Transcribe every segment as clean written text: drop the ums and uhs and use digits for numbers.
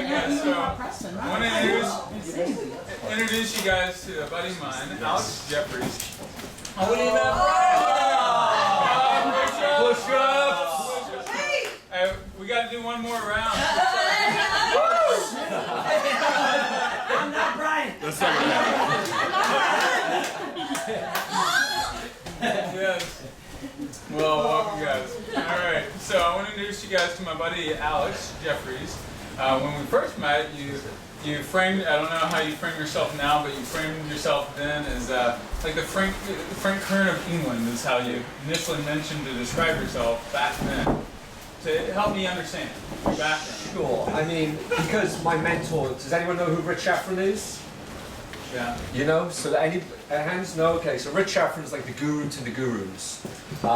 guys, so I want to introduce you guys to a buddy of mine, Alex Jeffries. Oh, what do you know? Push-ups! We got to do one more round. I'm not Brian. Yes. Well, welcome guys. Alright, so I want to introduce you guys to my buddy Alex Jeffries. When we first met, you framed, I don't know how you frame yourself now, but you framed yourself then as like the Frank Kern of England is how you initially mentioned to describe yourself back then. To help me understand your background. Sure. I mean, because my mentor, does anyone know who Rich Shafran is? Yeah. You know? So any hands? No? Okay, so Rich Shafran is like the guru to the gurus. You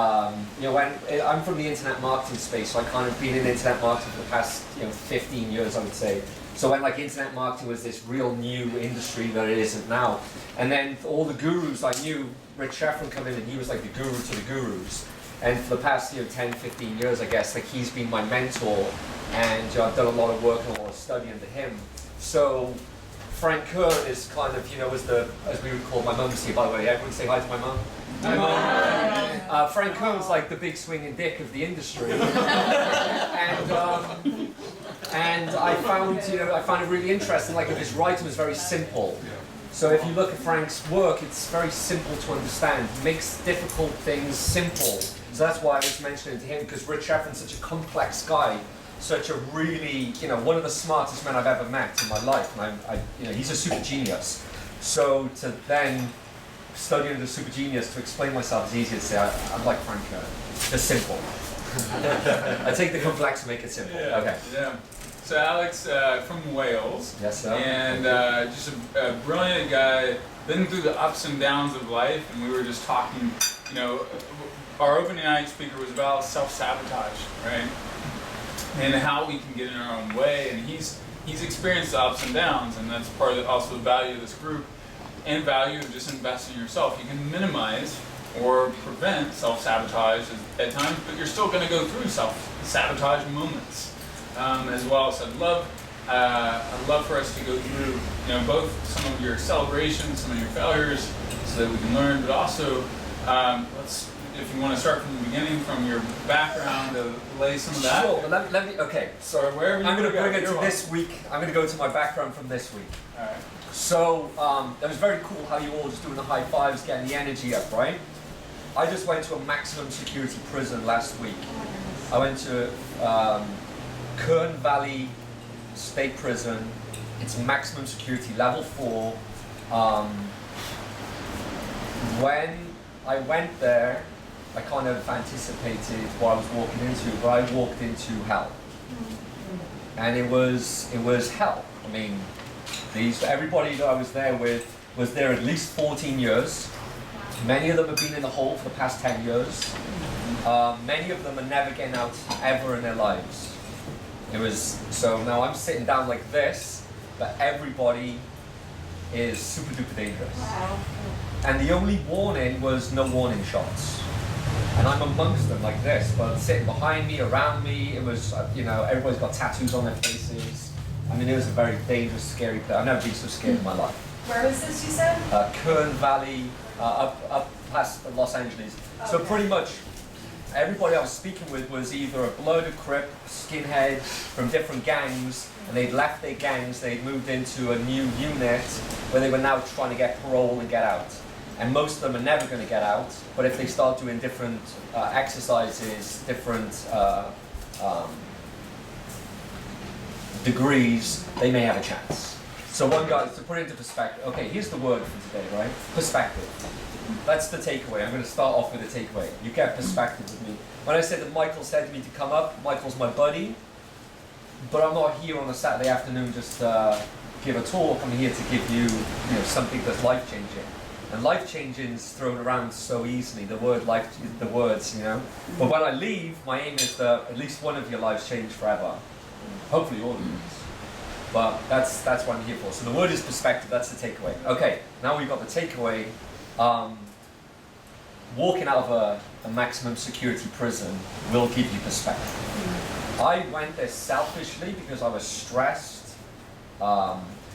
know, I'm from the internet marketing space, so I've kind of been in internet marketing for the past 15 years, I would say. So when like internet marketing was this real new industry that it isn't now. And then all the gurus I knew, Rich Shafran come in and he was like the guru to the gurus. And for the past 10, 15 years, I guess, like he's been my mentor, and I've done a lot of work and a lot of study under him. So Frank Kern is kind of, was the, as we would call my mum's here, by the way, everyone say hi to my mum. Hi, Mum. Frank Kern's like the big swinging dick of the industry. And I found it really interesting, like his writing was very simple. So if you look at Frank's work, it's very simple to understand. He makes difficult things simple. So that's why I was mentioning to him, because Rich Shafran's such a complex guy, such a really, one of the smartest men I've ever met in my life. And he's a super genius. So to then study under a super genius to explain myself is easier to say. I'm like Frank Kern. Just simple. I take the complex and make it simple. Yeah, okay. Yeah. So Alex from Wales. Yes, sir. And just a brilliant guy, been through the ups and downs of life, and we were just talking, our opening night speaker was about self-sabotage, right? And how we can get in our own way, and he's experienced the ups and downs, and that's part of also the value of this group, and value of just investing in yourself. You can minimize or prevent self-sabotage at times, but you're still going to go through self-sabotage moments as well. So I'd love for us to go through, both some of your celebrations, some of your failures, so that we can learn, but also if you want to start from the beginning, from your background, to lay some of that. Sure, but let me, okay, so wherever I'm going to bring it to welcome. this week. I'm going to go to my background from this week. All right. So, that was very cool how you all just doing the high fives, getting the energy up, right? I just went to a maximum security prison last week. I went to Kern Valley State Prison. It's maximum security, level 4. When I went there, I kind of anticipated what I was walking into, but I walked into hell. And it was hell. I mean, everybody that I was there with was there at least 14 years. Many of them have been in the hole for the past 10 years. Many of them are never getting out ever in their lives. So now I'm sitting down like this, but everybody is super duper dangerous. Wow. And the only warning was no warning shots. And I'm amongst them like this, but sitting behind me, around me, it was, everybody's got tattoos on their faces. I mean, it was a very dangerous, scary place. I've never been so scared in my life. Where was this, you said? Kern Valley, up past Los Angeles. Okay. So pretty much everybody I was speaking with was either a blood, a crip, skinhead from different gangs, and they'd left their gangs, they'd moved into a new unit where they were now trying to get parole and get out. And most of them are never going to get out, but if they start doing different exercises, different degrees, they may have a chance. So one guy, to put it into perspective, okay, here's the word for today, right? Perspective. That's the takeaway. I'm going to start off with a takeaway. You get perspective with me. When I said that Michael said to me to come up, Michael's my buddy, but I'm not here on a Saturday afternoon just to give a talk. I'm here to give you, something that's life-changing. And life-changing is thrown around so easily, the words, But when I leave, my aim is that at least one of your lives change forever. Hopefully all of you. But that's what I'm here for. So the word is perspective, that's the takeaway. Okay, now we've got the takeaway. Walking out of a maximum security prison will give you perspective. I went there selfishly because I was stressed.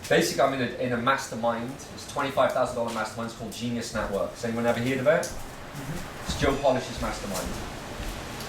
Basically, I'm in a mastermind. It's $25,000 mastermind. It's called Genius Network. Has anyone ever heard of it? It's Joe Polish's mastermind.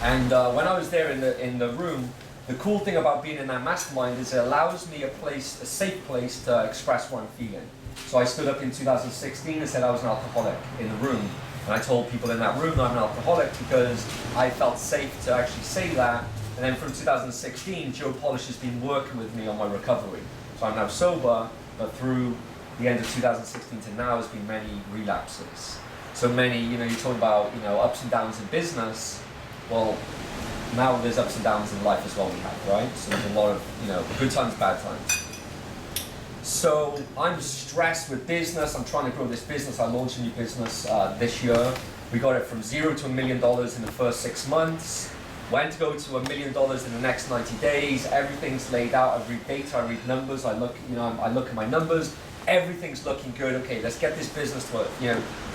And when I was there in the room, the cool thing about being in that mastermind is it allows me a safe place to express what I'm feeling. So I stood up in 2016 and said I was an alcoholic in the room. And I told people in that room that I'm an alcoholic because I felt safe to actually say that. And then from 2016, Joe Polish has been working with me on my recovery. So I'm now sober, but through the end of 2016 to now, there's been many relapses. So many, you're talking about, ups and downs in business. Well, now there's ups and downs in life as well we have, right? So there's a lot of, good times, bad times. So I'm stressed with business. I'm trying to grow this business. I launched a new business this year. We got it from $0 to $1 million in the first 6 months. When to go to $1 million in the next 90 days. Everything's laid out. I read data, I read numbers. I look at my numbers. Everything's looking good. Okay, let's get this business to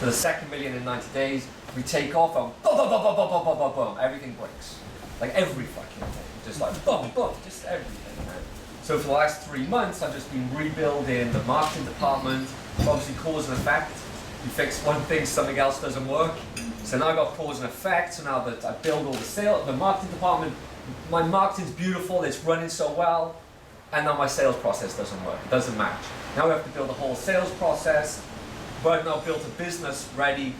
the second million in 90 days. We take off and boom, boom, boom, boom, boom, boom, boom, boom, boom. Everything breaks. Like every fucking thing. Just like boom, boom, just everything. Man. So for the last 3 months, I've just been rebuilding the marketing department. It's obviously cause and effect. You fix one thing, something else doesn't work. So now I've got cause and effect. So now that I build all the marketing department, my marketing's beautiful, it's running so well, and now my sales process doesn't work, it doesn't match. Now we have to build a whole sales process, but I've now built a business ready.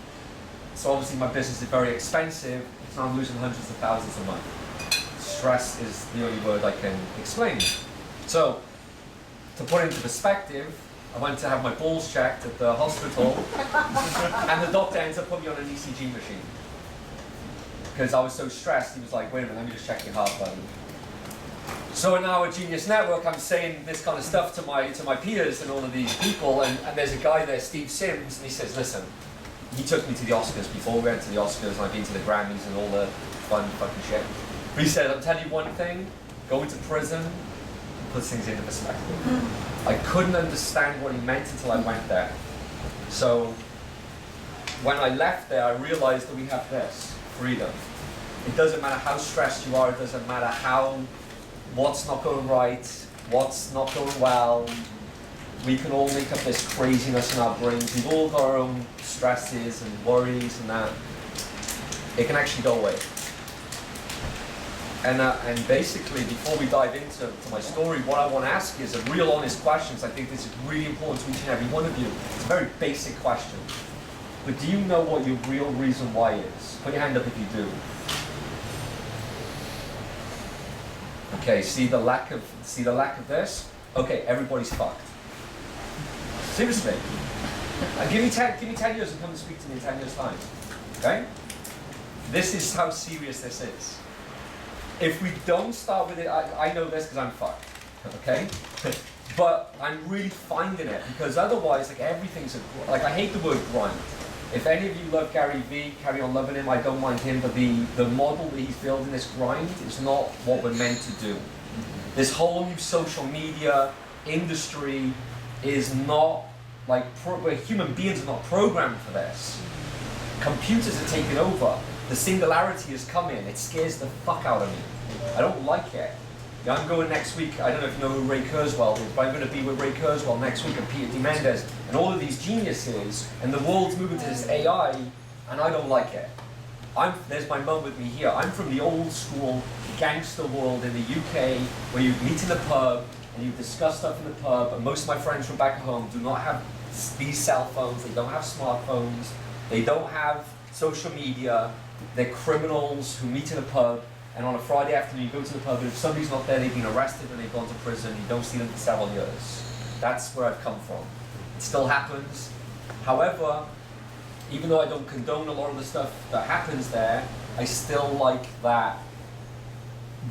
So obviously my business is very expensive, so I'm losing hundreds of thousands a month. Stress is the only word I can explain. So, to put it into perspective, I went to have my balls checked at the hospital, and the doctor ended up putting me on an ECG machine. Because I was so stressed, he was like, wait a minute, let me just check your heart button. So now at Genius Network, I'm saying this kind of stuff to my peers and all of these people, and there's a guy there, Steve Sims, and he says, listen, he took me to the Oscars before we went to the Oscars, and I've been to the Grammys and all the fun fucking shit. But he said, I'll tell you one thing, go into prison, puts things into perspective. I couldn't understand what he meant until I went there. So when I left there, I realized that we have this, freedom. It doesn't matter how stressed you are, it doesn't matter what's not going right, what's not going well. We can all make up this craziness in our brains. We've all got our own stresses and worries and that. It can actually go away. And basically, before we dive into my story, what I want to ask is a real honest questions. I think this is really important to each and every one of you. It's a very basic question. But do you know what your real reason why is? Put your hand up if you do. Okay, see the lack of this? Okay, everybody's fucked. Seriously. Give me 10 years and come and speak to me in 10 years' time. Okay? This is how serious this is. If we don't start with it, I know this because I'm fucked, okay? But I'm really finding it because otherwise, like everything's I hate the word grind. If any of you love Gary Vee, carry on loving him. I don't mind him, but the model that he's building, this grind, is not what we're meant to do. This whole new social media industry is not human beings are not programmed for this. Computers are taking over. The singularity has come in. It scares the fuck out of me. I don't like it. Yeah, I'm going next week. I don't know if you know who Ray Kurzweil is, but I'm going to be with Ray Kurzweil next week and Peter Diamandis and all of these geniuses, and the world's moving to this AI, and I don't like it. There's my mum with me here. I'm from the old school gangster world in the UK where you meet in a pub and you discuss stuff in the pub, and most of my friends from back home do not have these cell phones, they don't have smartphones, they don't have social media, they're criminals who meet in a pub, and on a Friday afternoon you go to the pub, and if somebody's not there, they've been arrested and they've gone to prison, you don't see them for several years. That's where I've come from. It still happens. However, even though I don't condone a lot of the stuff that happens there, I still like that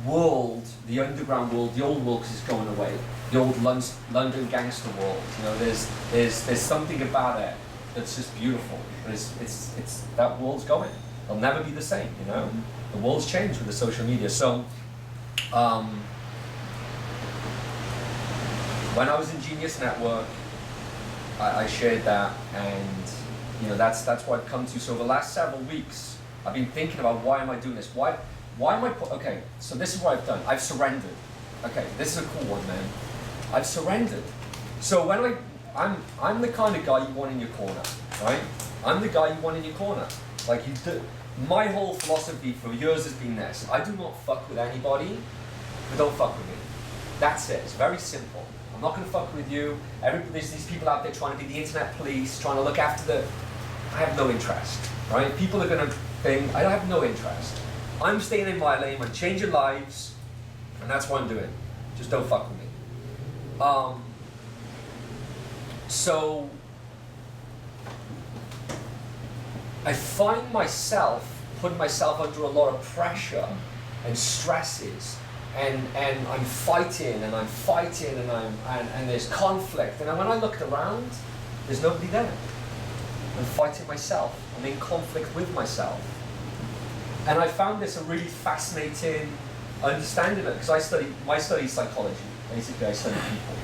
world, the underground world, the old world, because it's going away. The old London gangster world. There's something about it that's just beautiful. But it's that world's going. It'll never be the same. The world's changed with the social media. So when I was in Genius Network, I shared that, and that's what I've come to. So the last several weeks, I've been thinking about why am I doing this? Why am I? Okay, so this is what I've done. I've surrendered. Okay, this is a cool one, man. I've surrendered. So when I'm the kind of guy you want in your corner, right? I'm the guy you want in your corner. Like you do. My whole philosophy for years has been this: I do not fuck with anybody, but don't fuck with me. That's it. It's very simple. I'm not going to fuck with you. There's these people out there trying to be the internet police, trying to look after the. I have no interest, right? People are going to think I have no interest. I'm staying in my lane. I'm changing lives, and that's what I'm doing. Just don't fuck with me. So I find myself putting myself under a lot of pressure and stresses, and I'm fighting and and there's conflict. And when I looked around, there's nobody there. I'm fighting myself. I'm in conflict with myself. And I found this a really fascinating understanding of it, because I study psychology. Basically, I study people.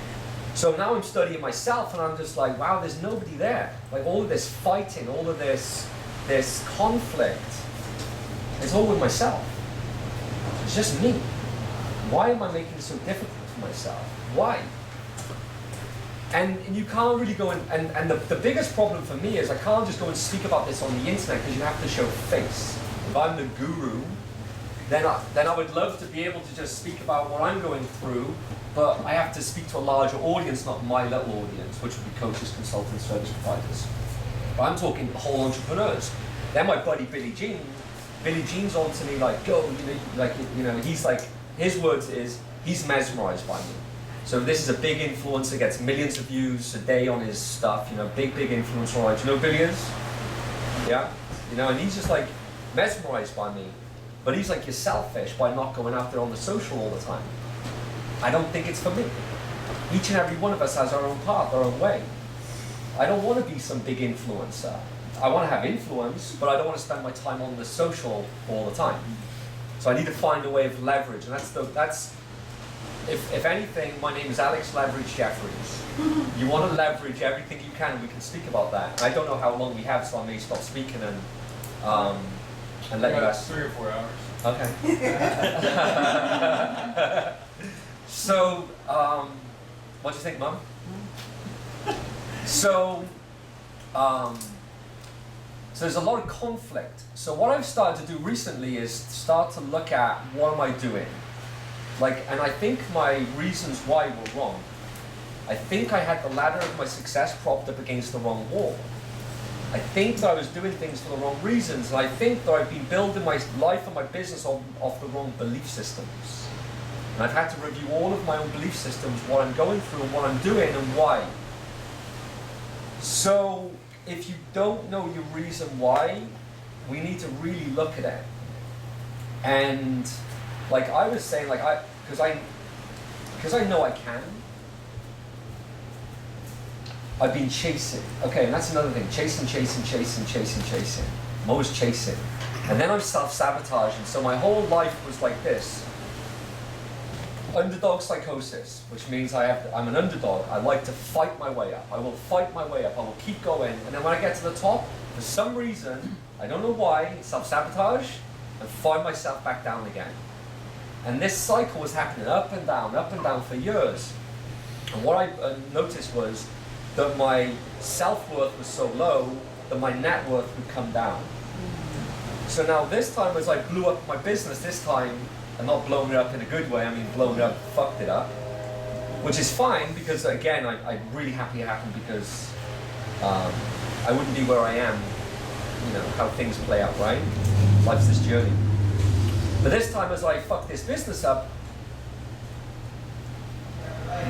So now I'm studying myself, and I'm just like, wow, there's nobody there. Like all of this fighting, all of this conflict, it's all with myself. It's just me. Why am I making it so difficult for myself? Why? And you can't really go and the biggest problem for me is I can't just go and speak about this on the internet, because you have to show face. If I'm the guru, then I would love to be able to just speak about what I'm going through, but I have to speak to a larger audience, not my little audience, which would be coaches, consultants, service providers. But I'm talking whole entrepreneurs. Then my buddy Billy Jean. Billy Jean's on to me like, go, he's like, his words is, he's mesmerized by me. So this is a big influencer, gets millions of views a day on his stuff, big influencer, right? Do you know who Billy is? Yeah? And he's just like mesmerized by me. But he's like, you're selfish by not going out there on the social all the time. I don't think it's for me. Each and every one of us has our own path, our own way. I don't want to be some big influencer. I want to have influence, but I don't want to spend my time on the social all the time. So I need to find a way of leverage, and that's if anything, my name is Alex Leverage Jeffries. You want to leverage everything you can, and we can speak about that. I don't know how long we have, so I may stop speaking and let you ask. 3 or 4 hours. Okay. So, what do you think, Mum? So there's a lot of conflict. So what I've started to do recently is start to look at what am I doing? And I think my reasons why were wrong. I think I had the ladder of my success propped up against the wrong wall. I think that I was doing things for the wrong reasons, and I think that I've been building my life and my business off the wrong belief systems. And I've had to review all of my own belief systems, what I'm going through and what I'm doing and why. So if you don't know your reason why, we need to really look at it. And like I was saying, because I know I can, I've been chasing. Okay, and that's another thing. Chasing. I'm always chasing. And then I'm self-sabotaging. So my whole life was like this. Underdog psychosis, which means I'm an underdog. I like to fight my way up. I will fight my way up. I will keep going. And then when I get to the top, for some reason, I don't know why, self-sabotage, and find myself back down again. And this cycle was happening up and down for years. And what I noticed was that my self-worth was so low that my net worth would come down. So now this time, as I blew up my business this time, and not blowing it up in a good way, I mean blowing it up, fucked it up, which is fine, because again, I'm really happy it happened, because I wouldn't be where I am, how things play out, right? Life's this journey. But this time, as I fuck this business up,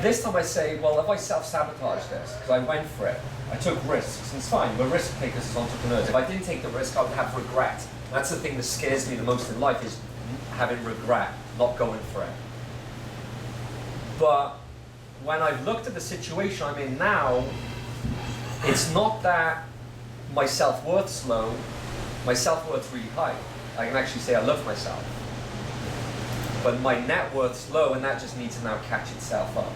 this time I say, well, if I self-sabotage this, because I went for it, I took risks, and it's fine, we're risk takers as entrepreneurs. If I didn't take the risk, I would have regret. That's the thing that scares me the most in life, is having regret, not going for it. But when I've looked at the situation I'm in now, it's not that my self-worth's low, my self-worth's really high. I can actually say I love myself. But my net worth's low, and that just needs to now catch itself up.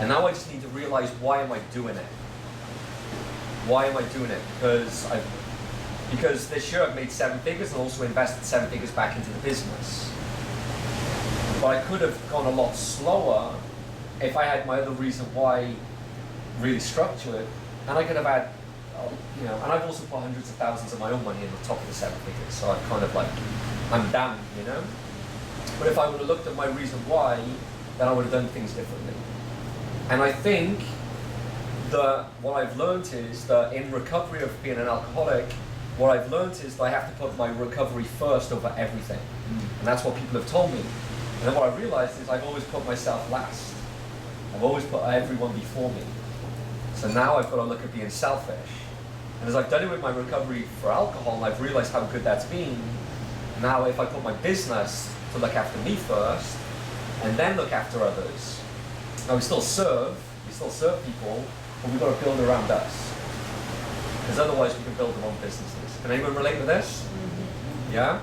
And now I just need to realize, why am I doing it? Why am I doing it? Because this year I've made 7 figures and also invested 7 figures back into the business. But I could have gone a lot slower if I had my other reason why really structured, and I could have had, you know, and I've also put hundreds of thousands of my own money in the top of the 7 figures, so I'm kind of like, I'm damned, you know? But if I would have looked at my reason why, then I would have done things differently. And I think that what I've learned is that in recovery of being an alcoholic, what I've learned is that I have to put my recovery first over everything. And that's what people have told me. And then what I realized is I've always put myself last. I've always put everyone before me. So now I've got to look at being selfish. And as I've done it with my recovery for alcohol, and I've realized how good that's been, now if I put my business to look after me first, and then look after others, now we still serve people, but we've got to build around us. Because otherwise we can build our own businesses. Can anyone relate to this? Yeah?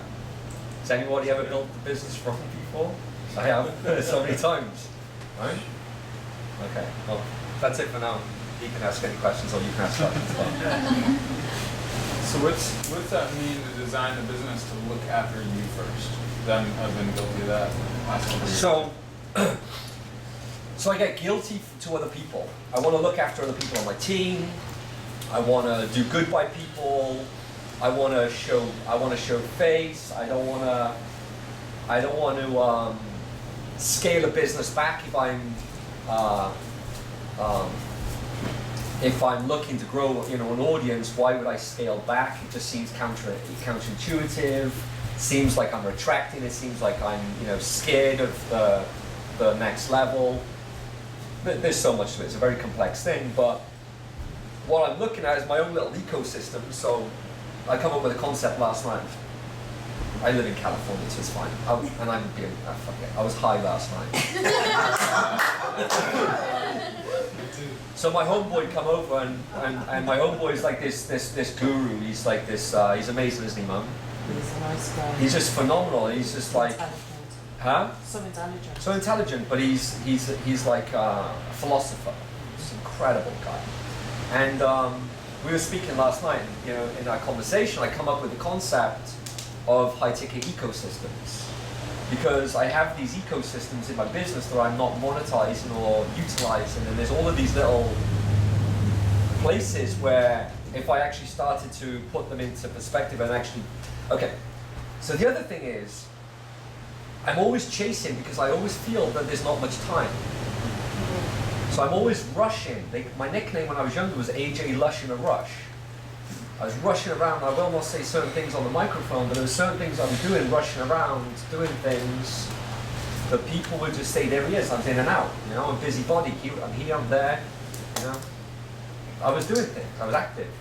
Has anybody ever built a business from before? I have, so many times. Right? Okay, well, that's it for now. You can ask any questions, or you can ask questions. So what's that mean to design the business to look after you first? I've been guilty of that. So I get guilty to other people. I want to look after other people on my team. I want to do good by people. I want to show face. I don't want to scale a business back if I'm looking to grow, you know, an audience. Why would I scale back? It just seems counterintuitive. Seems like I'm retracting. It seems like I'm, you know, scared of the next level. There's so much to it. It's a very complex thing, but what I'm looking at is my own little ecosystem. So I come up with a concept last night. I live in California, so it's fine. I was high last night. So my homeboy come over, and my homeboy is like this guru. He's like this. He's amazing, isn't he, Mum? He's a nice guy. He's just phenomenal. He's just like, So intelligent. So intelligent, but he's like a philosopher. He's an incredible guy. And we were speaking last night, you know, in our conversation, I come up with the concept of high-ticket ecosystems. Because I have these ecosystems in my business that I'm not monetizing or utilizing, and there's all of these little places where if I actually started to put them into perspective and actually, okay. So the other thing is, I'm always chasing because I always feel that there's not much time. So I'm always rushing. My nickname when I was younger was AJ Lush in a Rush. I was rushing around. I will not say certain things on the microphone, but there were certain things I was doing, rushing around, doing things that people would just say, there he is, I'm in and out. You know, I'm a busybody. I'm here, I'm there. You know, I was doing things. I was active.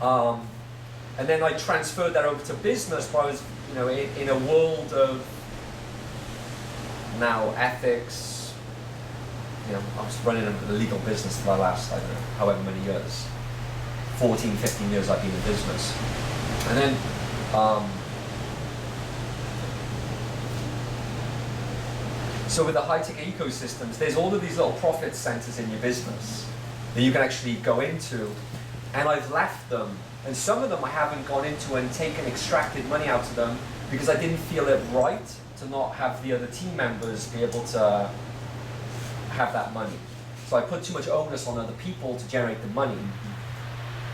And then I transferred that over to business, where I was, you know, in a world of now ethics. You know, I was running a legal business for the last, I don't know, however many years. 14, 15 years I've been in business. And then, so with the high-ticket ecosystems, there's all of these little profit centers in your business that you can actually go into, and I've left them. And some of them I haven't gone into and extracted money out of them because I didn't feel it right to not have the other team members be able to have that money. So I put too much onus on other people to generate the money.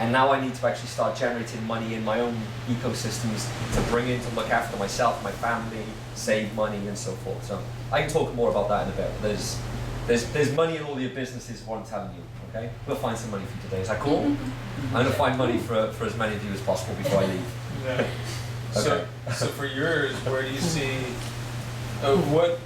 And now I need to actually start generating money in my own ecosystems to bring in to look after myself, my family, save money, and so forth. So I can talk more about that in a bit. There's money in all your businesses, what I'm telling you. Okay, we'll find some money for you today. Is that cool? I'm gonna find money for as many of you as possible before I leave. Yeah. Okay. So for yours, where do you see? What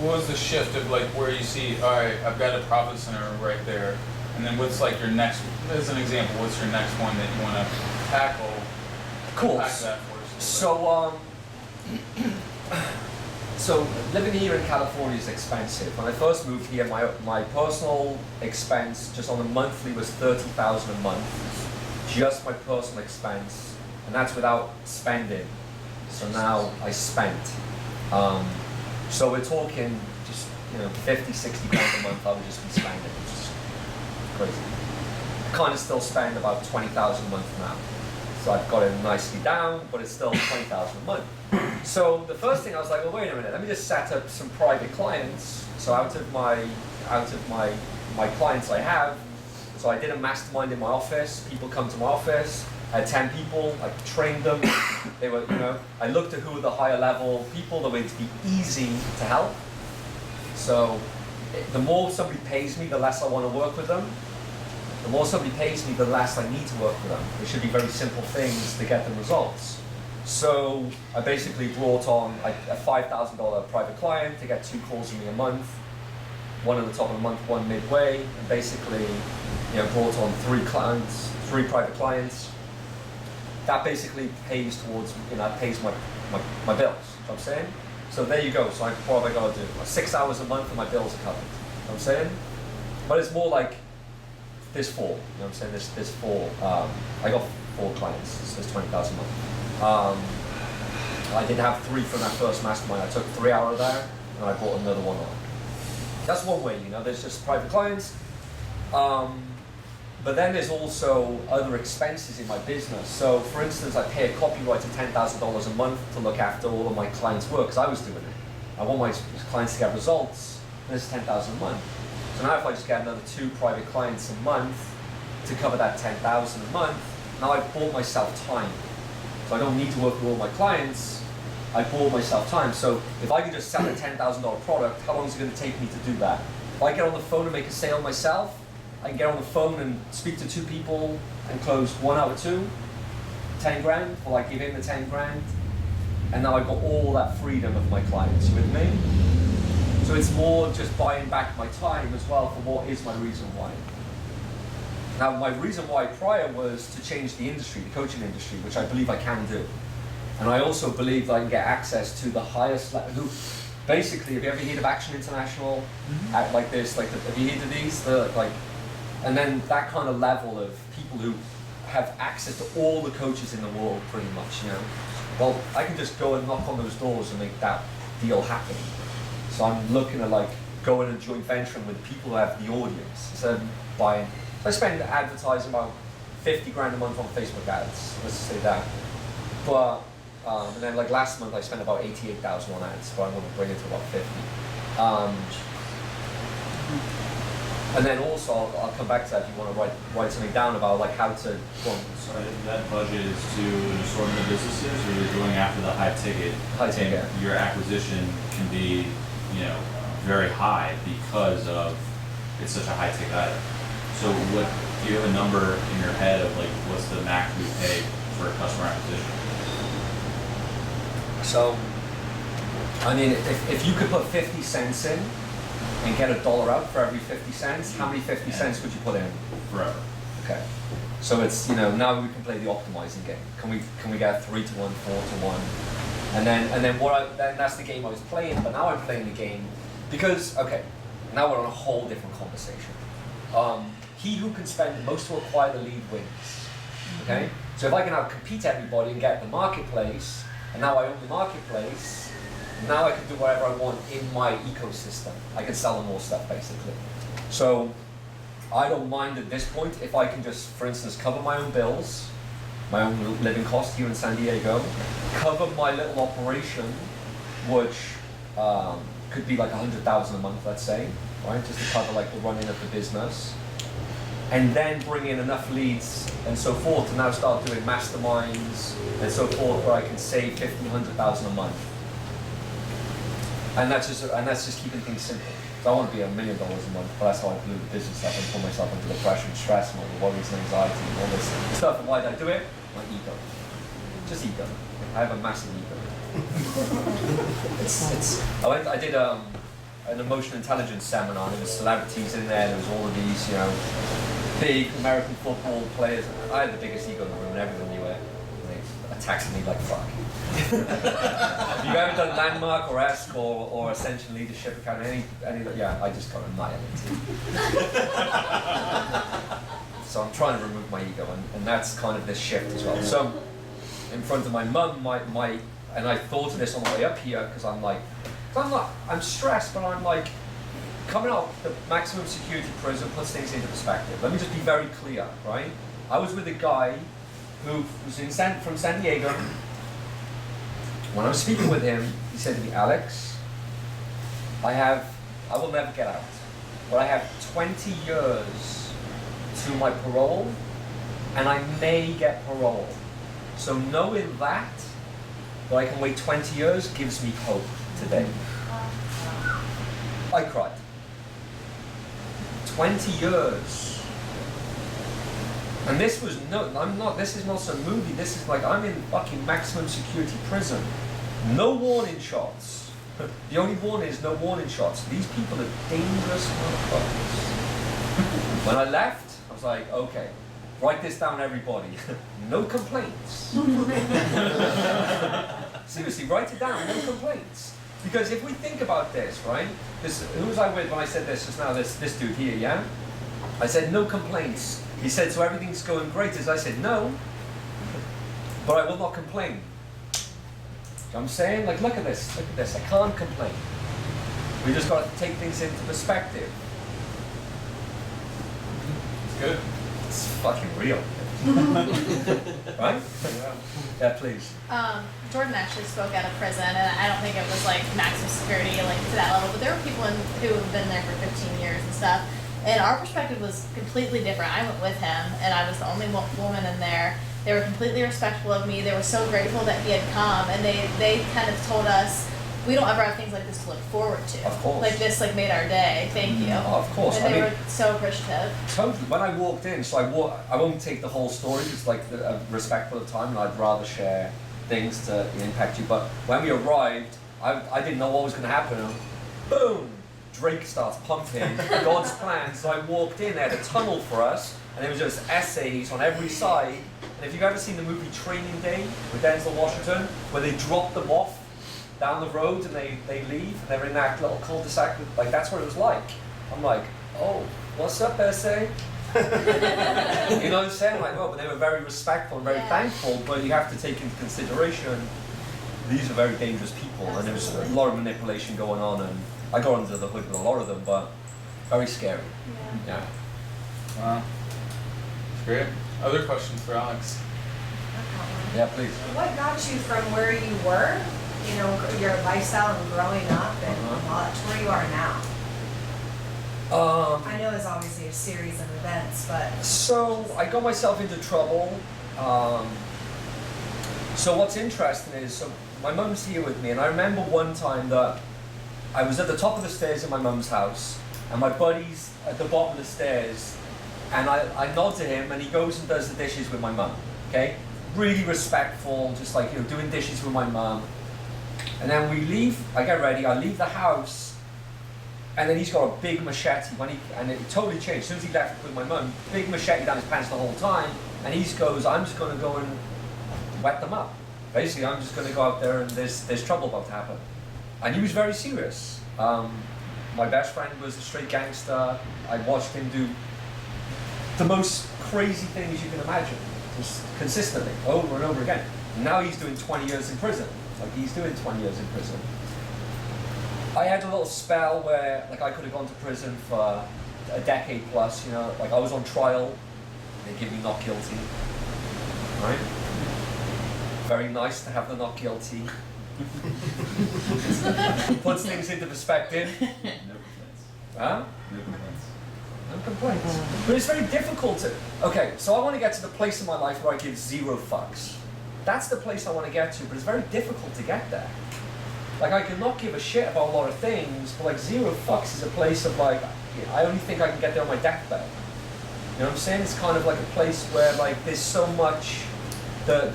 was the shift of like where you see? All right, I've got a profit center right there. And then what's like your next, as an example, what's your next one that you want to tackle? Cool. Tackle that for us. So living here in California is expensive. When I first moved here, my personal expense just on a monthly was $30,000 a month, just my personal expense, and that's without spending. So now I spent. So we're talking just 50, 60 grand a month I would just be spending. Crazy. I kind of still spend about 20,000 a month now. So I've got it nicely down, but it's still 20,000 a month. So the first thing I was like, well, wait a minute, let me just set up some private clients So out of my clients I have, so I did a mastermind in my office. People come to my office. I had 10 people. I trained them. They were, I looked at who were the higher level people that would be easy to help. So the more somebody pays me, the less I want to work with them. The more somebody pays me, the less I need to work with them. It should be very simple things to get them results. So I basically brought on a $5,000 private client to get 2 calls from me a month, one at the top of the month, one midway, and basically brought on 3 clients, 3 private clients. That basically pays towards, pays my bills, you know what I'm saying? So there you go. So what have I got to do? 6 hours a month and my bills are covered, you know what I'm saying? But it's more like there's 4, you know what I'm saying? There's 4, I got 4 clients, so there's 20,000 a month. I did have 3 from that first mastermind. I took 3 out of there and I brought another one on. That's one way, there's just private clients. But then there's also other expenses in my business. So for instance, I pay a copywriter $10,000 a month to look after all of my clients' work, because I was doing it. I want my clients to get results, and it's $10,000 a month. So now if I just get another 2 private clients a month to cover that $10,000 a month, now I've bought myself time. So I don't need to work with all my clients, I bought myself time. So if I can just sell a $10,000 product, how long is it going to take me to do that? If I get on the phone and make a sale myself, I can get on the phone and speak to 2 people and close 1 out of 2, 10 grand, or I give in the 10 grand, and now I've got all that freedom of my clients with me. So it's more just buying back my time as well for what is my reason why. Now my reason why prior was to change the industry, the coaching industry, which I believe I can do. And I also believe that I can get access to the highest level. Basically, have you ever heard of Action International? Act like this, have you heard of these? And then that kind of level of people who have access to all the coaches in the world, pretty much, Well, I can just go and knock on those doors and make that deal happen. So I'm looking at going and joint venturing with people who have the audience instead of buying. So I spend advertising about 50 grand a month on Facebook ads, let's just say that. But, and then last month I spent about 88,000 on ads, but I want to bring it to about 50. And then also, I'll come back to that if you want to write something down about how to. Sorry, that budget is to an assortment of businesses, or you're going after the high ticket. High ticket. And your acquisition can be, very high because of it's such a high ticket item. So, what do you have a number in your head of what's the max we pay for a customer acquisition? So, I mean, if you could put 50 cents in and get $1 out for every 50 cents, how many 50 cents would you put in? Forever. Okay. So it's, now we can play the optimizing game. Can we get 3 to 1, 4 to 1? And then then that's the game I was playing, but now I'm playing the game because, okay, now we're on a whole different conversation. He who can spend the most to acquire the lead wins. Okay? So if I can now compete everybody and get the marketplace, and now I own the marketplace, now I can do whatever I want in my ecosystem. I can sell them more stuff, basically. So I don't mind at this point if I can just, for instance, cover my own bills, my own living cost here in San Diego, cover my little operation, which could be $100,000 a month, let's say, right? Just to cover the running of the business. And then bring in enough leads and so forth to now start doing masterminds and so forth where I can save $50,000, $100,000 a month. And that's just keeping things simple. So I want to be $1 million a month, but that's how I blew the business up and put myself into depression, stress, and all the worries and anxiety and all this stuff. And why did I do it? My ego. Just ego. I have a massive ego. I did an emotional intelligence seminar. There was celebrities in there. There was all of these, big American football players. I had the biggest ego in the room, and everyone knew it. And they attacked me like fuck. Have you ever done Landmark or ESK or Ascension Leadership Academy? Yeah, I just got annihilated. So I'm trying to remove my ego, and that's kind of this shift as well. So in front of my mum, and I thought of this on the way up here because I'm stressed, but I'm coming out the maximum security prison puts things into perspective. Let me just be very clear, right? I was with a guy who was from San Diego. When I was speaking with him, he said to me, Alex, I have I will never get out. But I have 20 years to my parole, and I may get parole. So knowing that I can wait 20 years gives me hope today. I cried. 20 years. And this was this is not some movie, this is like, I'm in fucking maximum security prison. No warning shots. The only warning is no warning shots. These people are dangerous motherfuckers. When I left, I was like, okay, write this down, everybody. No complaints. Seriously, write it down, no complaints. Because if we think about this, right? Who was I with when I said this just now? This dude here, yeah? I said no complaints. He said, so everything's going great. As I said, no, but I will not complain. You know what I'm saying? Like, look at this, I can't complain. We just got to take things into perspective. It's good. It's fucking real. Right? Yeah, please. Jordan actually spoke out of prison, and I don't think it was like maximum security, like to that level, but there were people who have been there for 15 years and stuff, and our perspective was completely different. I went with him, and I was the only woman in there. They were completely respectful of me. They were so grateful that he had come, and they kind of told us, we don't ever have things like this to look forward to. Of course. Like this, like made our day. Thank you. Oh, of course. And they were so appreciative. Totally. When I walked in, so I won't take the whole story, just like a respect for the time, and I'd rather share things to impact you. But when we arrived, I didn't know what was going to happen. And boom! Drake starts pumping God's plan. So I walked in, they had a tunnel for us, and it was just essays on every side. And if you've ever seen the movie Training Day with Denzel Washington, where they drop them off down the road and they leave, and they're in that little cul-de-sac, like that's what it was like. I'm like, oh, what's up, essay? You know what I'm saying? Like, well, but they were very respectful and very thankful, but you have to take into consideration these are very dangerous people. Absolutely. And there was a lot of manipulation going on, and I got under the hood with a lot of them, but very scary. Yeah. Wow. That's great. Other questions for Alex? Yeah, please. What got you from where you were, you know, your lifestyle and growing up and all that, to where you are now? I know it's obviously a series of events, but... So, I got myself into trouble. So what's interesting is, so my mum's here with me, and I remember one time that I was at the top of the stairs in my mum's house, and my buddy's at the bottom of the stairs, and I nod to him, and he goes and does the dishes with my mum, okay? Really respectful, just like, you know, doing dishes with my mum. And then we leave, I get ready, I leave the house, and then he's got a big machete, and it totally changed. As soon as he left with my mum, big machete down his pants the whole time, and he goes, I'm just gonna go and wet them up. Basically, I'm just gonna go out there and there's trouble about to happen. And he was very serious. My best friend was a straight gangster. I watched him do the most crazy things you can imagine, just consistently, over and over again. Now he's doing 20 years in prison. Like, he's doing 20 years in prison. I had a little spell where, like, I could have gone to prison for a decade plus, you know, like I was on trial, they give me not guilty, right? Very nice to have the not guilty. Puts things into perspective. No complaints. Huh? No complaints. No complaints. But it's very difficult to... Okay, so I want to get to the place in my life where I give 0 fucks. That's the place I want to get to, but it's very difficult to get there. Like, I can not give a shit about a lot of things, but like 0 fucks is a place of like, I only think I can get there on my deathbed. You know what I'm saying? It's kind of like a place where like there's so much that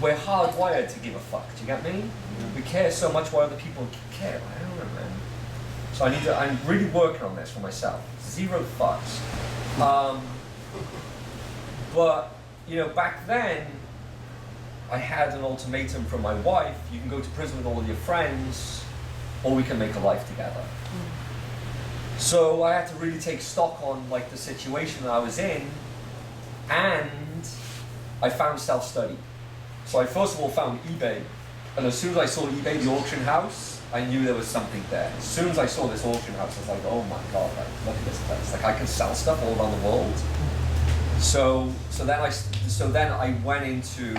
we're hardwired to give a fuck. Do you get me? We care so much what other people care. I don't know, man. So I'm really working on this for myself. 0 fucks. But, you know, back then, I had an ultimatum from my wife: you can go to prison with all of your friends, or we can make a life together. So I had to really take stock on like the situation that I was in, and I found self-study. So I first of all found eBay, and as soon as I saw eBay, the auction house, I knew there was something there. As soon as I saw this auction house, I was like, oh my god, like, look at this place. Like, I can sell stuff all around the world. So then I went into,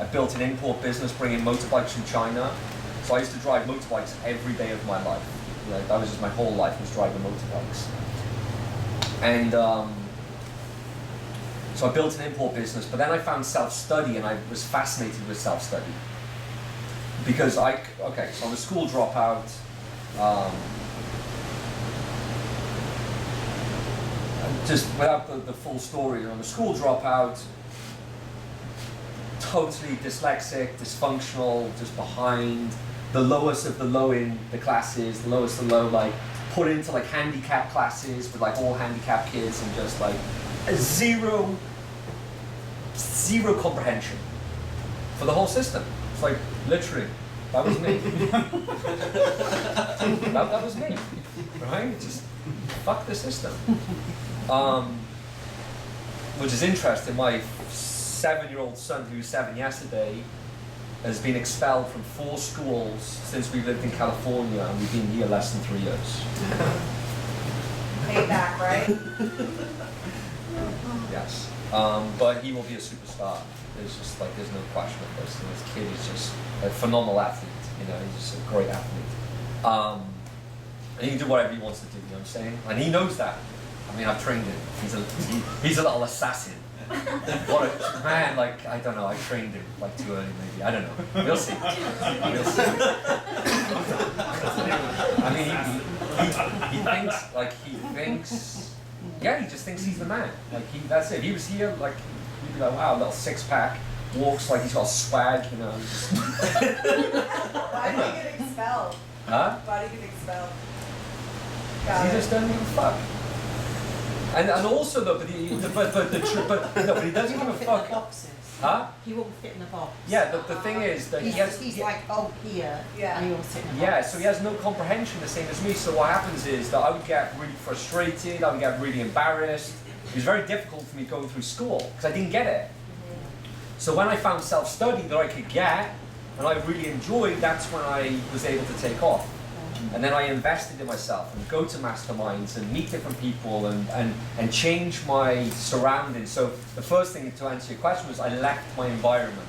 I built an import business bringing motorbikes from China. So I used to drive motorbikes every day of my life. Like, that was just my whole life, was driving motorbikes. And so I built an import business, but then I found self-study, and I was fascinated with self-study. Because so I'm a school dropout. Just without the full story, I'm a school dropout, totally dyslexic, dysfunctional, just behind, the lowest of the low in the classes, the lowest of the low, like put into like handicap classes with like all handicapped kids, and just like zero comprehension for the whole system. It's like literally, that was me. that was me, right? Just fuck the system. Which is interesting. My 7-year-old son, who's 7 yesterday, has been expelled from 4 schools since we lived in California, and we've been here less than 3 years. Payback, right? Yes. But he will be a superstar. There's just like, there's no question of this. And this kid is just a phenomenal athlete. You know, he's just a great athlete. And he can do whatever he wants to do. You know what I'm saying? And he knows that. I mean, I've trained him. He's a little assassin. What a man! Like, I don't know. I trained him like too early, maybe. I don't know. We'll see. We'll see. I mean, he thinks. Yeah, he just thinks he's the man. Like, that's it. If he was here, like, he'd be like, wow, little 6-pack, walks like he's got swag, you know. Why did he get expelled? Huh? Why did he get expelled? He just doesn't give a fuck. And also though, but he doesn't give a fuck. Boxes. Huh? He won't fit in the box. Yeah, the thing is that He's like, oh, here, Yeah. and he won't fit in the yeah, box. so he has no comprehension the same as me. So what happens is that I would get really frustrated, I would get really embarrassed. It was very difficult for me going through school because I didn't get it. So when I found self-study that I could get and I really enjoyed, that's when I was able to take off. And then I invested in myself and go to masterminds and meet different people and change my surroundings. So the first thing to answer your question was I left my environment.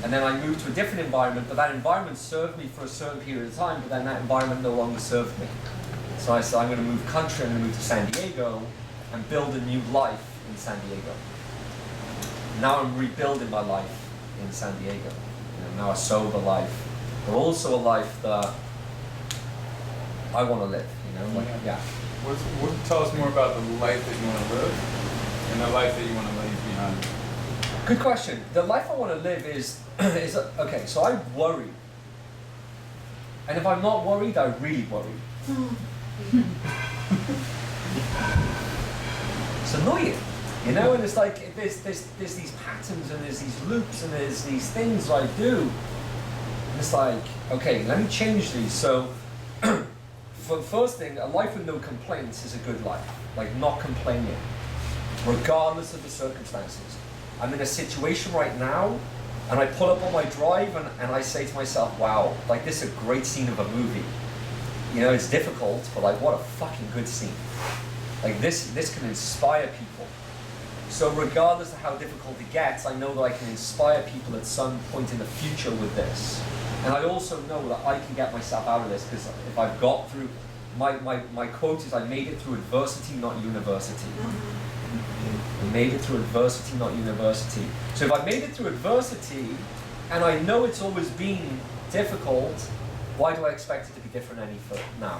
And then I moved to a different environment, but that environment served me for a certain period of time, but then that environment no longer served me. So I said, I'm going to move country, I'm going to move to San Diego and build a new life in San Diego. Now I'm rebuilding my life in San Diego. You know, now a sober life, but also a life that I want to live, you know, like, yeah. Tell us more about the life that you want to live and the life that you want to leave behind. Good question. The life I want to live is okay, so I worry. And if I'm not worried, I really worry. It's annoying, you know, and it's like there's these patterns and there's these loops and there's these things I do. And it's like, okay, let me change these. So for the first thing, a life with no complaints is a good life. Like, not complaining, regardless of the circumstances. I'm in a situation right now, and I pull up on my drive, and I say to myself, wow, like, this is a great scene of a movie. You know, it's difficult, but like, what a fucking good scene. Like, this can inspire people. So regardless of how difficult it gets, I know that I can inspire people at some point in the future with this. And I also know that I can get myself out of this, because if I've got through, my quote is, I made it through adversity, not university. I made it through adversity, not university. So if I made it through adversity, and I know it's always been difficult, why do I expect it to be different any further now?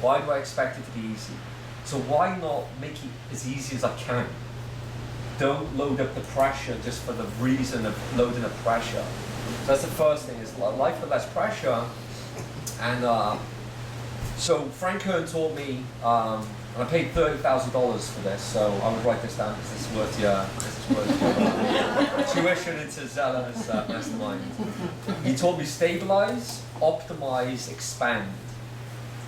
Why do I expect it to be easy? So why not make it as easy as I can? Don't load up the pressure just for the reason of loading up pressure. So that's the first thing, is life with less pressure. And so Frank Kern taught me, and I paid $30,000 for this, so I would write this down because this is worth your tuition into Zella's Mastermind. He taught me stabilize, optimize, expand.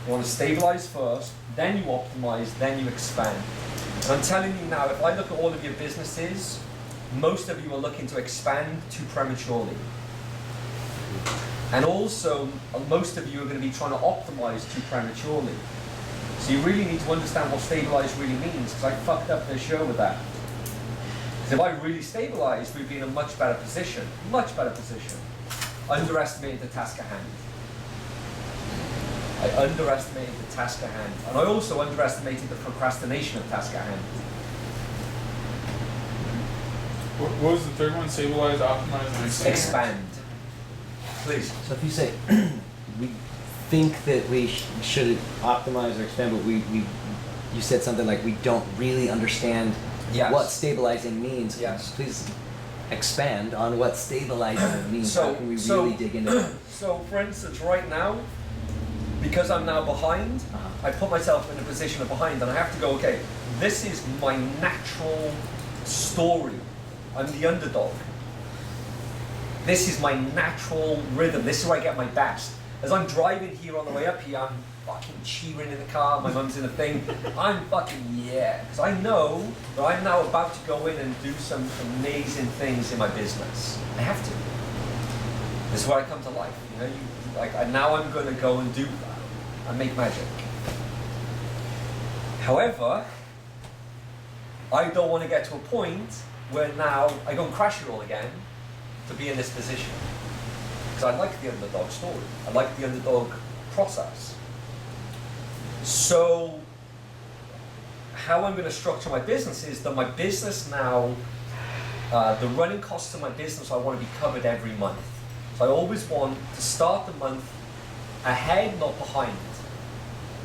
You want to stabilize first, then you optimize, then you expand. And I'm telling you now, if I look at all of your businesses, most of you are looking to expand too prematurely. And also, most of you are going to be trying to optimize too prematurely. So you really need to understand what stabilize really means, because I fucked up this show with that. Because if I really stabilized, we'd be in a much better position. Much better position. Underestimated the task at hand. I underestimated the task at hand, and I also underestimated the procrastination of task at hand. What was the third one? Stabilize, optimize, and Expand. Please. So if you say we think that we should optimize or expand, but you said something like we don't really understand Yes. what stabilizing means. Yes. Please expand on what stabilizing means. How can we really dig into that? So, for instance, right now, because I'm now behind, Uh-huh. I put myself in a position of behind, and I have to go. Okay, this is my natural story. I'm the underdog. This is my natural rhythm. This is where I get my best. As I'm driving here on the way up here, I'm fucking cheering in the car. My mum's in the thing. I'm fucking because I know that I'm now about to go in and do some amazing things in my business. I have to. This is where I come to life. You know, now I'm going to go and do that and make magic. However, I don't want to get to a point where now I go and crash it all again to be in this position. Because I like the underdog story. I like the underdog process. So, how I'm going to structure my business is that my business now, the running costs of my business, I want to be covered every month. So I always want to start the month ahead, not behind.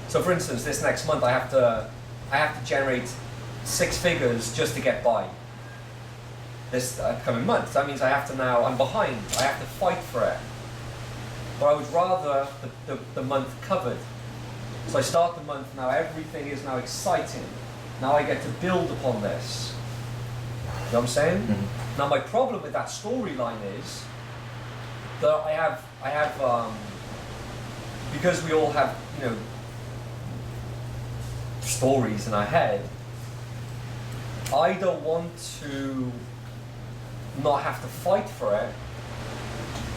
So for instance, this next month I have to generate 6 figures just to get by. This coming month, that means I'm behind. I have to fight for it. But I would rather the month covered. So I start the month now, everything is now exciting. Now I get to build upon this. You know what I'm saying? Mm-hmm. Now my problem with that storyline is that I have because we all have, stories in our head, I don't want to not have to fight for it,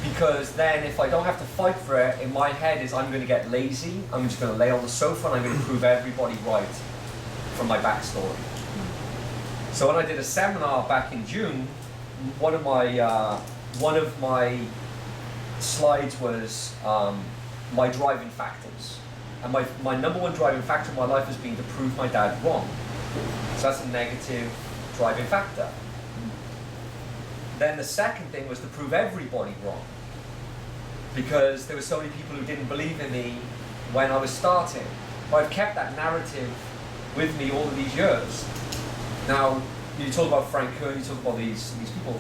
because then if I don't have to fight for it, in my head is I'm going to get lazy, I'm just going to lay on the sofa and I'm going to prove everybody right from my backstory. So when I did a seminar back in June, one of my slides was my driving factors. And my number one driving factor in my life has been to prove my dad wrong. So that's a negative driving factor. Then the second thing was to prove everybody wrong. Because there were so many people who didn't believe in me when I was starting. But I've kept that narrative with me all of these years. Now, you talk about Frank Kern, you talk about these people.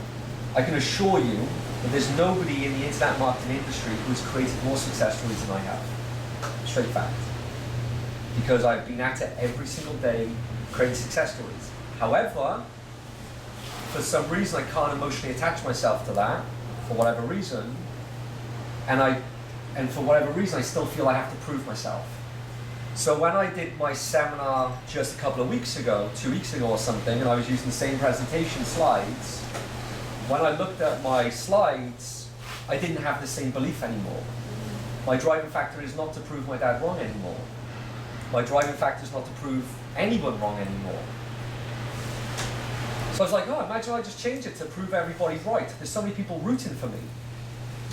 I can assure you that there's nobody in the internet marketing industry who's created more success stories than I have. Straight fact. Because I've been at it every single day creating success stories. However, for some reason I can't emotionally attach myself to that, for whatever reason, and for whatever reason I still feel I have to prove myself. So when I did my seminar just a couple of weeks ago, 2 weeks ago or something, and I was using the same presentation slides, when I looked at my slides, I didn't have the same belief anymore. My driving factor is not to prove my dad wrong anymore. My driving factor is not to prove anyone wrong anymore. So I was like, oh, imagine I just change it to prove everybody right. There's so many people rooting for me.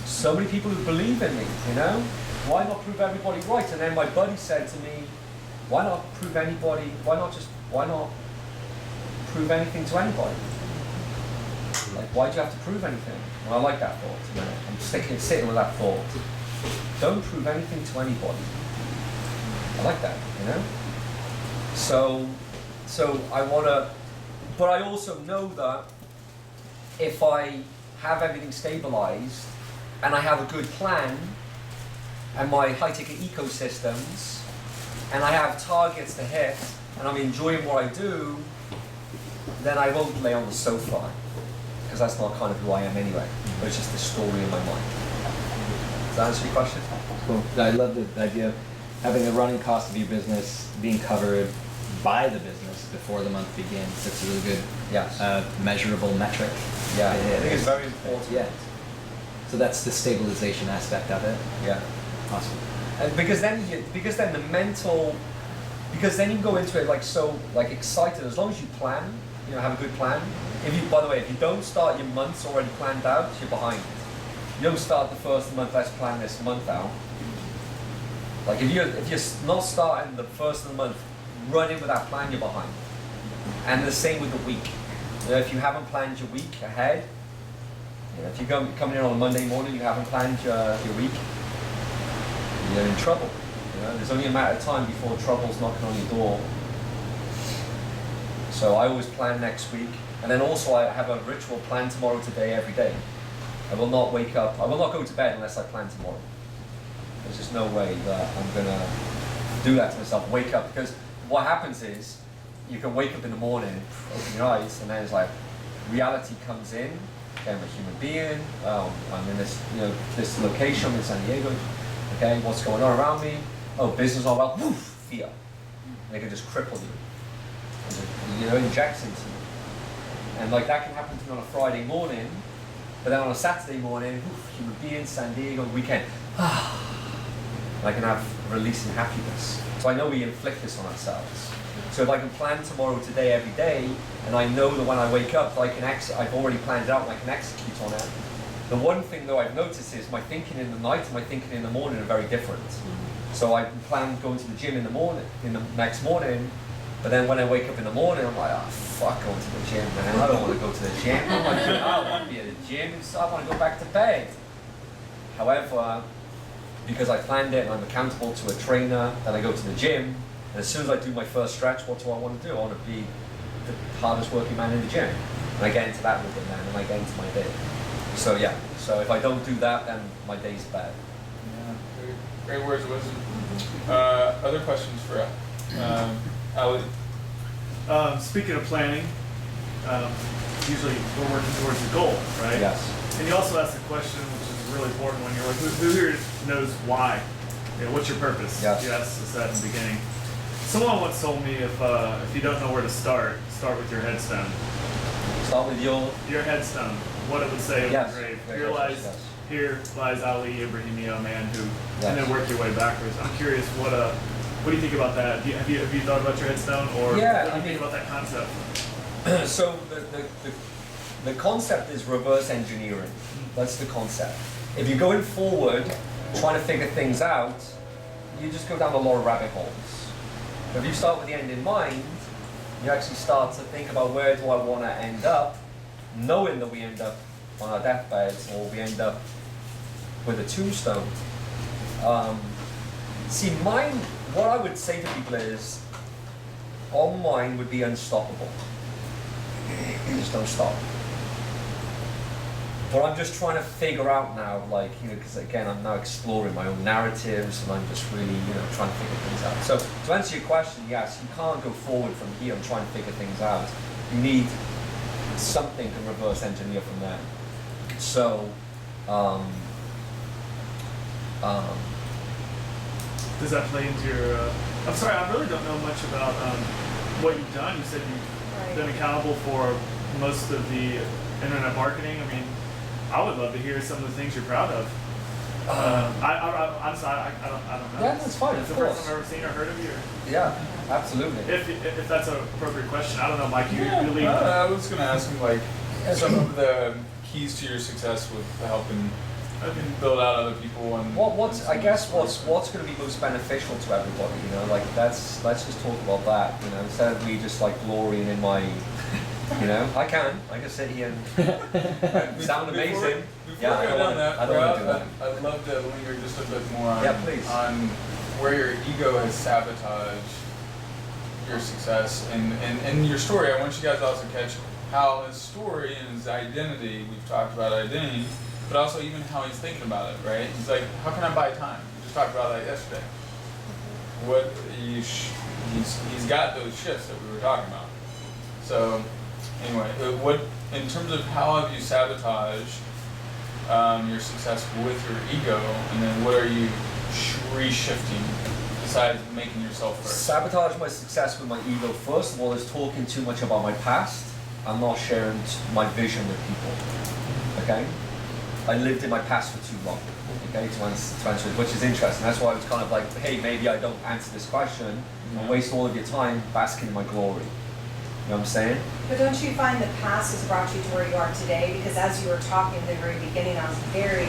So many people who believe in me, you know? Why not prove everybody right? And then my buddy said to me, why not prove anybody, why not prove anything to anybody? Like, why do you have to prove anything? Well, I like that thought, you know? I'm sitting with that thought. Don't prove anything to anybody. I like that, you know? So I wanna, but I also know that if I have everything stabilized and I have a good plan and my high-ticket ecosystems and I have targets to hit and I'm enjoying what I do, then I won't lay on the sofa, because that's not kind of who I am anyway. But it's just the story in my mind. Does that answer your question? Cool. I love the idea of having the running cost of your business being covered by the business before the month begins. It's a really good Yes. measurable metric. Yeah, I think it's very important. Yeah. So that's the stabilization aspect of it. Yeah. Awesome. And because then the mental, because then you go into it like excited. As long as you plan, have a good plan. By the way, if you don't start your months already planned out, you're behind. You don't start the first month, let's plan this month out. Like if you're not starting the first of the month running with that plan, you're behind. And the same with the week. You know, if you haven't planned your week ahead, you know, if you're coming in on a Monday morning, you haven't planned your week, you're in trouble. You know, there's only a matter of time before trouble's knocking on your door. So I always plan next week, and then also I have a ritual: plan tomorrow, today, every day. I will not wake up. I will not go to bed unless I plan tomorrow. There's just no way that I'm gonna do that to myself. Wake up, because what happens is you can wake up in the morning, open your eyes, and then it's like reality comes in. Okay, I'm a human being. I'm in this, you know, this location. I'm in San Diego. Okay, what's going on around me? Oh, business all well. Woof, fear. And they can just cripple you. And just, you know, injects into you. And like that can happen to me on a Friday morning, but then on a Saturday morning, woof, human being, San Diego, weekend. And I can have release and happiness. So I know we inflict this on ourselves. So if I can plan tomorrow, today, every day, and I know that when I wake up, I can I've already planned it out and I can execute on it. The one thing though I've noticed is my thinking in the night and my thinking in the morning are very different. So I plan going to the gym in the morning, in the next morning, but then when I wake up in the morning, I'm like, oh fuck, going to the gym, man. I don't want to go to the gym. I want to be at the gym and stuff. I want to go back to bed. However, because I planned it and I'm accountable to a trainer, then I go to the gym, and as soon as I do my first stretch, what do I want to do? I want to be the hardest working man in the gym. And I get into that rhythm then, and I get into my day. So yeah, so if I don't do that, then my day's bad. Yeah, great words of wisdom. Other questions for Ali? Speaking of planning, usually we're working towards a goal, right? Yes. And you also asked a question, which is really important when you're like, who here knows why? You know, what's your purpose? Yes. You asked us that in the beginning. Someone once told me if you don't know where to start with your headstone. Start with your headstone. What it would say on Yes. the grave. Yes. Here lies Ali Ibrahimi, a man who, Yes. and then work your way backwards. I'm curious, what do you think about that? Have you thought about your headstone, or Yeah, what do I you think mean- about that concept? So the concept is reverse engineering. That's the concept. If you're going forward, trying to figure things out, you just go down a lot of rabbit holes. But if you start with the end in mind, you actually start to think about where do I want to end up, knowing that we end up on our deathbeds or we end up with a tombstone. See, mine, what I would say to people is, on mine would be unstoppable. You just don't stop. But I'm just trying to figure out now, like, you know, because again, I'm now exploring my own narratives and I'm just really, you know, trying to figure things out. So to answer your question, yes, you can't go forward from here and try and figure things out. You need something to reverse engineer from there. So, Does that play into your? I'm sorry, I really don't know much about what you've done. You said you've been accountable for most of the internet marketing. I mean, I would love to hear some of the things you're proud of. Honestly, I don't know. Yeah, that's fine, It's of the first course. time I've ever seen or heard of you. yeah, absolutely. If that's an appropriate question, I don't know, Mike. You lead. I was going to ask him like some of the keys to your success with helping build out other people and What's going to be most beneficial to everybody, you know, like let's just talk about that, you know, instead of me just like glorying in my, you know, I can sit here and sound amazing. Before we go down that I don't want to do that. I'd love to linger just a bit more on, Yeah, please. on where your ego has sabotaged your success and your story. I want you guys also to catch how his story and his identity, we've talked about identity, but also even how he's thinking about it, right? He's like, how can I buy time? We just talked about that yesterday. What he's got those shifts that we were talking about. So anyway, what in terms of how have you sabotaged your success with your ego, and then what are you reshifting besides making yourself first? Sabotage my success with my ego, first of all, is talking too much about my past and not sharing my vision with people, okay? I lived in my past for too long, okay, to answer it, which is interesting. That's why I was kind of like, hey, maybe I don't answer this question and waste all of your time basking in my glory. know what I'm saying? But don't you find the past has brought you to where you are today? Because as you were talking in the very beginning, I was very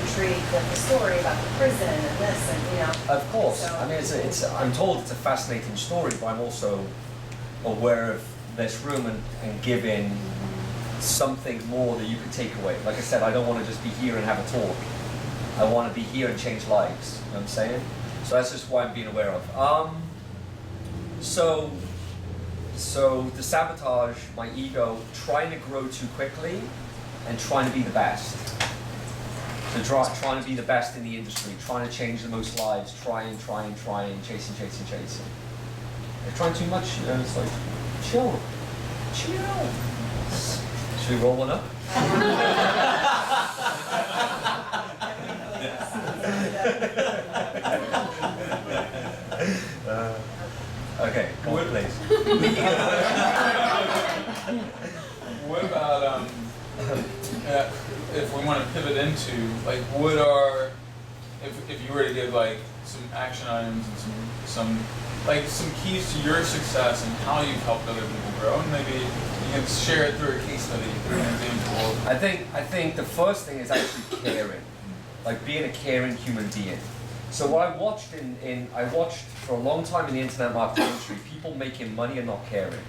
intrigued with the story about the prison and this and, you know. Of course. So- I mean, I'm told it's a fascinating story, but I'm also aware of this room and giving something more that you could take away. Like I said, I don't want to just be here and have a talk. I want to be here and change lives. You know what I'm saying? So that's just what I'm being aware of. So the sabotage, my ego, trying to grow too quickly and trying to be the best. So trying to be the best in the industry, trying to change the most lives, trying, chasing. They're trying too much, you know, it's like, chill. Should we roll one up? Okay, come on, please. What about if we want to pivot into like what are if you were to give like some action items and some keys to your success and how you've helped other people grow, and maybe you can share it through a case study, through an example. I think the first thing is actually caring, like being a caring human being. So what I watched I watched for a long time in the internet marketing industry, people making money and not caring.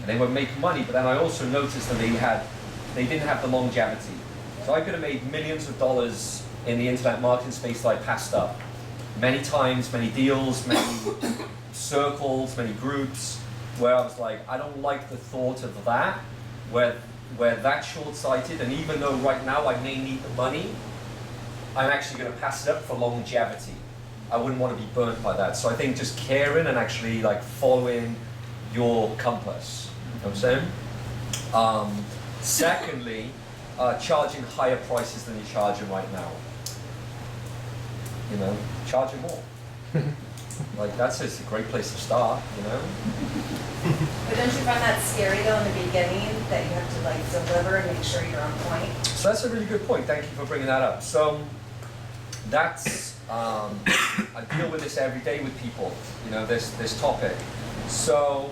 And they would make money, but then I also noticed that they didn't have the longevity. So I could have made millions of dollars in the internet marketing space that I passed up. Many times, many deals, many circles, many groups, where I was like, I don't like the thought of that, where that's short-sighted, and even though right now I may need the money, I'm actually going to pass it up for longevity. I wouldn't want to be burnt by that. So I think just caring and actually like following your compass. You know what I'm saying? Secondly, charging higher prices than you're charging right now. You know, charging more. Like that's just a great place to start, you know? But don't you find that scary though in the beginning, that you have to like deliver and make sure you're on point? So that's a really good point. Thank you for bringing that up. So that's I deal with this every day with people. You know, this topic. So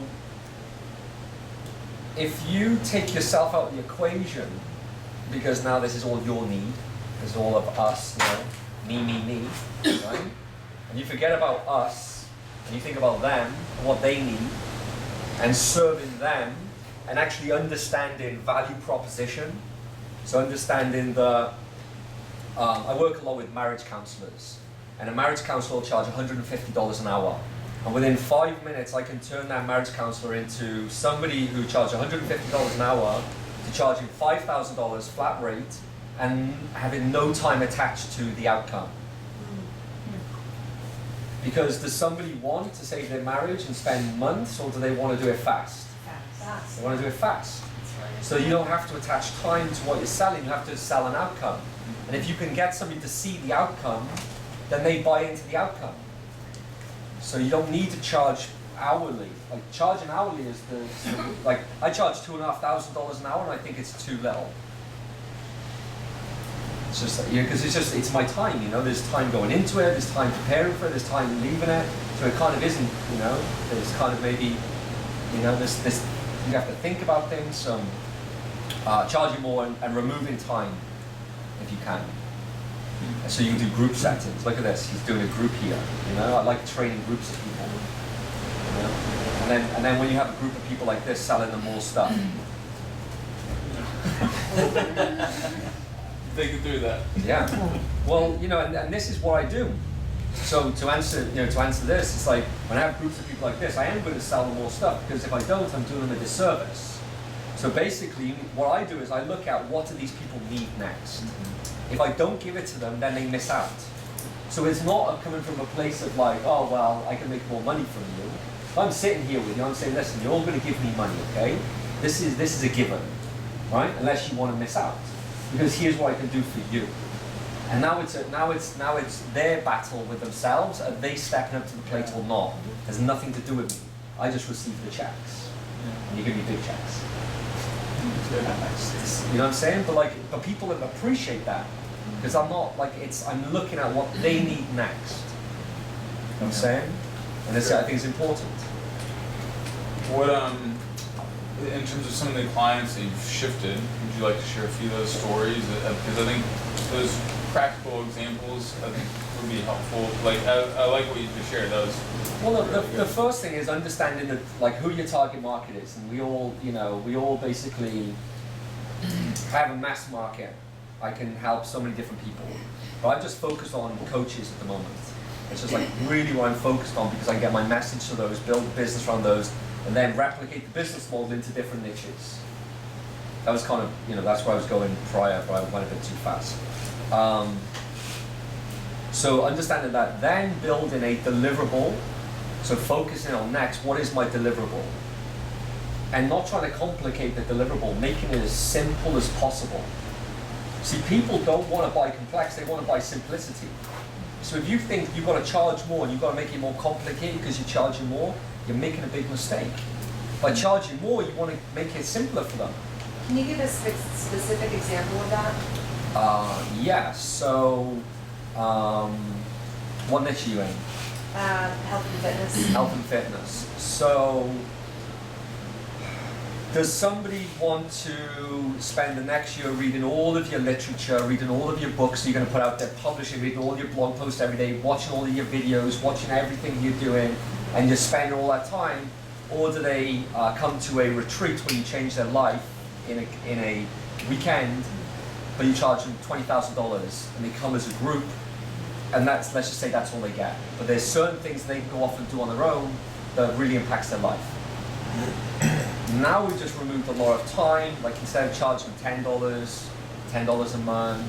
if you take yourself out of the equation, because now this is all your need, this is all of us, you know, me, right? And you forget about us, and you think about them, and what they need, and serving them, and actually understanding value proposition. So understanding I work a lot with marriage counselors, and a marriage counselor will charge $150 an hour. And within 5 minutes, I can turn that marriage counselor into somebody who charges $150 an hour to charging $5,000 flat rate and having no time attached to the outcome. Because does somebody want to save their marriage and spend months, or do they want to do it fast? Fast. They want to do it fast. So you don't have to attach time to what you're selling, you have to sell an outcome. And if you can get somebody to see the outcome, then they buy into the outcome. So you don't need to charge hourly. Like charging hourly is like I charge $2,500 an hour, and I think it's too little. It's just because it's my time. You know, there's time going into it, there's time preparing for it, there's time leaving it. So it kind of isn't. You know, there's kind of maybe, you know, this you have to think about things. So charging more and removing time if you can. So you can do group settings. Look at this. He's doing a group here. You know, I like training groups of people. You know? And then when you have a group of people like this, selling them more stuff. They could do that. Yeah. Well, you know, and this is what I do. So to answer this, it's like when I have groups of people like this, I am going to sell them more stuff, because if I don't, I'm doing them a disservice. So basically, what I do is I look at what do these people need next. If I don't give it to them, then they miss out. So it's not coming from a place of like, oh, well, I can make more money from you. If I'm sitting here with you, I'm saying, listen, you're all going to give me money, okay? This is a given, right? Unless you want to miss out. Because here's what I can do for you. And now it's their battle with themselves. Are they stepping up to the plate or not? There's nothing to do with me. I just receive the checks. And you give me big checks. You know what I'm saying? But people appreciate that, because I'm not like I'm looking at what they need next. You know what I'm saying? And this I think is important. What in terms of some of the clients that you've shifted, would you like to share a few of those stories? Because I think those practical examples I think would be helpful. Like I like what you just shared. Those. Well, the first thing is understanding that, like, who your target market is, and we all basically have a mass market. I can help so many different people, but I'm just focused on coaches at the moment. It's just like really what I'm focused on, because I can get my message to those, build a business around those, and then replicate the business model into different niches. That was kind of, that's where I was going prior, but I went a bit too fast. So understanding that, then building a deliverable. So focusing on next, what is my deliverable? And not trying to complicate the deliverable, making it as simple as possible. See, people don't want to buy complex, they want to buy simplicity. So if you think you've got to charge more and you've got to make it more complicated because you're charging more, you're making a big mistake. By charging more, you want to make it simpler for them. Can you give us a specific example of that? Yeah, so what niche are you in? Health and fitness. Health and fitness. So, does somebody want to spend the next year reading all of your literature, reading all of your books you're going to put out there, publishing, reading all your blog posts every day, watching all of your videos, watching everything you're doing, and just spend all that time? Or do they come to a retreat where you change their life in a weekend, but you charge them $20,000 and they come as a group, and let's just say that's all they get. But there's certain things they can go off and do on their own that really impacts their life. Now we've just removed a lot of time, like instead of charging $10 a month,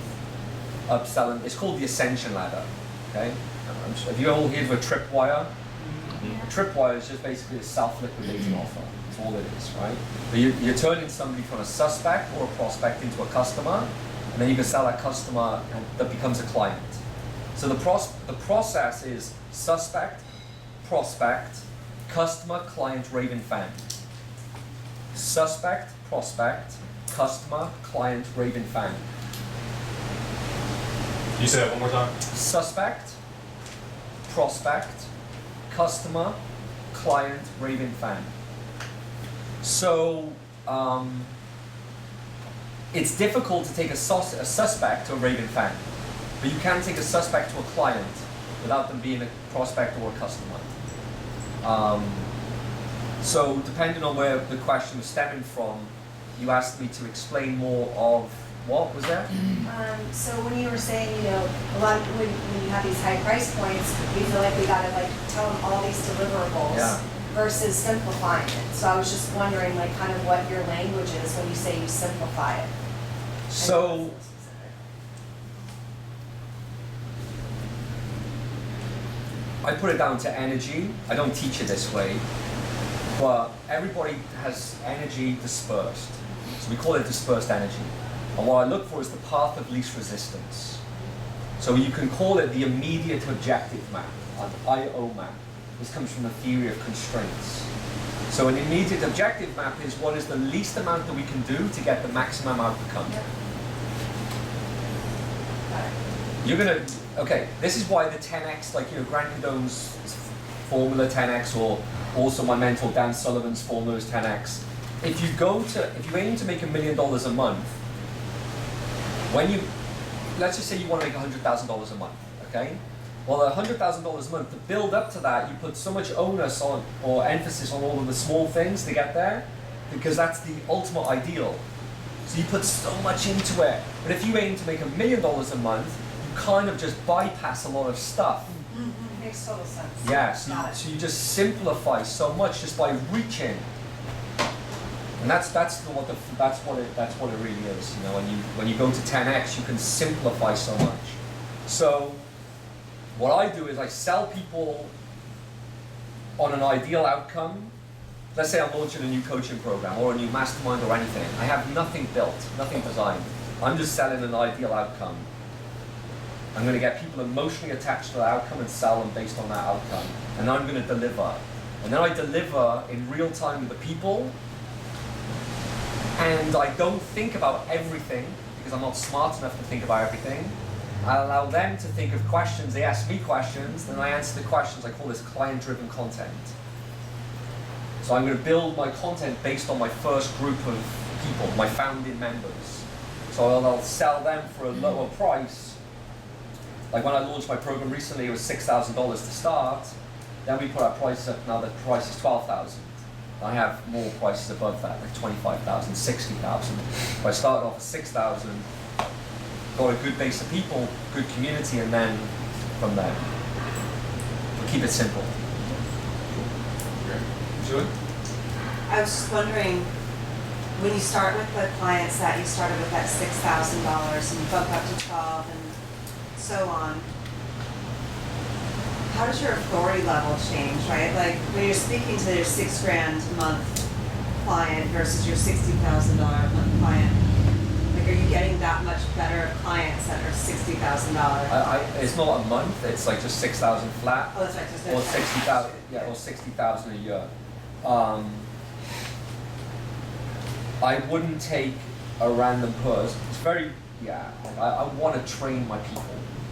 upselling, it's called the Ascension Ladder, okay? Have you all heard of a tripwire? A tripwire is just basically a self-liquidating offer. That's all it is, right? But you're turning somebody from a suspect or a prospect into a customer, and then you can sell that customer and that becomes a client. So the process is suspect, prospect, customer, client, raving fan. Suspect, prospect, customer, client, raving fan. You say that one more time? Suspect, prospect, customer, client, raving fan. So it's difficult to take a suspect to a raving fan, but you can take a suspect to a client without them being a prospect or a customer. So depending on where the question was stemming from, you asked me to explain more of what was that? So when you were saying, a lot of, when you have these high price points, we feel like we gotta tell them all these deliverables versus simplifying it. So I was just wondering kind of what your language is when you say you simplify it. So I put it down to energy. I don't teach it this way, but everybody has energy dispersed. So we call it dispersed energy. And what I look for is the path of least resistance. So you can call it the immediate objective map, an IO map. This comes from the theory of constraints. So an immediate objective map is what is the least amount that we can do to get the maximum outcome. You're gonna, okay, this is why the 10x, Grant Cardone's formula 10x, or also my mentor Dan Sullivan's formula is 10x. If you aim to make $1 million a month, let's just say you want to make $100,000 a month, okay? Well, $100,000 a month, to build up to that, you put so much onus on, or emphasis on all of the small things to get there, because that's the ultimate ideal. So you put so much into it. But if you aim to make $1 million a month, you kind of just bypass a lot of stuff. Makes total sense. Yeah, so you just simplify so much just by reaching. And that's what it really is. When you go to 10x, you can simplify so much. So what I do is I sell people on an ideal outcome. Let's say I'm launching a new coaching program or a new mastermind or anything. I have nothing built, nothing designed. I'm just selling an ideal outcome. I'm going to get people emotionally attached to the outcome and sell them based on that outcome. And I'm going to deliver. And then I deliver in real time with the people. And I don't think about everything because I'm not smart enough to think about everything. I allow them to think of questions. They ask me questions, then I answer the questions. I call this client-driven content. So I'm going to build my content based on my first group of people, my founding members. So I'll sell them for a lower price. Like when I launched my program recently, it was $6,000 to start. Then we put our price up, now the price is $12,000. I have more prices above that, like $25,000, $60,000. If I started off at $6,000, got a good base of people, good community, and then from there. We'll keep it simple. Julie? I was just wondering, when you start with the clients that you started with that $6,000 and you bump up to 12 and so on, how does your authority level change, right? Like when you're speaking to your $6,000 a month client versus your $60,000 a month client, like are you getting that much better clients that are $60,000? It's not a month, it's like just 6,000 flat. Oh, that's right. Just Or 60,000, yeah, or 60,000 a year. I wouldn't take a random person. It's very, I want to train my people.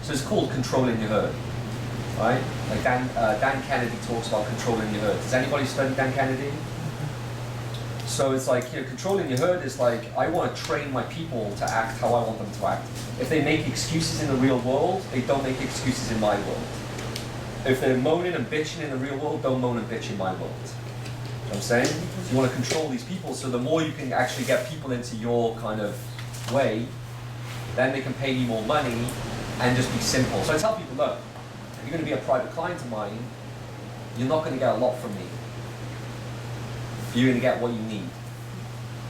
So it's called controlling your herd, right? Like Dan Kennedy talks about controlling your herd. Does anybody study Dan Kennedy? So it's like, controlling your herd is like, I want to train my people to act how I want them to act. If they make excuses in the real world, they don't make excuses in my world. If they're moaning and bitching in the real world, don't moan and bitch in my world. You know what I'm saying? So you want to control these people, so the more you can actually get people into your kind of way, then they can pay you more money and just be simple. So I tell people, look, if you're going to be a private client of mine, you're not going to get a lot from me. You're going to get what you need.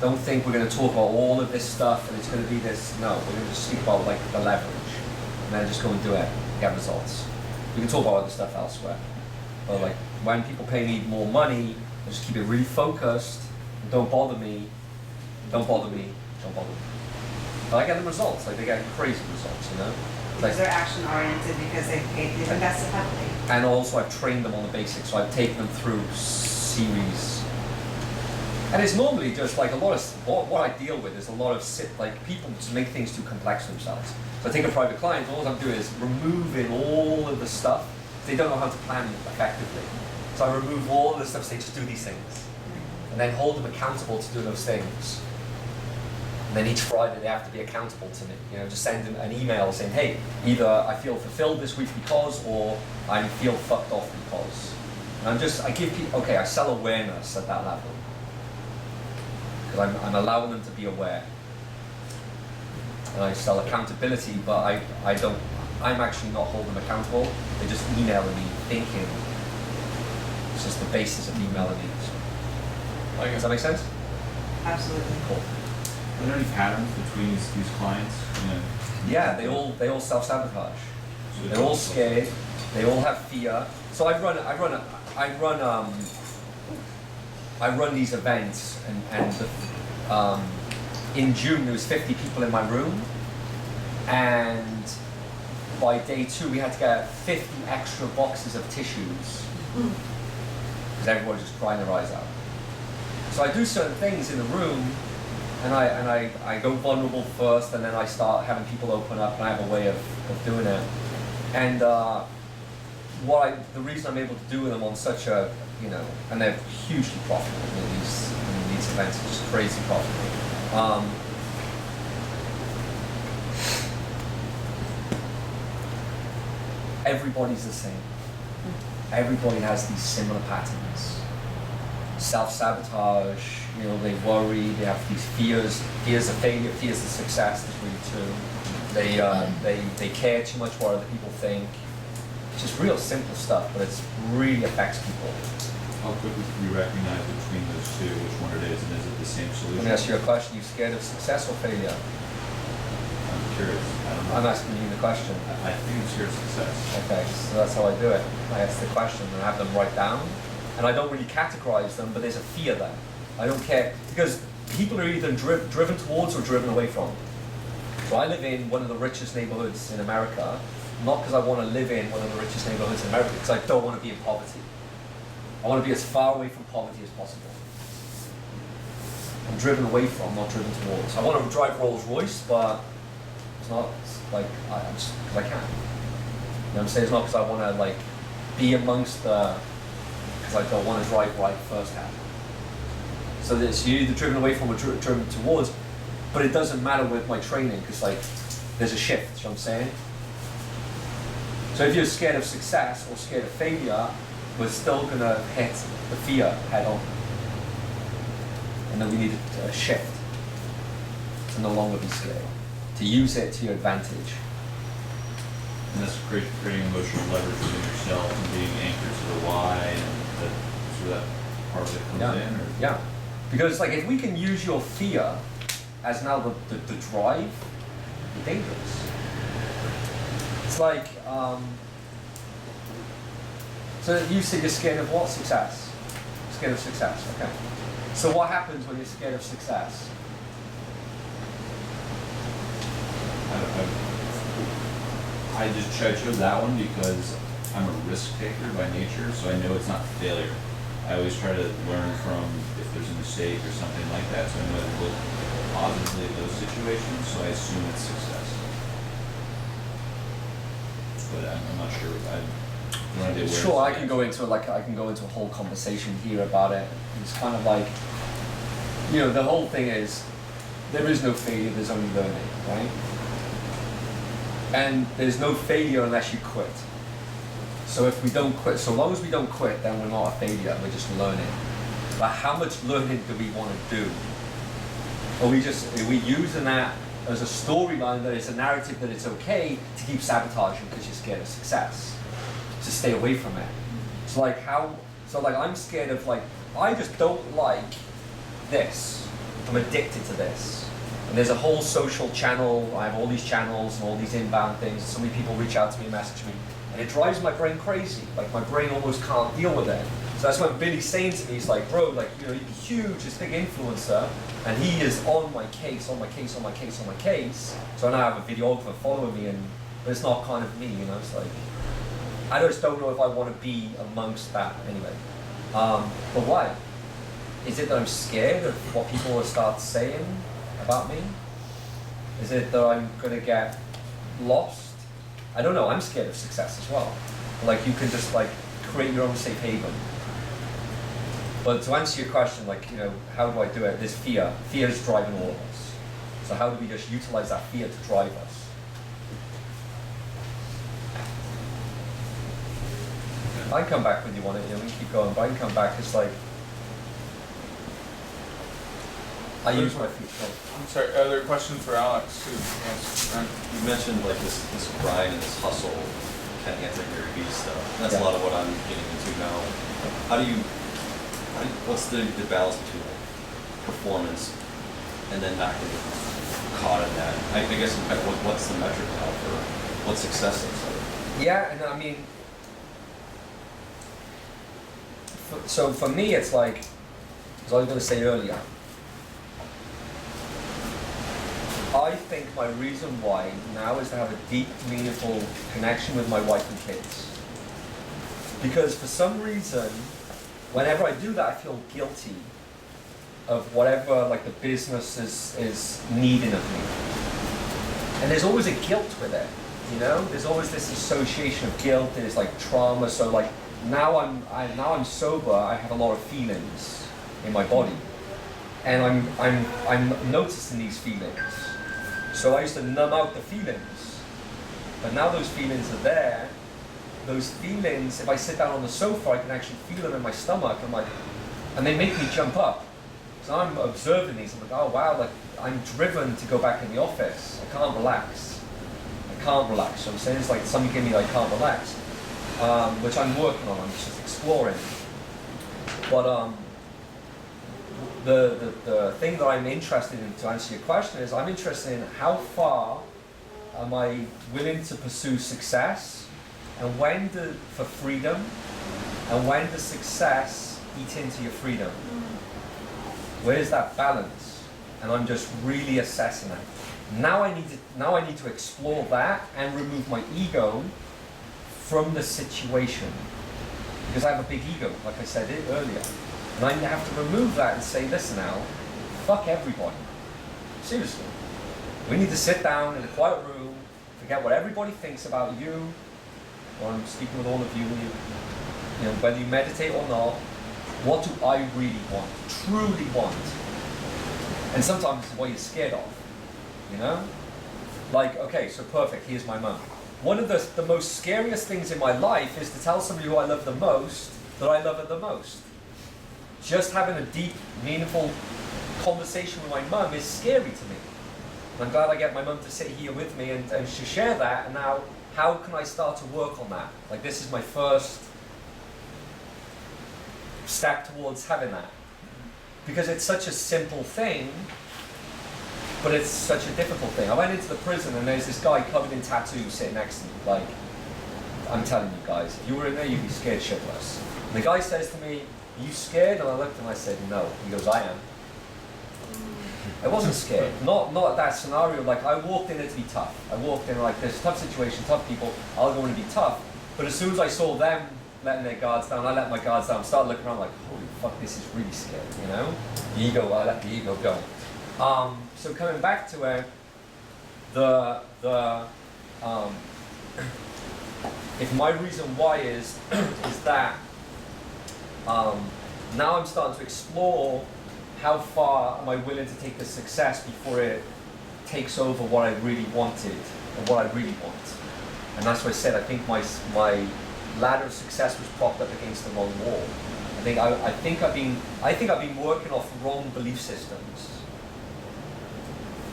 Don't think we're going to talk about all of this stuff and it's going to be this. No, we're going to just speak about like the leverage and then just go and do it, get results. We can talk about other stuff elsewhere. But like when people pay me more money, I just keep it really focused. Don't bother me. Don't bother me. Don't bother me. But I get the results. Like they get crazy results, you know. Because Like, they're action oriented, because they've invested heavily. and also I've trained them on the basics. So I've taken them through series. And it's normally just like a lot of what I deal with is a lot of like people just make things too complex for themselves. So I take a private client. All I'm doing is removing all of the stuff. They don't know how to plan effectively. So I remove all of the stuff, say just do these things. And then hold them accountable to do those things. And then each Friday they have to be accountable to me. You know, just send them an email saying, hey, either I feel fulfilled this week because, or I feel fucked off because. And I give people, okay, I sell awareness at that level. Because I'm allowing them to be aware. And I sell accountability, but I'm actually not holding them accountable. They're just emailing me thinking. It's just the basis of emailing me. Like, Does that make sense? Absolutely. Cool. Are there any patterns between these clients? You know, Yeah, they all self-sabotage. They're all scared. They all have fear. So I run these events, and in June there was 50 people in my room, and by day 2 we had to get 50 extra boxes of tissues because everyone was just crying their eyes out. So I do certain things in the room, and I go vulnerable first, and then I start having people open up, and I have a way of doing it. And the reason I'm able to do them on such a, and they're hugely profitable. These events are just crazy profitable. Everybody's the same. Everybody has these similar patterns. Self-sabotage, they worry, they have these fears of failure, fears of success, is really true. They care too much what other people think. It's just real simple stuff, but it really affects people. how quickly can you recognize between those two, which one it is, and is it the same solution? Let me ask you a question. You scared of success or failure? I'm curious. I don't know. I'm asking you the question. I think it's your success. Okay, so that's how I do it. I ask the question and I have them write down. And I don't really categorize them, but there's a fear there. I don't care, because people are either driven towards or driven away from. So I live in one of the richest neighborhoods in America, not because I want to live in one of the richest neighborhoods in America, because I don't want to be in poverty. I want to be as far away from poverty as possible. I'm driven away from, not driven towards. I want to drive Rolls Royce, but it's not like, I'm just because I can. You know what I'm saying? It's not because I want to like be amongst the, because I don't want to drive right first hand. So you're either driven away from or driven towards, but it doesn't matter with my training because like there's a shift, you know what I'm saying? So if you're scared of success or scared of failure, we're still gonna hit the fear head on. And then we need a shift to no longer be scared, to use it to your advantage. And that's creating emotional leverage within yourself and being anchored to the why, and that's where that part of it comes in? Or? Yeah, because like if we can use your fear as now the drive, you're dangerous. It's like, so you said you're scared of what? Success. Scared of success, okay. So what happens when you're scared of success? I chose that one because I'm a risk taker by nature, so I know it's not failure. I always try to learn from if there's a mistake or something like that, so I know to look positively at those situations, so I assume it's success. But I'm not sure. I don't know. Sure, I can go into a whole conversation here about it. It's kind of like, you know, the whole thing is there is no failure, there's only learning, right? And there's no failure unless you quit. So if we don't quit, so long as we don't quit, then we're not a failure, we're just learning. But how much learning do we want to do? Are we using that as a storyline, that it's a narrative that it's okay to keep sabotaging because you're scared of success, to stay away from it? So like I'm scared of I just don't like this. I'm addicted to this. And there's a whole social channel, I have all these channels and all these inbound things. So many people reach out to me and message me. And it drives my brain crazy. Like my brain almost can't deal with it. So that's when Billy's saying to me, he's like, bro, like, you know, you're huge, this big influencer, and he is on my case. So now I have a videographer following me, but it's not kind of me, you know, it's like, I just don't know if I want to be amongst that anyway. But why? Is it that I'm scared of what people will start saying about me? Is it that I'm gonna get lost? I don't know, I'm scared of success as well. Like you can just create your own safe haven. But to answer your question, you know, how do I do it? There's fear. Fear is driving all of us. So how do we just utilize that fear to drive us? I can come back with you on it, you know, we can keep going, but I can come back, it's like, I use my feet. I'm sorry, other questions for Alex too? Yes, Brent. You mentioned this grind and this hustle, kind of anti-Gary Vee stuff. And that's a lot of what I'm getting into now. What's the balance between performance and then not getting caught in that? I guess what's the metric now for what success looks like? Yeah, and I mean, so for me it's like, as I was going to say earlier, I think my reason why now is to have a deep, meaningful connection with my wife and kids. Because for some reason, whenever I do that, I feel guilty of whatever the business is needing of me. And there's always a guilt with it, you know? There's always this association of guilt, there's trauma, so now I'm sober, I have a lot of feelings in my body. And I'm noticing these feelings. So I used to numb out the feelings, but now those feelings are there. Those feelings, if I sit down on the sofa, I can actually feel them in my stomach. And they make me jump up. So I'm observing these. I'm like, oh wow, I'm driven to go back in the office. I can't relax. So I'm saying it's something in me I can't relax, which I'm working on. I'm just exploring. But the thing that I'm interested in, to answer your question, is I'm interested in how far am I willing to pursue success, and for freedom, and when does success eat into your freedom? Where's that balance? And I'm just really assessing it. Now I need to explore that and remove my ego from the situation, because I have a big ego, like I said earlier. And I have to remove that and say, listen now, fuck everybody. Seriously. We need to sit down in a quiet room, forget what everybody thinks about you, or I'm speaking with all of you, you know, whether you meditate or not, What do I really want, truly want? And sometimes it's what you're scared of, you know? Like, okay, so perfect, here's my mum. One of the most scariest things in my life is to tell somebody who I love the most that I love her the most. Just having a deep, meaningful conversation with my mum is scary to me. And I'm glad I get my mum to sit here with me and to share that, and now how can I start to work on that? Like, this is my first step towards having that. Because it's such a simple thing, but it's such a difficult thing. I went into the prison and there's this guy covered in tattoos sitting next to me. Like, I'm telling you guys, if you were in there, you'd be scared shitless. And the guy says to me, "You scared?" And I looked and I said, "No." He goes, "I am." I wasn't scared. Not that scenario. Like, I walked in it to be tough. I walked in like, there's a tough situation, tough people, I'll go in and be tough. But as soon as I saw them letting their guards down, I let my guards down, started looking around like, holy fuck, this is really scary, you know? The ego, I let the ego go. So coming back to it, if my reason why is that now I'm starting to explore how far am I willing to take the success before it takes over what I really wanted and what I really want. And that's why I said I think my ladder of success was propped up against the wrong wall. I think I've been working off wrong belief systems.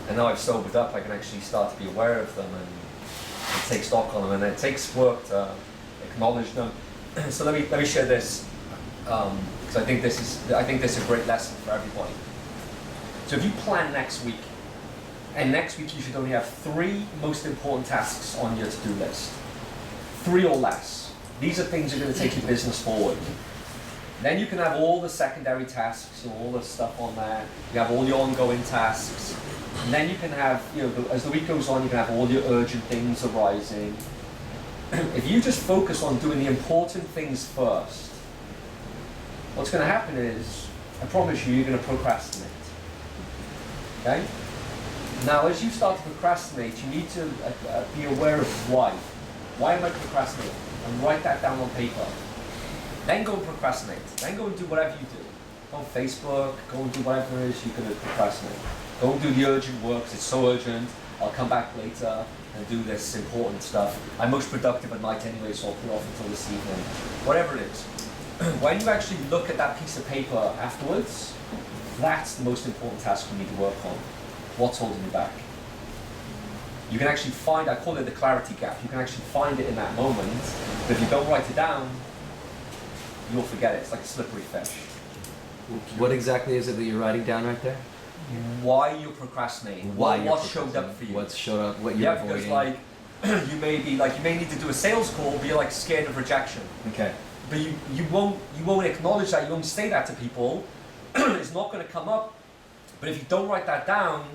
And now I've sobered up, I can actually start to be aware of them and take stock on them, and it takes work to acknowledge them. So let me share this, because I think this is a great lesson for everybody. So if you plan next week, and next week you should only have 3 most important tasks on your to-do list. 3 or less. These are things that are going to take your business forward. Then you can have all the secondary tasks, all the stuff on there. You have all your ongoing tasks. And then you can have, as the week goes on, you can have all your urgent things arising. If you just focus on doing the important things first, what's going to happen is, I promise you, you're going to procrastinate. Okay? Now, as you start to procrastinate, you need to be aware of why. Why am I procrastinating? And write that down on paper. Then go and procrastinate. Then go and do whatever you do. Go on Facebook, go and do whatever it is you're going to procrastinate. Go and do the urgent work, 'cause it's so urgent. I'll come back later and do this important stuff. I'm most productive at night anyway, so I'll put it off until this evening. Whatever it is. When you actually look at that piece of paper afterwards, that's the most important task you need to work on. What's holding you back? You can actually find, I call it the clarity gap, you can actually find it in that moment, but if you don't write it down, you'll forget it. It's like a slippery fish. What exactly is it that you're writing down right there? Why you're procrastinating. Why what you're showed up for you. What showed up, what you're avoiding. Because like, you may need to do a sales call, but you're like scared of rejection. Okay. But you won't acknowledge that, you won't say that to people. It's not going to come up. But if you don't write that down,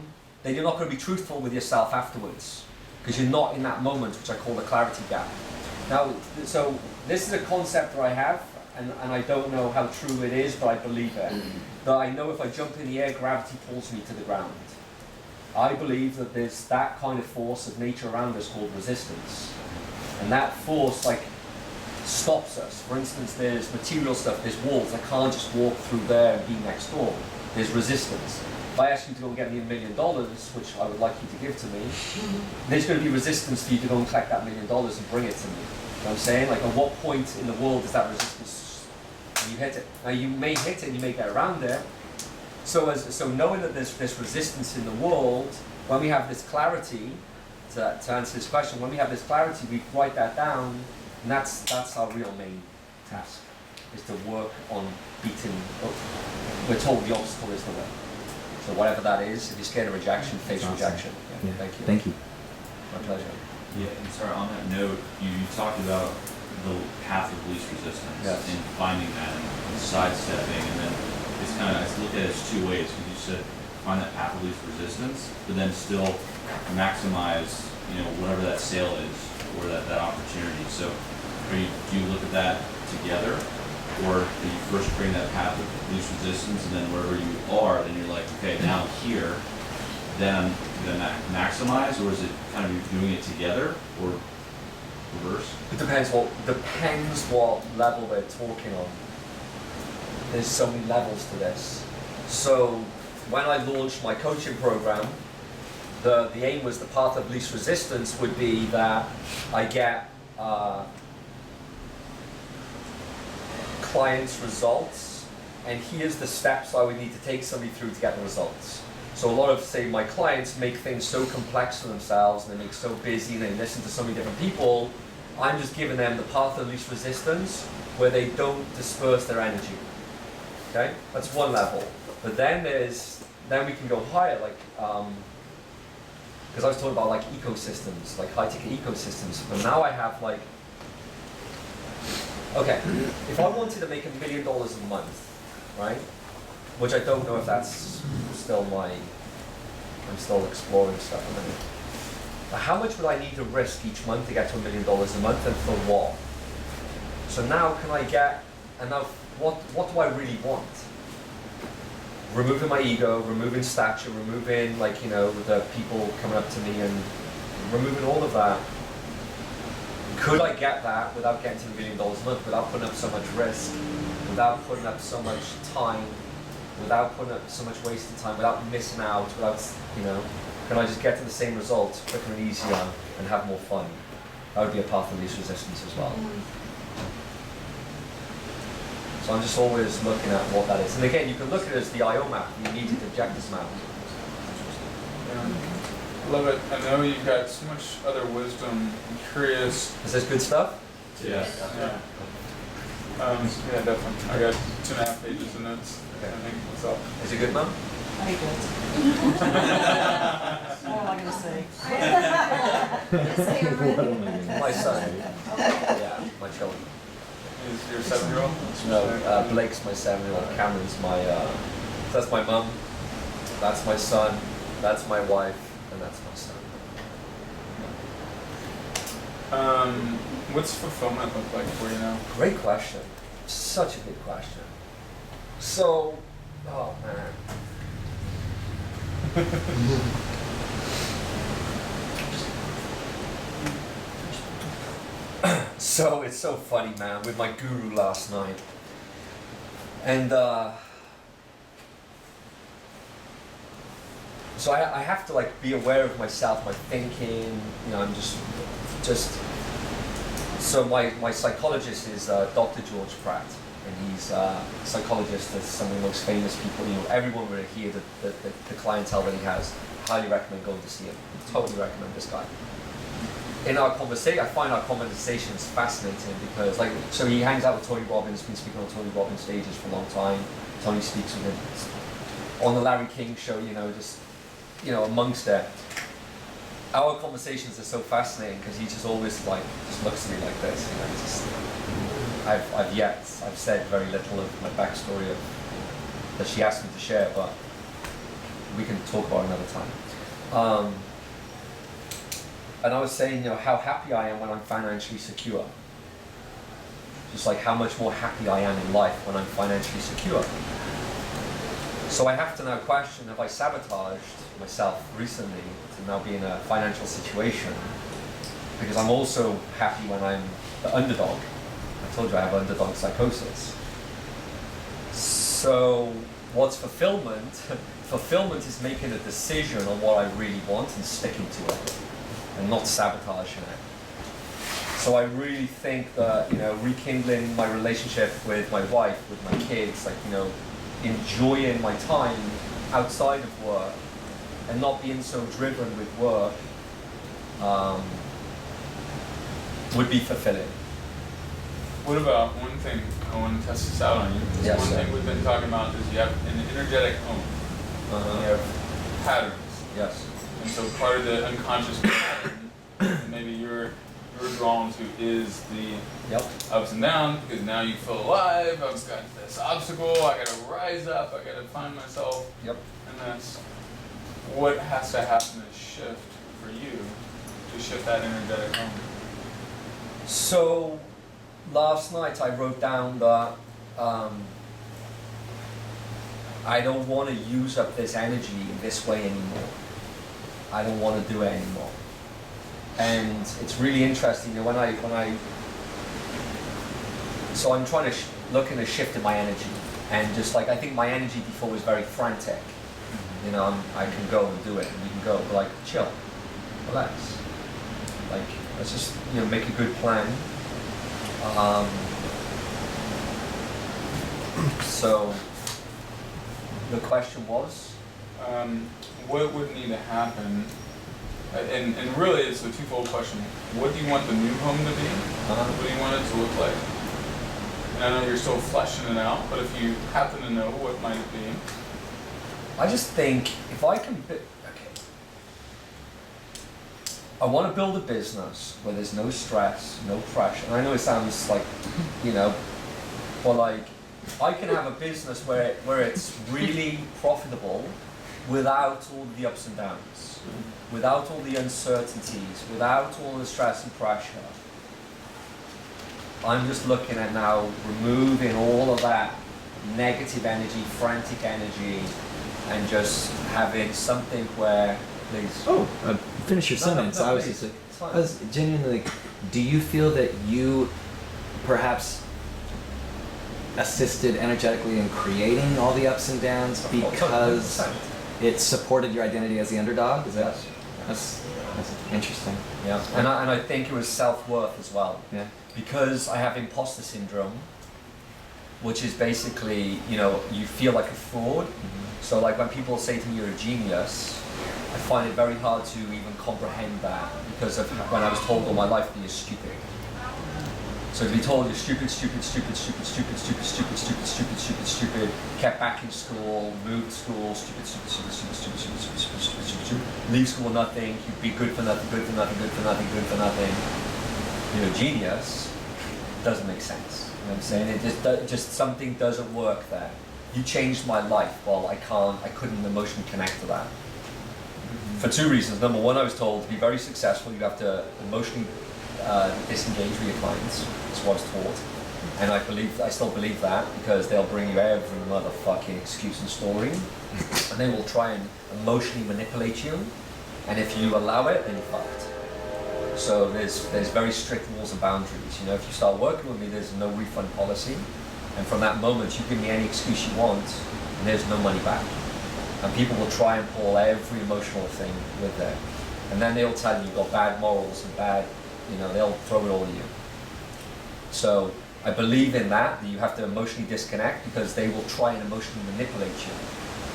then you're not going to be truthful with yourself afterwards. Because you're not in that moment, which I call the clarity gap. Now, so this is a concept that I have, and I don't know how true it is, but I believe it. That I know if I jump in the air, gravity pulls me to the ground. I believe that there's that kind of force of nature around us called resistance. And that force, like, stops us. For instance, there's material stuff, there's walls. I can't just walk through there and be next door. There's resistance. If I ask you to go and get me $1 million, which I would like you to give to me, there's going to be resistance for you to go and collect that $1 million and bring it to me. You know what I'm saying? Like, at what point in the world is that resistance? You hit it. Now, you may hit it and you may get around it. So knowing that there's this resistance in the world, when we have this clarity, to answer this question, when we have this clarity, we write that down, and that's our real main task, is to work on beating up. We're told the obstacle is the way. So whatever that is, if you're scared of rejection, face Awesome. rejection. Yeah. Thank you. Thank you. My pleasure. Yeah, and sorry, on that note, you talked about the path of least resistance Yes. and finding that and sidestepping, and then it's kind of, I look at it as 2 ways, because you said find that path of least resistance, but then still maximize, whatever that sale is or that opportunity. So do you look at that together, or do you first bring that path of least resistance, and then wherever you are, then you're like, okay, now here, then maximize, or is it kind of you're doing it together, or reverse? It depends what level we're talking on. there's so many levels to this. So when I launched my coaching program, the aim was the path of least resistance would be that I get clients' results, and here's the steps I would need to take somebody through to get the results. So a lot of, say, my clients make things so complex for themselves, and they make so busy, and they listen to so many different people. I'm just giving them the path of least resistance, where they don't disperse their energy. Okay, that's one level. But then we can go higher, like, because I was talking about like ecosystems, like high-ticket ecosystems. But now I have like, okay, if I wanted to make $1 million a month, right? Which I don't know if that's still I'm still exploring stuff. But how much would I need to risk each month to get to $1 million a month, and for what? So now can I get, and now what do I really want? Removing my ego, removing stature, removing like, you know, the people coming up to me and removing all of that. Could I get that without getting to $1 million a month, without putting up so much risk, without putting up so much time, without putting up so much wasted time, without missing out, without, you know, can I just get to the same result quicker and easier and have more fun? That would be a path of least resistance as well. So I'm just always looking at what that is. And again, you can look at it as the IO map, the immediate objectives map. Yeah. I love it. I know you've got so much other wisdom. I'm curious. Is this good stuff? Yeah. Yeah. Yeah, definitely. I got 2.5 pages of notes. Okay. I think that's all. Is it good, Mom? I hate that. All I'm gonna say. My son. Yeah, my children. Is your 7-year-old? No, Blake's my 7-year-old. Cameron's my, that's my mum. That's my son. That's my wife. And that's my son. What's fulfillment look like for you now? Great question. Such a good question. So, oh man. So it's so funny, man, with my guru last night. And so I have to like be aware of myself, my thinking, you know, I'm just so my psychologist is Dr. George Pratt, and he's a psychologist that's some of the most famous people, you know, everyone would hear the clientele that he has. Highly recommend going to see him. Totally recommend this guy. In our conversation, I find our conversations fascinating because, like, so he hangs out with Tony Robbins, been speaking on Tony Robbins stages for a long time. Tony speaks with him on the Larry King show, you know, just, you know, amongst it. Our conversations are so fascinating because he just always like just looks at me like this, you know. Just, I've said very little of my backstory that she asked me to share, but we can talk about it another time. And I was saying, you know, how happy I am when I'm financially secure. Just like how much more happy I am in life when I'm financially secure. So I have to now question, have I sabotaged myself recently to now be in a financial situation? Because I'm also happy when I'm the underdog. I told you I have underdog psychosis. So what's fulfillment? Fulfillment is making a decision on what I really want and sticking to it, and not sabotaging it. So I really think that, you know, rekindling my relationship with my wife, with my kids, like, you know, enjoying my time outside of work and not being so driven with work would be fulfilling. What about one thing I want to test this out on you? Yes, one sir. thing we've been talking about is you have an energetic home. You have patterns. Yes. And so part of the unconscious pattern that maybe you're drawn to is the ups and downs, because now you feel alive. I've got this obstacle. I got to rise up. I got to find myself. Yep. And that's what has to happen to shift for you to shift that energetic home. So last night I wrote down that I don't want to use up this energy in this way anymore. I don't want to do it anymore. And it's really interesting, you know, so I'm trying to looking to shift in my energy. And just like, I think my energy before was very frantic. You know, I can go and do it, and we can go, but like, chill, relax. Like, let's just, you know, make a good plan. So, the question was? What would need to happen? And really, it's a twofold question. What do you want the new home to be? What do you want it to look like? And I know you're still fleshing it out, but if you happen to know, what might it be? I just think if I can, I want to build a business where there's no stress, no pressure. And I know it sounds like, you know, but like, I can have a business where it's really profitable without all the ups and downs, without all the uncertainties, without all the stress and pressure. I'm just looking at now removing all of that negative energy, frantic energy, and just having something where, please. Finish your sentence. No, I was please. just It's fine. I was genuinely like, do you feel that you perhaps assisted energetically in creating all the ups and downs because 100%. it supported your identity as the underdog? Is that Yes. that's interesting. Yeah, and I think it was self-worth as well. Yeah. Because I have imposter syndrome, which is basically, you know, you feel like a fraud. So like when people say to me you're a genius, I find it very hard to even comprehend that because of when I was told all my life that you're stupid. So to be told you're stupid, kept back in school, moved school, stupid, leave school nothing, you'd be good for nothing, good for nothing, good for nothing, good for nothing. You're a genius, doesn't make sense. You know what I'm saying? It just something doesn't work there. You changed my life. Well, I couldn't emotionally connect to that. For two reasons. Number one, I was told to be very successful, you have to emotionally disengage with your clients. That's what I was taught. And I still believe that because they'll bring you every motherfucking excuse and story. And they will try and emotionally manipulate you. And if you allow it, then you're fucked. So there's very strict rules and boundaries. You know, if you start working with me, there's no refund policy. And from that moment, you give me any excuse you want, and there's no money back. And people will try and pull every emotional thing with it. And then they'll tell you you've got bad morals and bad, you know, they'll throw it all at you. So I believe in that you have to emotionally disconnect because they will try and emotionally manipulate you.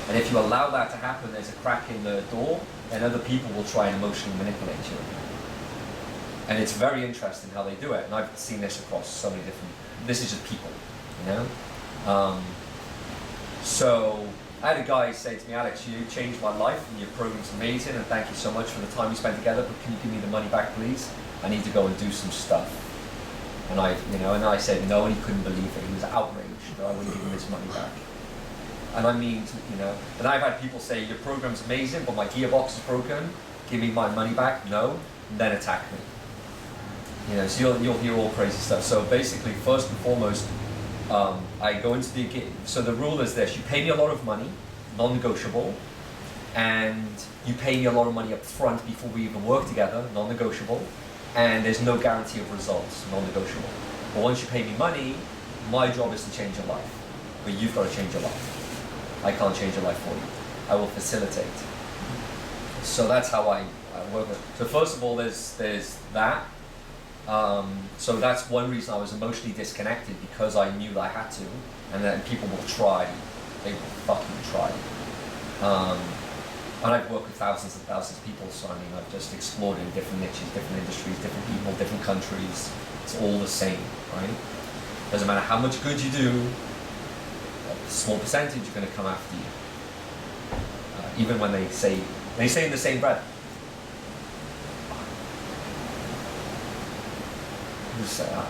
And if you allow that to happen, there's a crack in the door, and other people will try and emotionally manipulate you. And it's very interesting how they do it. And I've seen this across so many different, this is just people, you know? So I had a guy say to me, Alex, you changed my life and your program's amazing and thank you so much for the time we spent together, but can you give me the money back, please? I need to go and do some stuff. And I said no, and he couldn't believe it. He was outraged that I wouldn't give him his money back. And I mean, you know, and I've had people say, your program's amazing, but my gearbox is broken, give me my money back, no, and then attack me. You know, so you'll hear all crazy stuff. So basically, first and foremost, I go into so the rule is this: you pay me a lot of money, non-negotiable, and you pay me a lot of money up front before we even work together, non-negotiable, and there's no guarantee of results, non-negotiable. But once you pay me money, my job is to change your life, but you've got to change your life. I can't change your life for you. I will facilitate. So that's how I work with. So first of all, there's that. So that's one reason I was emotionally disconnected, because I knew that I had to, and then people will try, they will fucking try. And I've worked with thousands and thousands of people, so I mean, I've just explored in different niches, different industries, different people, different countries. It's all the same, right? Doesn't matter how much good you do, a small percentage are going to come after you. Even when they say in the same breath,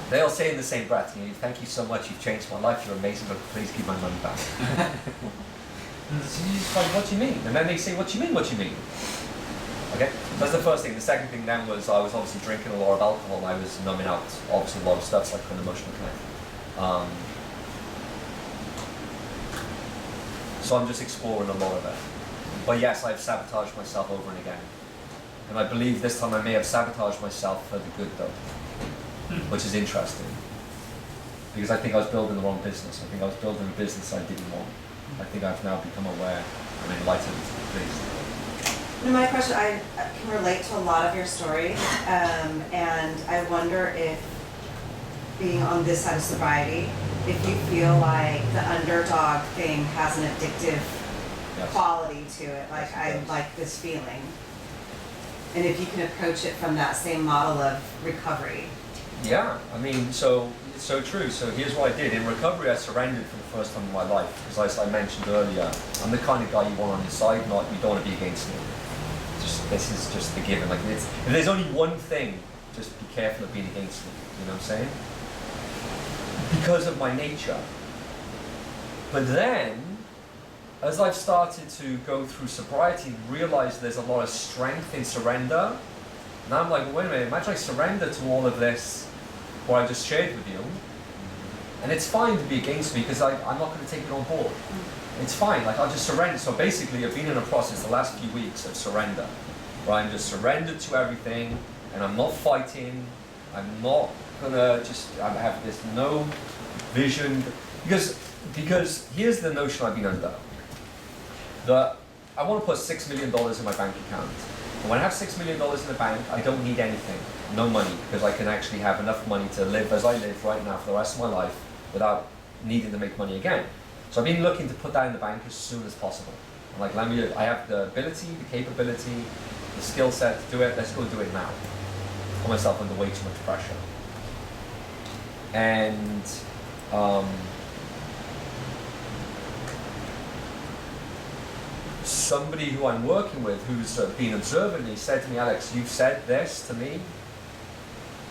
they'll say in the same breath, you know, thank you so much, you've changed my life, you're amazing, but please give my money back. So you just like, what do you mean? And then they say, what do you mean, what do you mean? Okay, that's the first thing. The second thing then was I was obviously drinking a lot of alcohol, and I was numbing out obviously a lot of stuff, like an emotional connect. So I'm just exploring a lot of it. But yes, I've sabotaged myself over and again. And I believe this time I may have sabotaged myself for the good though, which is interesting. because I think I was building the wrong business. I think I was building a business I didn't want. I think I've now become aware and enlightened, please. My question, I can relate to a lot of your story, and I wonder if being on this side of sobriety, if you feel like the underdog thing has an addictive Yes. quality to it, like Yes, it I does. like this feeling. And if you can approach it from that same model of recovery. Yeah, I mean, so it's so true. So here's what I did. In recovery, I surrendered for the first time in my life, because as I mentioned earlier, I'm the kind of guy you want on your side, not you don't want to be against me. This is just the given. Like, if there's only one thing, just be careful of being against me. You know what I'm saying? Because of my nature. But then, as I've started to go through sobriety and realize there's a lot of strength in surrender, now I'm like, wait a minute, imagine I surrender to all of this, what I just shared with you, and it's fine to be against me because I'm not going to take it on board. It's fine, like I'll just surrender. So basically I've been in a process the last few weeks of surrender, where I'm just surrendered to everything, and I'm not fighting, I'm not gonna I have this no vision, because here's the notion I've been under. That I want to put $6 million in my bank account. And when I have $6 million in the bank, I don't need anything, no money, because I can actually have enough money to live as I live right now for the rest of my life without needing to make money again. So I've been looking to put that in the bank as soon as possible. I'm like, I have the ability, the capability, the skill set to do it, let's go do it now. Put myself under way too much pressure. And somebody who I'm working with, who's been observing me, said to me, Alex, you've said this to me,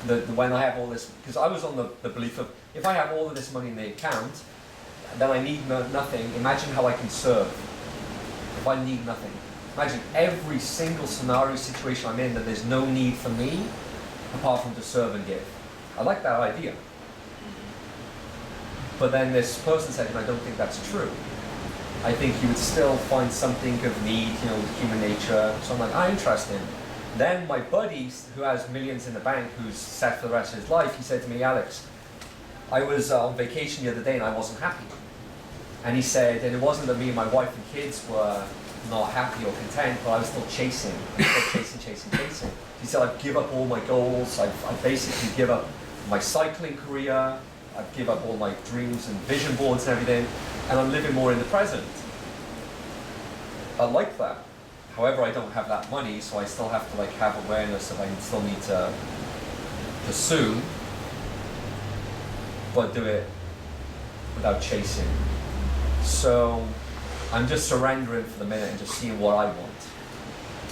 that when I have all this, because I was on the belief of, if I have all of this money in the account, then I need nothing. Imagine how I can serve if I need nothing. Imagine every single scenario, situation I'm in, that there's no need for me apart from to serve and give. I like that idea. But then this person said, and I don't think that's true. I think you would still find something of need, with human nature. So I'm like, interesting. Then my buddy, who has millions in the bank, who's set for the rest of his life, he said to me, Alex, I was on vacation the other day and I wasn't happy. And he said, and it wasn't that me and my wife and kids were not happy or content, but I was still chasing. Chasing. He said, I've give up all my goals. I've basically give up my cycling career. I've give up all my dreams and vision boards and everything. And I'm living more in the present. I like that. However, I don't have that money, so I still have to have awareness that I still need to pursue, but do it without chasing. So I'm just surrendering for the minute and just seeing what I want.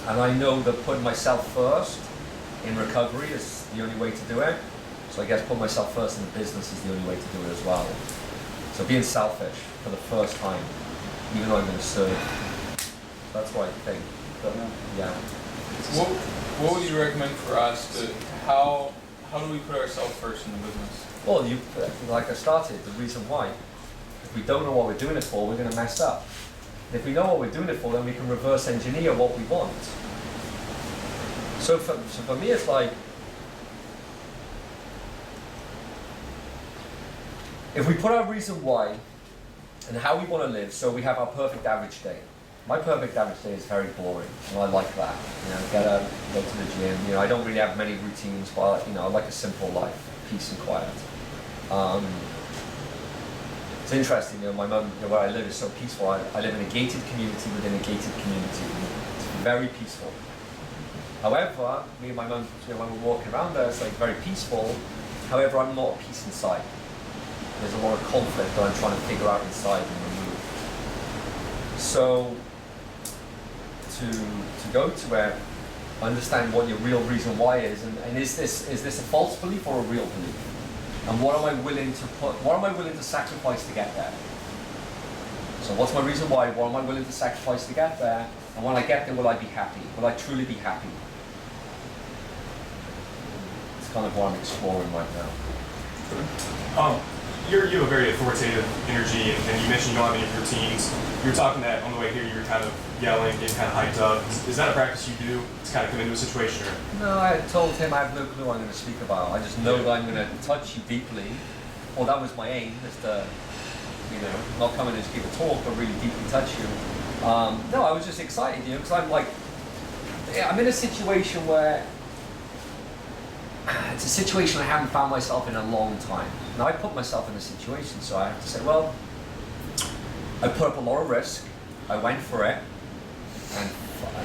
And I know that putting myself first in recovery is the only way to do it. So I guess putting myself first in the business is the only way to do it as well. So being selfish for the first time, even though I'm going to serve. That's what I think. But, yeah. What would you recommend for us to how do we put ourselves first in the business? Well, like I started, the reason why. If we don't know what we're doing it for, we're going to mess up. If we know what we're doing it for, then we can reverse engineer what we want. So for me, it's like, if we put our reason why and how we want to live, so we have our perfect average day. My perfect average day is very boring, and I like that. Get up, go to the gym. I don't really have many routines, but I like a simple life, peace and quiet. It's interesting, my mum, where I live is so peaceful. I live in a gated community within a gated community. It's very peaceful. However, me and my mum, when we're walking around there, it's very peaceful. However, I'm not at peace inside. There's a lot of conflict that I'm trying to figure out inside and remove. So, to go to where, understand what your real reason why is, and is this a false belief or a real belief? And what am I willing to sacrifice to get there? So what's my reason why? What am I willing to sacrifice to get there? And when I get there, will I be happy? Will I truly be happy? It's kind of what I'm exploring right now. You have a very authoritative energy, and you mentioned you don't have any routines. You were talking that on the way here, you were kind of yelling, getting kind of hyped up. Is that a practice you do to kind of come into a situation? Or? No, I told him I have no clue what I'm going to speak about. I just know that I'm going to touch you deeply, or that was my aim, is to, you know, not come in and just give a talk, but really deeply touch you. No, I was just excited, you know, because I'm like, I'm in a situation where, it's a situation I haven't found myself in a long time. Now I put myself in a situation, so I have to say, well, I put up a lot of risk, I went for it, and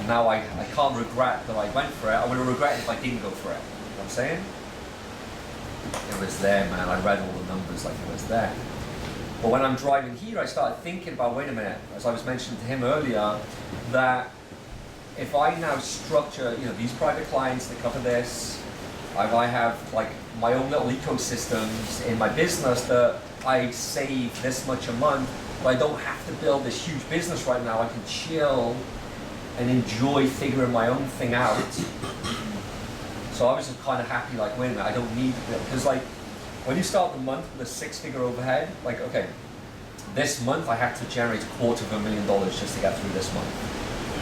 now I can't regret that I went for it. I would have regretted if I didn't go for it. You know what I'm saying? It was there, man. I read all the numbers like it was there. But when I'm driving here, I started thinking about, wait a minute, as I was mentioning to him earlier, that if I now structure, you know, these private clients that cover this, I have like my own little ecosystems in my business that I save this much a month, but I don't have to build this huge business right now. I can chill and enjoy figuring my own thing out. So I was just kind of happy, like, wait a minute, I don't need to, because like, when you start the month with a 6-figure overhead, like, okay, this month I had to generate $250,000 just to get through this month.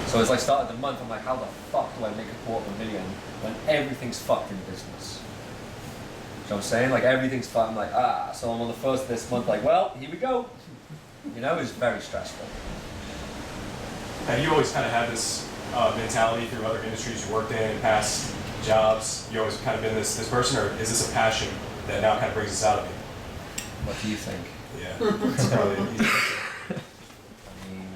So as I started the month, I'm like, how the fuck do I make $250,000 when everything's fucked in business? You know what I'm saying? Like, everything's fucked. I'm like, so I'm on the first of this month, like, well, here we go. You know, it's very stressful. Have you always kind of had this mentality through other industries you worked in, past jobs? You always kind of been this person, or is this a passion that now kind of brings this out of you? What do you think? Yeah, it's probably easy. I mean,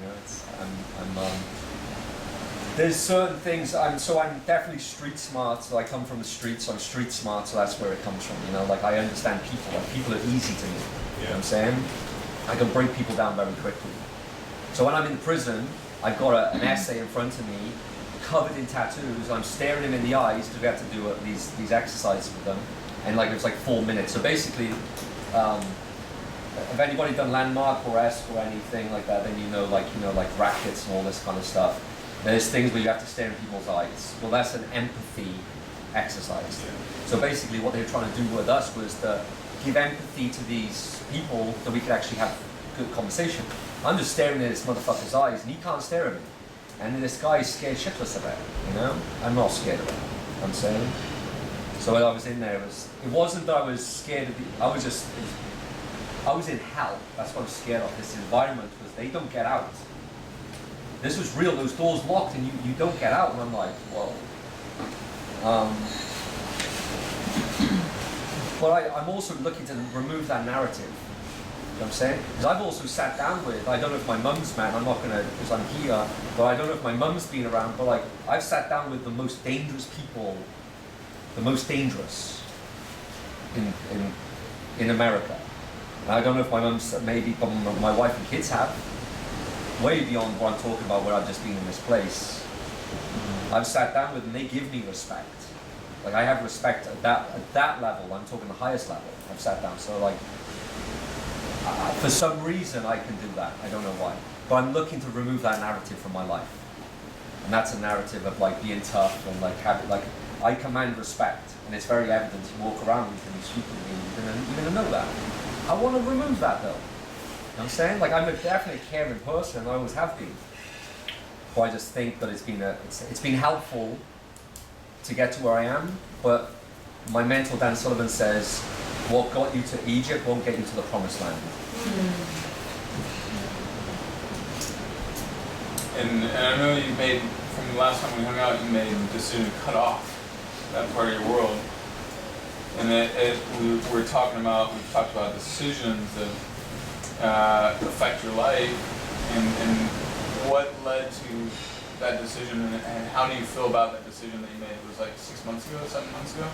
there's certain things, I'm definitely street smart, so I come from the streets, so I'm street smart, so that's where it comes from, you know, like I understand people, like people are easy to me, you know what I'm saying? I can break people down very quickly. So when I'm in the prison, I've got an essay in front of me, covered in tattoos, and I'm staring him in the eyes because we have to do these exercises with them, and like it's like 4 minutes. So basically, if anybody done landmark or ESK or anything like that, then you know like rackets and all this kind of stuff. There's things where you have to stare in people's eyes. Well, that's an empathy exercise. So basically what they were trying to do with us was to give empathy to these people so we could actually have good conversation. I'm just staring at this motherfucker's eyes and he can't stare at me. And this guy is scared shitless of it, you know? I'm not scared of it, I'm saying. So when I was in there, it wasn't that I was scared of I was in hell. That's what I'm scared of. This environment was they don't get out. This was real. Those doors locked and you don't get out. And I'm like, whoa. But I'm also looking to remove that narrative. You know what I'm saying? Because I've also sat down with, I don't know if my mum's met, I'm not going to, because I'm here, but I don't know if my mum's been around, but like, I've sat down with the most dangerous people, the most dangerous in America. And I don't know if my mum's, maybe, but my wife and kids have. Way beyond what I'm talking about where I've just been in this place. I've sat down with them, they give me respect. Like I have respect at that level, I'm talking the highest level. I've sat down, so like, for some reason I can do that, I don't know why. But I'm looking to remove that narrative from my life. And that's a narrative of like being tough and like having, like, I command respect. And it's very evident, you walk around with me, you speak with me, you're gonna know that. I want to remove that though. You know what I'm saying? Like I'm definitely a caring person, I always have been. But I just think that it's been helpful to get to where I am, but my mentor Dan Sullivan says, what got you to Egypt won't get you to the promised land. And I know you made, from the last time we hung out, you made the decision to cut off that part of your world. And we've talked about decisions that affect your life, and what led to that decision, and how do you feel about that decision that you made? It was like 6 months ago, 7 months ago?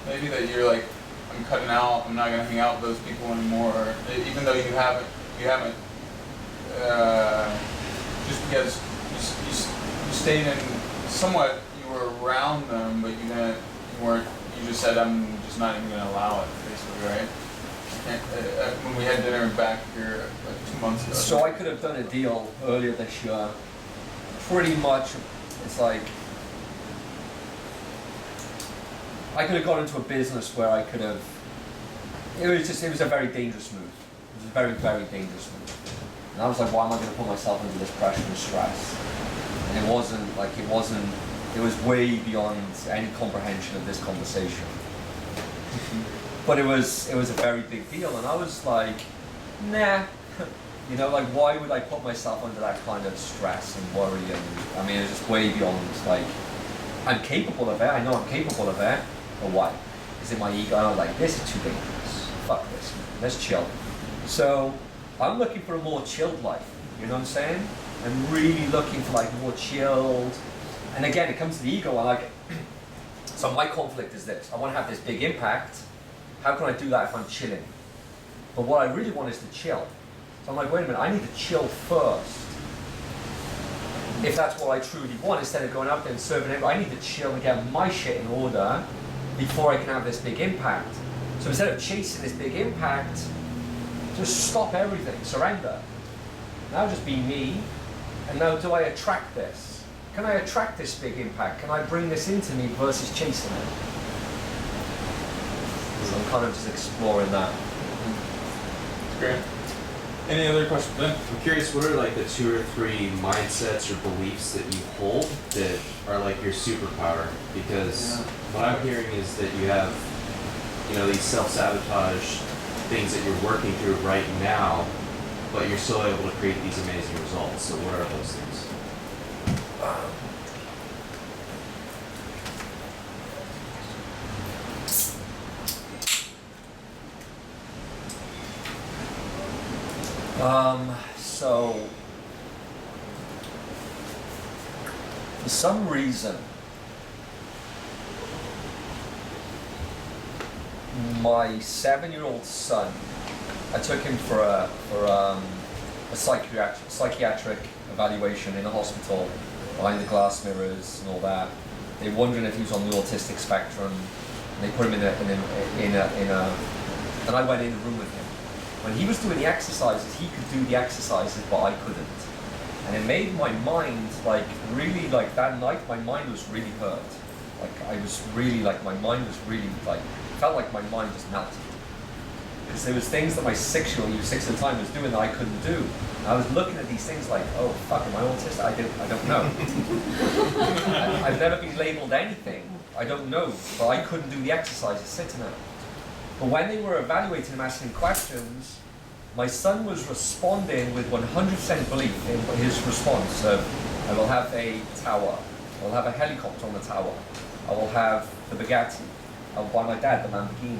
Maybe that you're like, I'm cutting out, I'm not gonna hang out with those people anymore, or even though you haven't, just because you stayed in, somewhat, you were around them, but you just said, I'm just not even gonna allow it, basically, right? When we had dinner back here like 2 months ago. So I could have done a deal earlier this year. Pretty much, it's like, I could have gone into a business where I could have, it was a very dangerous move. It was a very, very dangerous move. And I was like, why am I going to put myself under this pressure and stress? And it was way beyond any comprehension of this conversation. But it was a very big deal, and I was like, nah. You know, like, why would I put myself under that kind of stress and worry? And I mean, it's just way beyond, like, I'm capable of it. I know I'm capable of it. But why? Is it my ego? I'm like, this is too dangerous. Fuck this. Let's chill. So I'm looking for a more chilled life. You know what I'm saying? I'm really looking for like more chilled. And again, it comes to the ego. I like it. So my conflict is this: I want to have this big impact. How can I do that if I'm chilling? But what I really want is to chill. So I'm like, wait a minute, I need to chill first. If that's what I truly want, instead of going out there and serving everybody, I need to chill and get my shit in order before I can have this big impact. So instead of chasing this big impact, just stop everything, surrender. Now just be me, and now do I attract this? Can I attract this big impact? Can I bring this into me versus chasing it? So I'm kind of just exploring that. Great. Any other questions, Ben? I'm curious, what are like the 2 or 3 mindsets or beliefs that you hold that are like your superpower? Because what I'm hearing is that you have, you know, these self-sabotage things that you're working through right now, but you're still able to create these amazing results. So what are those things? So for some reason, my 7-year-old son, I took him for a psychiatric evaluation in a hospital, behind the glass mirrors and all that. They were wondering if he was on the autistic spectrum, and they put him in a, and I went in the room with him. When he was doing the exercises, he could do the exercises, but I couldn't. And it made my mind, like, really, like, that night, my mind was really hurt. Like, I was really, like, my mind was really, like, felt like my mind just melted. Because there was things that my 6-year-old, he was 6 at the time, was doing that I couldn't do. And I was looking at these things like, oh, fuck, am I autistic? I don't know. I've never been labeled anything. I don't know. But I couldn't do the exercises sitting there. But when they were evaluating him, asking questions, my son was responding with 100% belief in his response of, I will have a tower, I will have a helicopter on the tower, I will have the Bugatti, I will buy my dad the Lamborghini.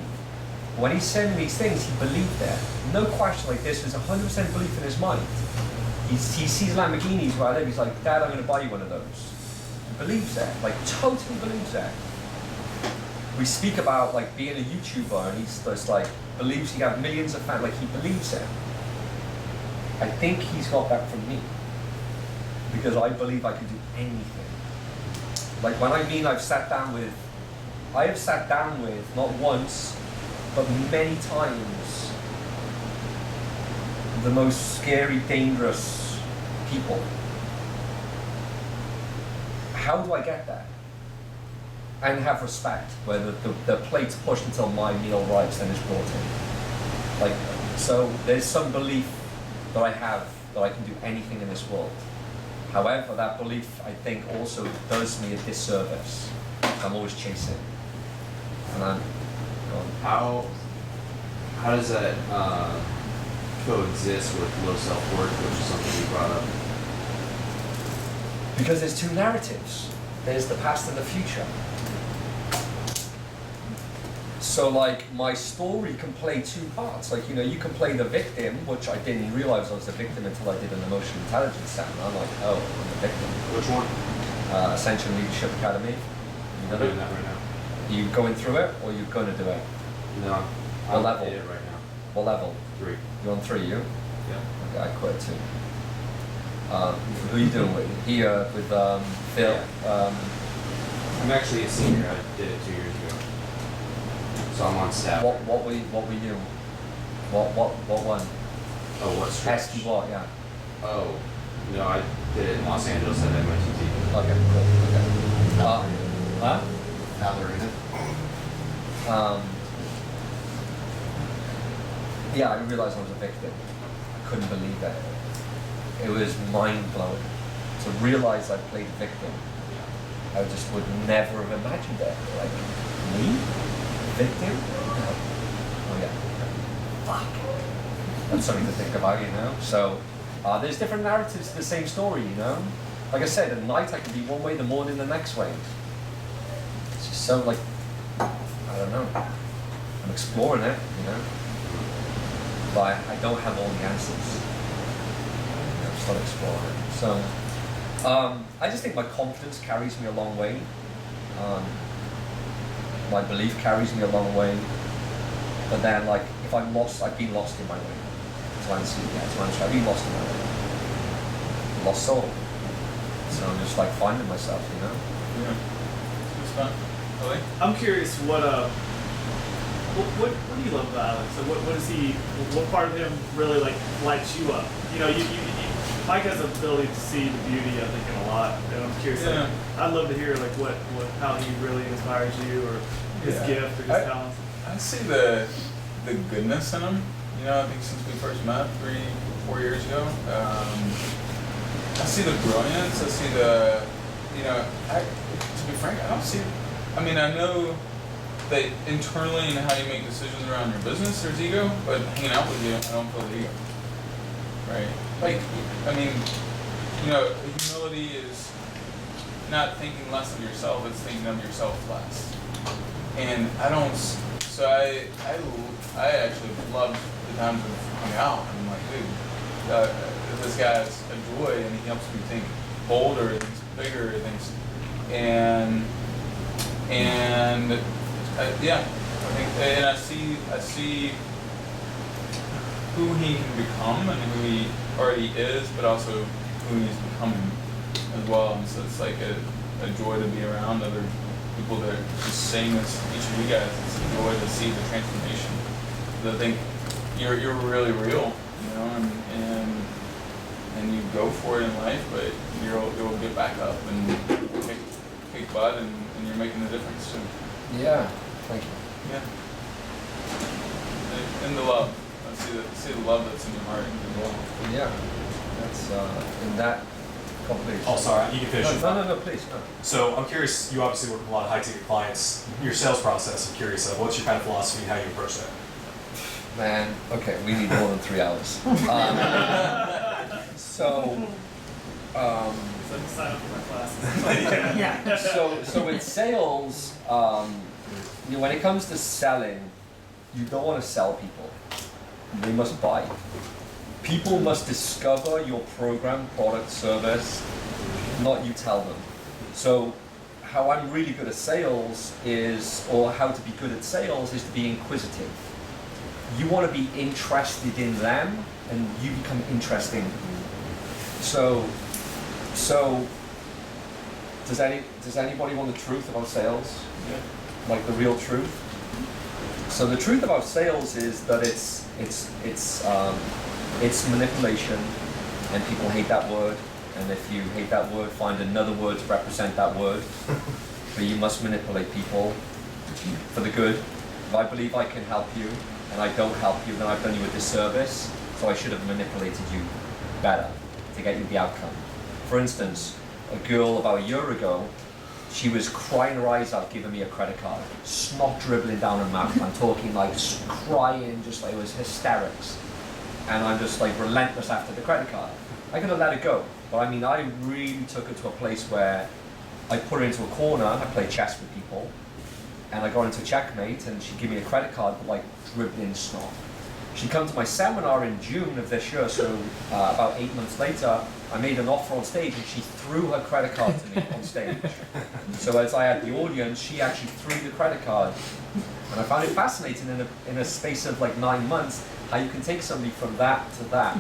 When he's saying these things, he believed it. No question, like this was 100% belief in his mind. He sees Lamborghinis where I live, he's like, Dad, I'm going to buy you one of those. He believes it, like totally believes it. We speak about like being a YouTuber, and he's just like believes he has millions of fans. Like he believes it. I think he's got that from me because I believe I can do anything. Like when I mean I have sat down with not once, but many times the most scary, dangerous people. How do I get that? And have respect, where the plate's pushed until my meal arrives and is brought in. Like, so there's some belief that I have that I can do anything in this world. However, that belief, I think, also does me a disservice. I'm always chasing. And I'm going, How does that coexist with low self-worth, which is something you brought up? because there's 2 narratives. There's the past and the future. So like my story can play 2 parts. Like, you know, you can play the victim, which I didn't realize I was the victim until I did an emotional intelligence seminar. I'm like, oh, I'm the victim. Which one? Ascension Leadership Academy. You I'm know doing that right now. You going through it, or you gonna do it? No, What I'm level? in it right now. What level? 3. You're on 3, you? Yeah. Okay, I quit too. Who are you doing with? Here with Phil. I'm actually a senior. I did it 2 years ago. So I'm on staff. What were you? What one? Oh, what stretch? Ask you what? Yeah. Oh, no, I did it in Los Angeles at MIT. Okay, cool. Okay. Huh? Ballerina. Yeah, I realized I was a victim. I couldn't believe it. It was mind-blowing to realize I played victim. I just would never have imagined it. Like, me? Victim? No. yeah. Fuck. That's something to think about, you know. So there's different narratives to the same story, you know. Like I said, at night I can be one way, the morning the next way. It's just so like, I don't know. I'm exploring it, you know. But I don't have all the answers. I'm still exploring it. So I just think my confidence carries me a long way. My belief carries me a long way. But then, like, if I'm lost, I've been lost in my way. I've been lost in my way. Lost soul. So I'm just like finding myself, you know? Yeah. It's fun. Really? I'm curious what do you love about Alex? So what is he? What part of him really like lights you up? You know, you Mike has the ability to see the beauty, I think, in a lot, and I'm curious. Yeah. Like, I'd love to hear like what how he really inspires you, or his Yeah. gift or his talent. I see the goodness in him. You know, I think since we first met 3-4 years ago, I see the brilliance. I see the, you know, to be frank, I don't see. I mean, I know that internally in how you make decisions around your business, there's ego, but hanging out with you, I don't feel the ego. Right? Like, I mean, you know, humility is not thinking less of yourself; it's thinking of yourself less. And I don't. So I actually love the times we've hung out. I'm like, dude, this guy's a joy, and he helps me think bolder, thinks bigger, things, and yeah, I think, and I see who he can become and who he already is, but also who he's becoming as well. And so it's like a joy to be around other people that are just same as each of you guys. It's a joy to see the transformation. I think you're really real, you know, and you go for it in life, but you'll get back up and kick butt, and you're making a difference too. Yeah, thank you. Yeah. And the love. I see the love that's in your heart as well. Yeah, that's in that completely. Oh, sorry, you can finish. No, please. No. So I'm curious, you obviously work with a lot of high-ticket clients. Your sales process, I'm curious of what's your kind of philosophy and how you approach that? Man, okay, we need more than 3 hours. So I can sign up for my classes. So in sales, you know, when it comes to selling, you don't want to sell people. They must buy. People must discover your program, product, service, not you tell them. So how I'm really good at sales is, or how to be good at sales is to be inquisitive. You want to be interested in them, and you become interesting. So does anybody want the truth about sales? Yeah. Like the real truth? So the truth about sales is that it's manipulation, and people hate that word. And if you hate that word, find another word to represent that word. But you must manipulate people for the good. If I believe I can help you, and I don't help you, then I've done you a disservice. So I should have manipulated you better to get you the outcome. For instance, a girl about a year ago, she was crying her eyes out giving me a credit card, snot dribbling down her mouth. I'm talking like crying, just like it was hysterics. And I'm just like relentless after the credit card. I could have let it go, but I mean, I really took it to a place where I put her into a corner. I play chess with people, and I got into checkmate, and she'd give me a credit card, but like dribbling snot. She'd come to my seminar in June of this year, so about 8 months later, I made an offer on stage, and she threw her credit card to me on stage. So as I had the audience, she actually threw the credit card. And I found it fascinating in a space of like 9 months, how you can take somebody from that to that.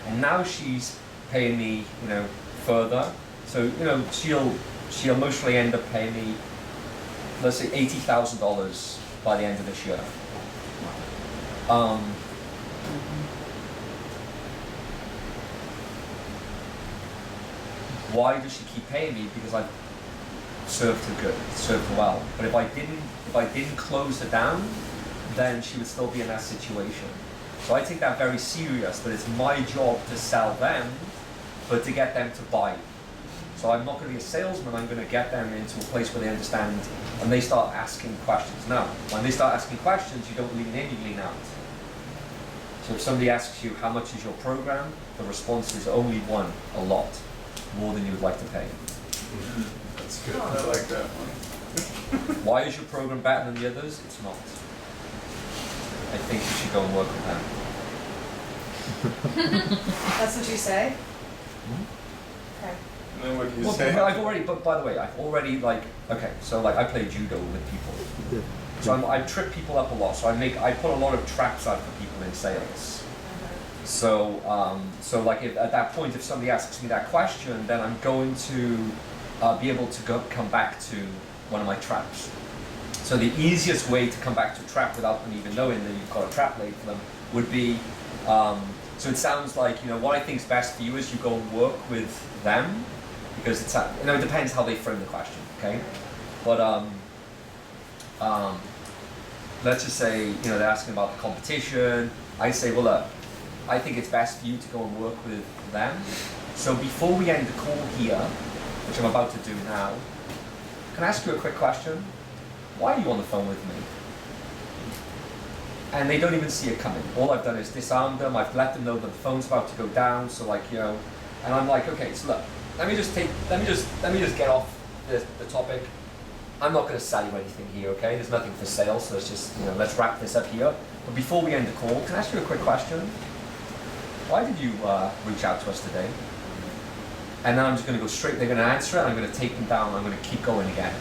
And now she's paying me, you know, further. So, you know, she'll mostly end up paying me, let's say $80,000 by the end of this year. Why does she keep paying me? Because I've served her good, served her well. But if I didn't close her down, then she would still be in that situation. So I take that very serious, that it's my job to sell them, but to get them to buy. So I'm not going to be a salesman, I'm going to get them into a place where they understand and they start asking questions. Now, when they start asking questions, you don't lean in, you lean out. So if somebody asks you, how much is your program? The response is only one, a lot, more than you would like to pay. That's good. I like that one. Why is your program better than the others? It's not. I think you should go and work with them. That's what you say? Okay. And then what do you Well, say? but I've already, but by the way, I've already okay, so I play judo with people. So I trip people up a lot. So I put a lot of traps out for people in sales. So if, at that point, if somebody asks me that question, then I'm going to be able to come back to one of my traps. So the easiest way to come back to a trap without them even knowing that you've got a trap laid for them would be, so it sounds like, what I think is best for you is you go and work with them, because it depends how they frame the question, okay? But let's just say, they're asking about the competition. I say, well, look, I think it's best for you to go and work with them. So before we end the call here, which I'm about to do now, can I ask you a quick question? Why are you on the phone with me? And they don't even see it coming. All I've done is disarm them. I've let them know that the phone's about to go down. So and I'm like, okay, so look, let me just get off the topic. I'm not going to sell you anything here, okay? There's nothing for sale, so let's just, let's wrap this up here. But before we end the call, can I ask you a quick question? Why did you reach out to us today? And then I'm just going to go straight, they're going to answer it, I'm going to take them down, I'm going to keep going again.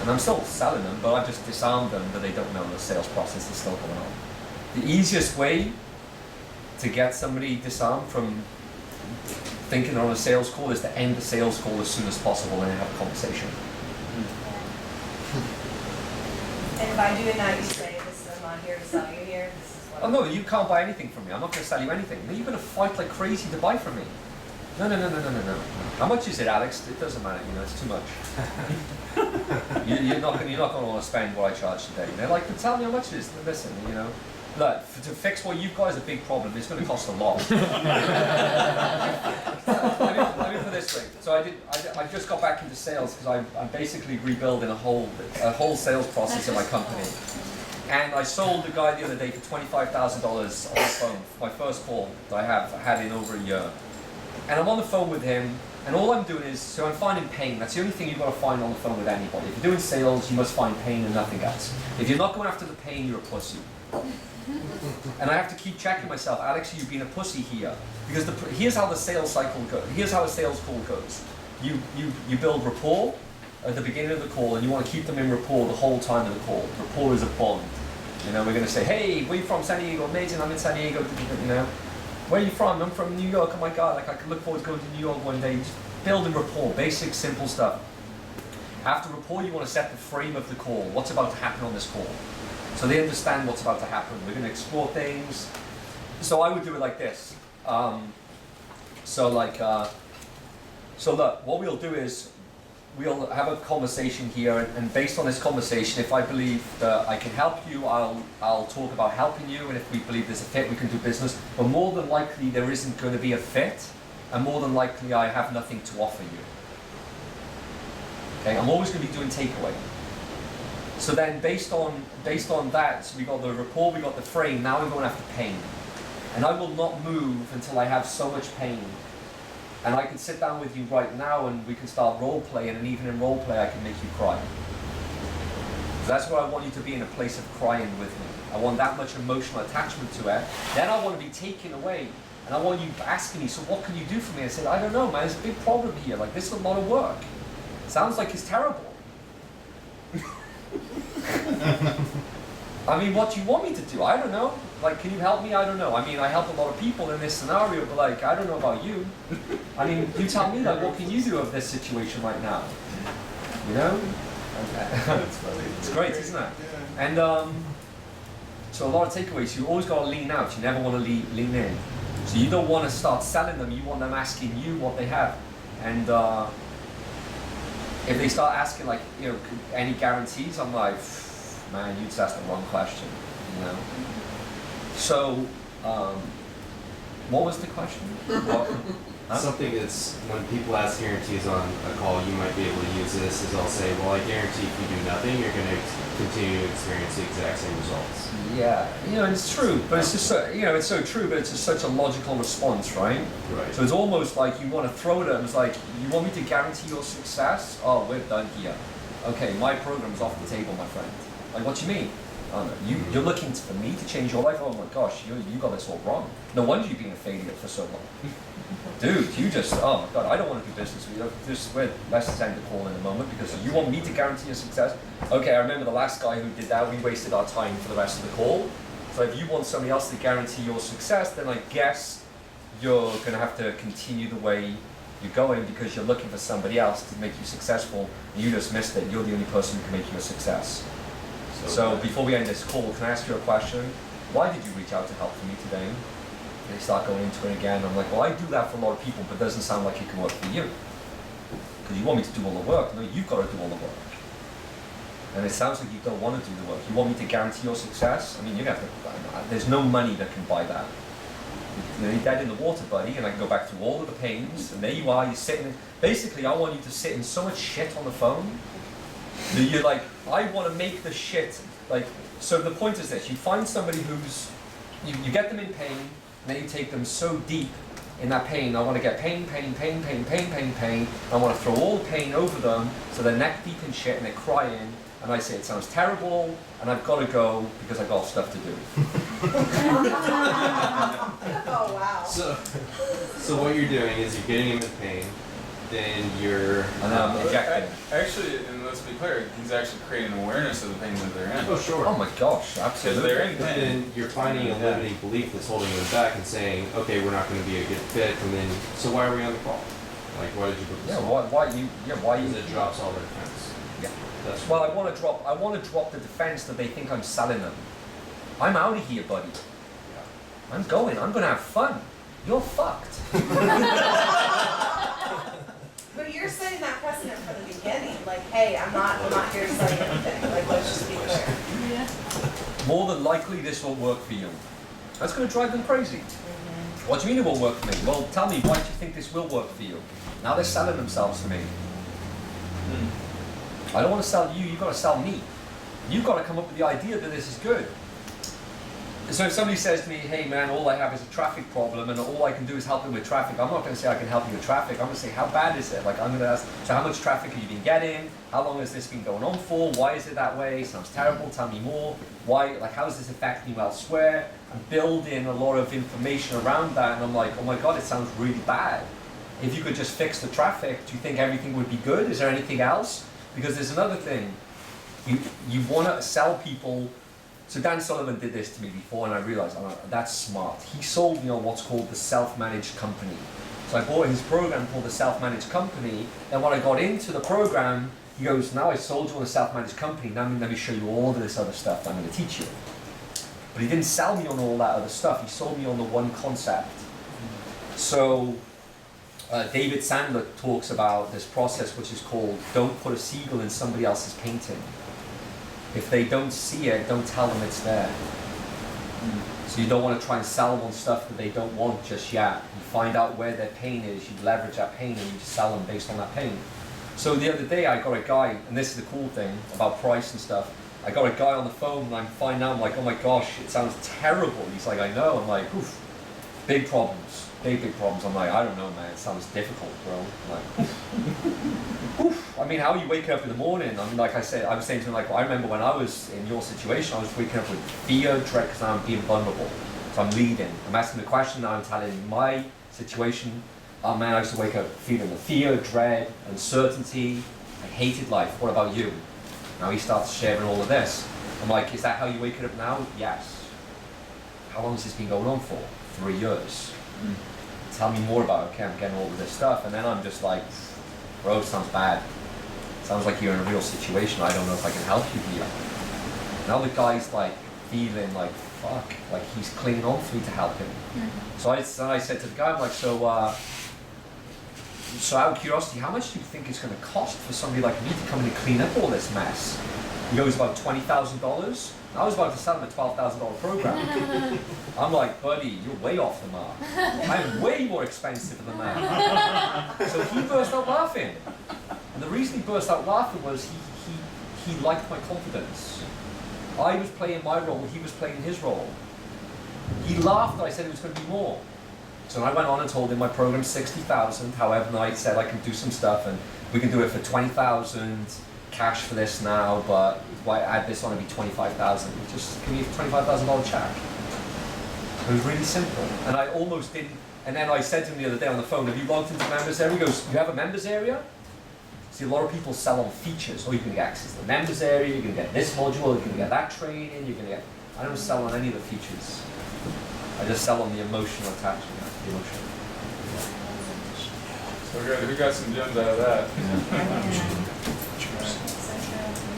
And I'm still selling them, but I've just disarmed them that they don't know the sales process is still going on. The easiest way to get somebody disarmed from thinking they're on a sales call is to end the sales call as soon as possible and have a conversation. And if I do it now, you say, I'm not here to sell you here, this is what. Oh no, you can't buy anything from me. I'm not going to sell you anything. No, you're going to fight like crazy to buy from me. No. How much is it, Alex? It doesn't matter, it's too much. you're not going to want to spend what I charge today. They're like, but tell me how much it is. Listen, look, to fix what you've got is a big problem. It's going to cost a lot. let me put this straight. So I just got back into sales because I'm basically rebuilding a whole sales process in my company. And I sold the guy the other day for $25,000 on the phone. My first call that I had in over a year. And I'm on the phone with him, and all I'm doing is, so I'm finding pain. That's the only thing you've got to find on the phone with anybody. If you're doing sales, you must find pain and nothing else. If you're not going after the pain, you're a pussy. And I have to keep checking myself, Alex, you've been a pussy here. Because here's how the sales cycle goes. Here's how a sales call goes. You build rapport at the beginning of the call, and you want to keep them in rapport the whole time of the call. Rapport is a bond. We're going to say, hey, where are you from? San Diego. Amazing, I'm in San Diego. Where are you from? I'm from New York. Oh my God, I could look forward to going to New York one day. Just building rapport, basic, simple stuff. After rapport, you want to set the frame of the call. What's about to happen on this call? So they understand what's about to happen. We're going to explore things. So I would do it like this. So look, what we'll do is we'll have a conversation here, and based on this conversation, if I believe that I can help you, I'll talk about helping you, and if we believe there's a fit, we can do business. But more than likely, there isn't going to be a fit, and more than likely, I have nothing to offer you. Okay, I'm always going to be doing takeaway. So then, based on that, so we got the rapport, we got the frame. Now we're going after pain, and I will not move until I have so much pain. And I can sit down with you right now and we can start role playing, and even in role play I can make you cry. So that's where I want you to be, in a place of crying with me. I want that much emotional attachment to it. Then I want to be taken away, and I want you asking me, so what can you do for me? I said, I don't know, man, there's a big problem here. Like, this is a lot of work. Sounds like it's terrible. I mean, what do you want me to do? I don't know. Like, can you help me? I don't know. I mean, I help a lot of people in this scenario, but like, I don't know about you. I mean, you tell me, like, what can you do of this situation right now? That's funny. It's great, isn't it? Yeah. And so a lot of takeaways. You always got to lean out. You never want to lean in. So you don't want to start selling them. You want them asking you what they have. And if they start asking, like, any guarantees, I'm like, man, you just asked the wrong question. So, what was the question? Something that's, when people ask guarantees on a call, you might be able to use this, is I'll say, well, I guarantee if you do nothing, you're going to continue to experience the exact same results. Yeah, you know, it's true, but it's just so, you know, it's so true, but it's just such a logical response, right? Right. So it's almost like you want to throw it at them. It's like, you want me to guarantee your success? Oh, we're done here. Okay, my program's off the table, my friend. Like, what do you mean? Oh, no, you're looking for me to change your life? Oh my gosh, you got this all wrong. No wonder you've been a failure for so long. Dude, you just, oh my god, I don't want to do business with you. Let's end the call in a moment because you want me to guarantee your success? Okay, I remember the last guy who did that, we wasted our time for the rest of the call. So if you want somebody else to guarantee your success, then I guess you're going to have to continue the way you're going because you're looking for somebody else to make you successful. And you just missed it. You're the only person who can make you a success. So before we end this call, can I ask you a question? Why did you reach out to help for me today? They start going into it again. I'm like, well, I do that for a lot of people, but it doesn't sound like it can work for you. Because you want me to do all the work. No, you've got to do all the work. And it sounds like you don't want to do the work. You want me to guarantee your success? I mean, you're going to have to, there's no money that can buy that. You're dead in the water, buddy, and I can go back through all of the pains, and there you are, you're sitting, basically I want you to sit in so much shit on the phone, that you're like, I want to make the shit, like, so the point is this, you find somebody who's, you get them in pain, and then you take them so deep in that pain, I want to get pain, I want to throw all the pain over them, so they're neck deep in shit and they're crying, and I say it sounds terrible, and I've got to go because I've got stuff to do. Oh, wow. So what you're doing is you're getting him in pain, then you're Injecting. Actually, and let's be clear, he's actually creating awareness of the pain that they're in. oh sure. Oh my gosh, Because absolutely. they're in But pain. then you're finding a limiting belief that's holding them back and saying, okay, we're not going to be a good fit, and then so why are we on the call? Like, why did you book this Yeah, call? why you? Because it drops all their defense. Yeah. That's Well, I want to drop the defense that they think I'm selling them. I'm out of here, buddy. I'm going to have fun. You're fucked. But you're setting that precedent from the beginning, like, hey, I'm not here to sell you anything, like, let's just be clear. Yeah. More than likely, this won't work for you. That's going to drive them crazy. What do you mean it won't work for me? Well, tell me, why do you think this will work for you? Now they're selling themselves to me. I don't want to sell you, you've got to sell me. You've got to come up with the idea that this is good. So if somebody says to me, hey man, all I have is a traffic problem and all I can do is help them with traffic, I'm not going to say I can help you with traffic, I'm going to say how bad is it? Like I'm going to ask, so how much traffic have you been getting? How long has this been going on for? Why is it that way? Sounds terrible, tell me more. Why, like how does this affect you elsewhere? I'm building a lot of information around that and I'm like, oh my god, it sounds really bad. If you could just fix the traffic, do you think everything would be good? Is there anything else? Because there's another thing. You want to sell people. So Dan Sullivan did this to me before and I realized, oh, that's smart. He sold me on what's called the self-managed company. So I bought his program called the self-managed company, and when I got into the program, he goes, now I sold you on a self-managed company, now let me show you all of this other stuff that I'm going to teach you. But he didn't sell me on all that other stuff, he sold me on the one concept. So David Sandler talks about this process which is called, don't put a seagull in somebody else's painting. If they don't see it, don't tell them it's there. So you don't want to try and sell them on stuff that they don't want just yet. You find out where their pain is, you leverage that pain and you just sell them based on that pain. So the other day I got a guy, and this is the cool thing about price and stuff, I got a guy on the phone and I'm finding out, I'm like, oh my gosh, it sounds terrible. He's like, I know. I'm like, oof, big problems, big problems. I'm like, I don't know, man, it sounds difficult, bro. I'm like, oof. Oof. I mean, how you wake up in the morning, I mean, like I said, I was saying to him, like, I remember when I was in your situation, I was waking up with fear, dread, because I'm being vulnerable. So I'm leading. I'm asking the question, now I'm telling my situation. Oh man, I used to wake up feeling the fear, dread, uncertainty. I hated life. What about you? Now he starts sharing all of this. I'm like, is that how you wake up now? Yes. How long has this been going on for? 3 years. Tell me more about it. Okay, I'm getting all of this stuff. And then I'm just like, bro, it sounds bad. Sounds like you're in a real situation. I don't know if I can help you here. Now the guy's like feeling like, fuck, like he's clinging on to me to help him. So I said to the guy, I'm like, so out of curiosity, how much do you think it's going to cost for somebody like me to come in and clean up all this mess? He goes, about $20,000. I was about to sell him a $12,000 program. I'm like, buddy, you're way off the mark. I'm way more expensive than that. So he burst out laughing. And the reason he burst out laughing was he liked my confidence. I was playing my role, he was playing his role. He laughed that I said it was going to be more. So I went on and told him my program's 60,000. However, I said I can do some stuff and we can do it for 20,000 cash for this now, but if I add this on, it'd be 25,000. Just give me a $25,000 check. It was really simple. And I almost didn't. And then I said to him the other day on the phone, have you logged into members area? He goes, you have a members area? See, a lot of people sell on features. Oh, you can get access to the members area, you can get this module, you can get that training, you can get. I don't sell on any of the features. I just sell on the emotional attachment. The emotion. So we got some gems out of that.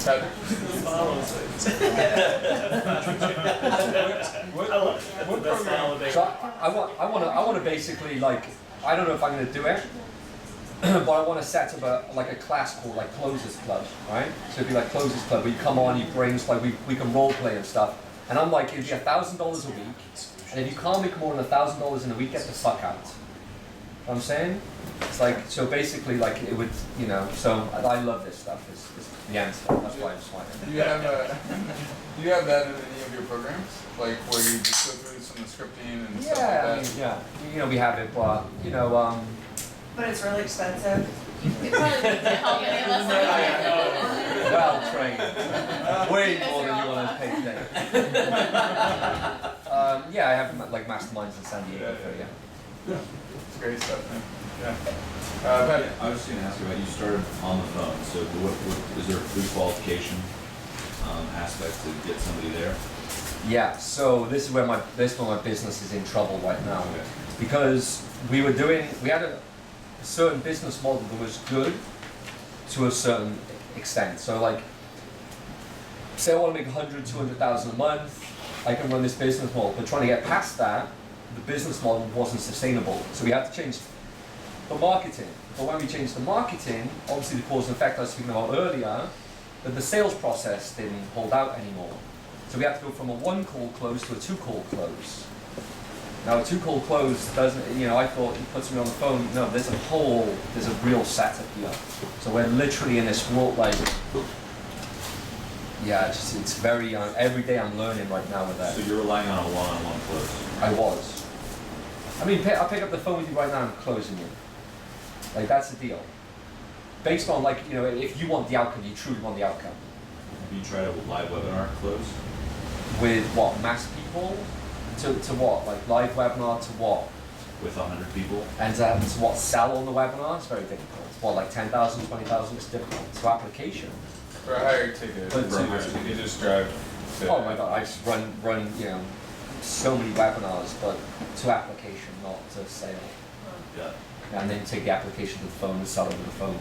Patrick? What program? So I want to basically, like, I don't know if I'm going to do it, but I want to set up a class called like Closers Club, right? So it'd be like Closers Club where you come on, you bring like we can role play and stuff. And I'm like, it'd be $1,000 a week, and if you can't make more than $1,000 in a week, get the fuck out. You know what I'm saying? It's like, so basically, like it would, you know. So I love this stuff. Is the answer. That's why I'm smiling. Do you have that in any of your programs, like where you just go through some of the scripting and stuff like that? I mean, yeah. You know, we have it, but you know. But it's really expensive. It probably doesn't help any of us. Well trained. Way more than you want to pay today. Yeah, I have like masterminds in San Diego. Yeah. It's great stuff, man. Yeah. Patty? I was just going to ask you about, you started on the phone, so what is there a pre-qualification aspect to get somebody there? Yeah, so this is where my business is in trouble right now. Okay. Because we had a certain business model that was good to a certain extent. So like, say I want to make 100, 200,000 a month, I can run this business model, but trying to get past that, the business model wasn't sustainable. So we had to change the marketing. But when we changed the marketing, obviously the cause and effect I was speaking about earlier, that the sales process didn't hold out anymore. So we had to go from a 1-call close to a 2-call close. Now a 2-call close doesn't, you know, I thought it puts me on the phone. No, there's a real setup here. So we're literally in this world, like, yeah, it's very, every day I'm learning right now with that. So you're relying on a one-on-one close? I was. I mean, I'll pick up the phone with you right now and closing you. Like, that's the deal. Based on, like, you know, if you want the outcome, you truly want the outcome. Have you tried a live webinar close? With what, mass people? To what? Like live webinar to what? With 100 people? And to what, sell on the webinar? It's very difficult. What, like 10,000, 20,000? It's difficult. To application. For a higher ticket. But You just drive to, oh my god, I just run, you know, so many webinars, but to application, not to sale. Yeah. And then take the application to the phone and sell it to the phone.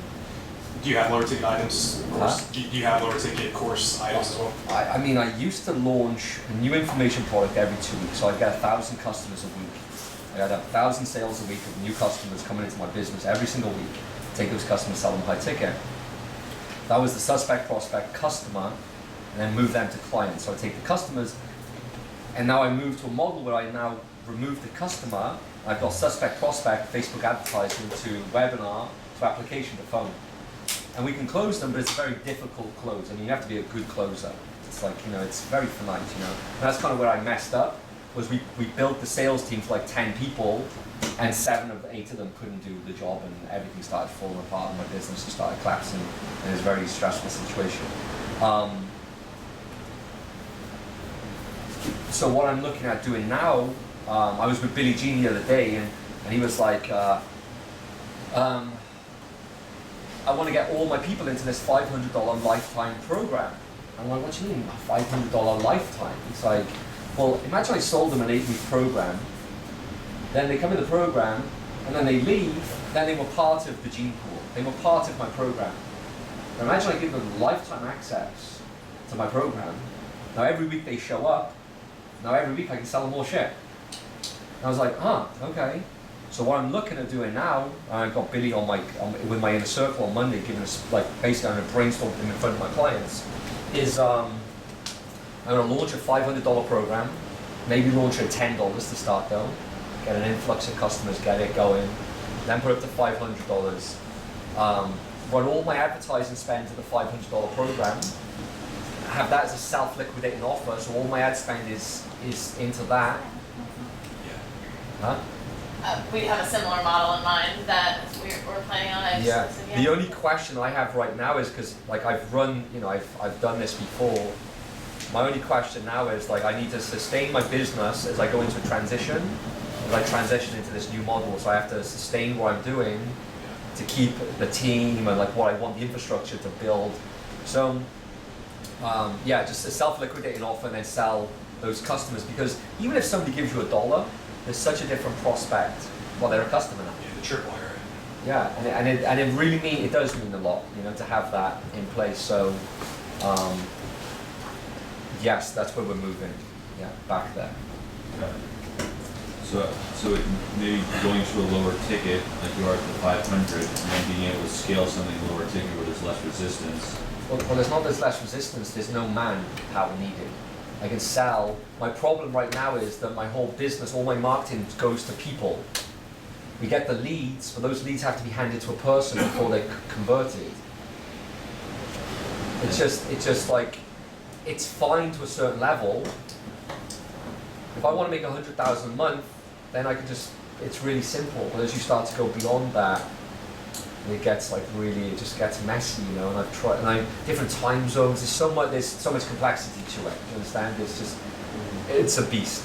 Do you have lower ticket items? Huh? Do you have lower ticket course items as well? I mean, I used to launch a new information product every 2 weeks, so I'd get 1,000 customers a week. I'd have 1,000 sales a week of new customers coming into my business every single week. Take those customers, sell them high ticket. That was the suspect, prospect, customer, and then move them to clients. So I take the customers, and now I move to a model where I now remove the customer. I've got suspect, prospect, Facebook advertising to webinar, to application to phone. And we can close them, but it's a very difficult close. I mean, you have to be a good closer. It's like, you know, it's very finite, you know. And that's kind of where I messed up, was we built the sales team for like 10 people, and 7 of 8 of them couldn't do the job, and everything started falling apart, and my business just started collapsing, and it was a very stressful situation. So what I'm looking at doing now, I was with Billy Jean the other day, and he was like, I want to get all my people into this $500 lifetime program. I'm like, what do you mean, a $500 lifetime? It's like, well, imagine I sold them an 8-week program, then they come in the program, and then they leave, then they were part of the gene pool. They were part of my program. Now imagine I give them lifetime access to my program. Now every week they show up, now every week I can sell them more shit. And I was like, okay. So what I'm looking at doing now, I've got Billy with my inner circle on Monday, giving us, like, basically I'm going to brainstorm him in front of my clients, is I'm going to launch a $500 program, maybe launch it at $10 to start though, get an influx of customers, get it going, then put it up to $500. Run all my advertising spend to the $500 program, have that as a self-liquidating offer, so all my ad spend is into that. Huh? We have a similar model in mind that we're planning on. Yeah. The only question I have right now is because like I've run, you know, I've done this before. My only question now is like I need to sustain my business as I go into a transition, as I transition into this new model. So I have to sustain what I'm doing to keep the team and like what I want the infrastructure to build. So yeah, just a self-liquidating offer and then sell those customers, because even if somebody gives you $1, there's such a different prospect. Well, they're a customer now. Yeah, the tripwire. Yeah, and it really it does mean a lot, you know, to have that in place. So, yes, that's where we're moving. Yeah, back there. So it maybe going to a lower ticket, like you are at the 500, and then being able to scale something lower ticket where there's less resistance. Well, there's less resistance. There's no manpower needed. I can sell. My problem right now is that my whole business, all my marketing goes to people. We get the leads, but those leads have to be handed to a person before they're converted. It's just like, it's fine to a certain level. If I want to make 100,000 a month, then I can just, it's really simple. But as you start to go beyond that, it gets like really, it just gets messy, you know. And I've tried, and different time zones. There's so much complexity to it. You understand? It's a beast.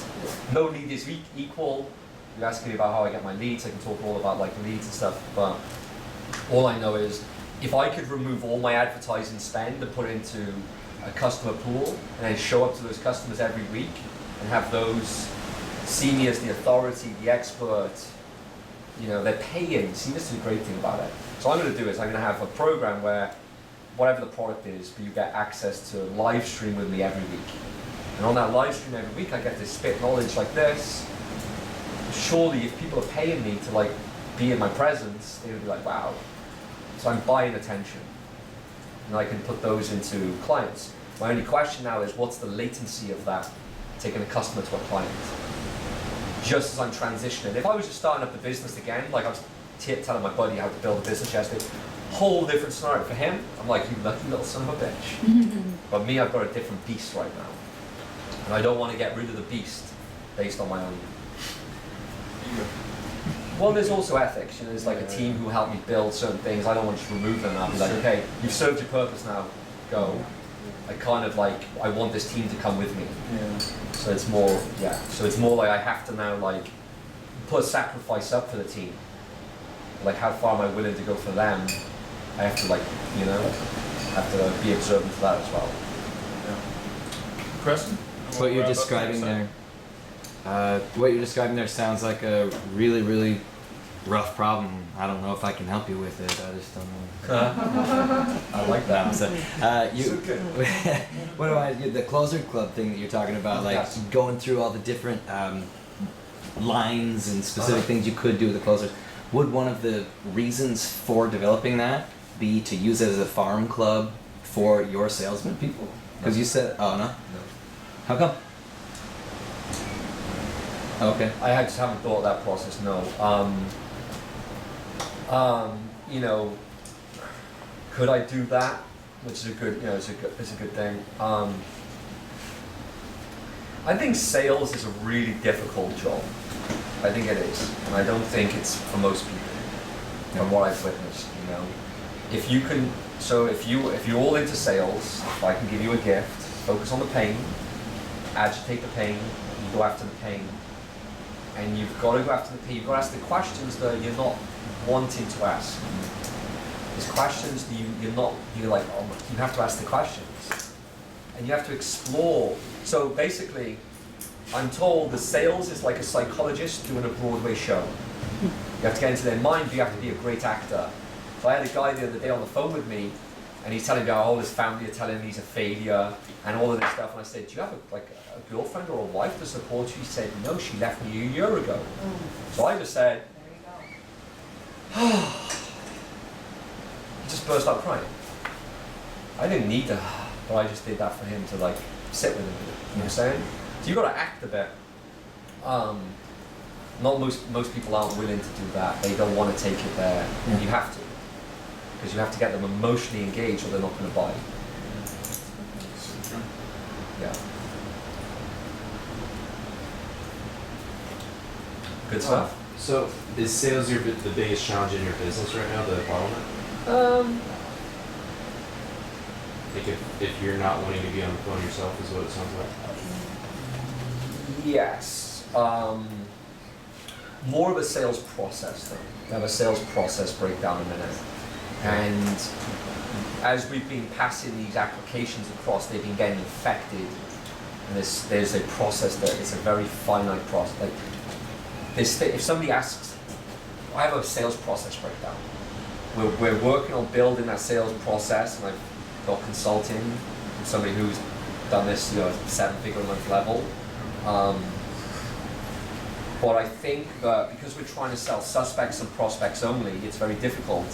No lead is equal. You're asking me about how I get my leads. I can talk all about like leads and stuff. But all I know is, if I could remove all my advertising spend and put it into a customer pool, and then show up to those customers every week, and have those see me as the authority, the expert. You know, they're paying. See, this is a great thing about it. So what I'm going to do is I'm going to have a program where whatever the product is, but you get access to a live stream with me every week. And on that live stream every week, I get to spit knowledge like this. Surely, if people are paying me to like be in my presence, they would be like, wow. So I'm buying attention, and I can put those into clients. My only question now is, what's the latency of that, taking a customer to a client? Just as I'm transitioning. If I was just starting up the business again, like I was telling my buddy how to build a business yesterday, whole different scenario. For him, I'm like, you lucky little son of a bitch. But me, I've got a different beast right now. And I don't want to get rid of the beast based on my own. Well, there's also ethics. You know, there's like a team who helped me build certain things. I don't want to just remove them. I'll be like, okay, you've served your purpose now, go. I kind of like, I want this team to come with me. Yeah. So it's more, yeah. So it's more like I have to now like put a sacrifice up for the team. Like how far am I willing to go for them? I have to like, you know, have to be observant to that as well. Yeah. Preston? What you're describing there, sounds like a really, really rough problem. I don't know if I can help you with it. I just don't know. I like that. So, what about the closer club thing that you're talking about? Like Yes. going through all the different lines and specific things you could do with the closers. Would one of the reasons for developing that be to use it as a farm club for your salesman people? Because you said, oh no? No. How come? Okay. I just haven't thought of that process, no. You know, could I do that? Which is a good, you know, it's a good thing. I think sales is a really difficult job. I think it is, and I don't think it's for most people. From what I've witnessed, you know, if you can, so if you're all into sales, if I can give you a gift, focus on the pain, agitate the pain, you go after the pain. And you've got to go after the pain. You've got to ask the questions that you're not wanting to ask. There's questions that you're like, oh, you have to ask the questions. And you have to explore. So basically, I'm told the sales is like a psychologist doing a Broadway show. You have to get into their mind, but you have to be a great actor. So I had a guy the other day on the phone with me, and he's telling me how all his family are telling him he's a failure and all of this stuff. And I said, do you have a girlfriend or a wife to support you? He said, no, she left me a year ago. So I just said, he just burst out crying. I didn't need to. but I just did that for him to like sit with him. You know what I'm saying? So you got to act a bit. Not most people aren't willing to do that. They don't want to take it there. You have to, because you have to get them emotionally engaged, or they're not going to buy. Yeah. Good stuff. So is sales the biggest challenge in your business right now, the bottleneck? Like if you're not wanting to be on the phone yourself is what it sounds like? Yes. More of a sales process though. We have a sales process breakdown in a minute. And as we've been passing these applications across, they've been getting infected. And there's a process that it's a very finite process. Like if somebody asks, I have a sales process breakdown. We're working on building that sales process, and I've got consulting from somebody who's done this, 7-figure a month level. But I think that because we're trying to sell suspects and prospects only, it's very difficult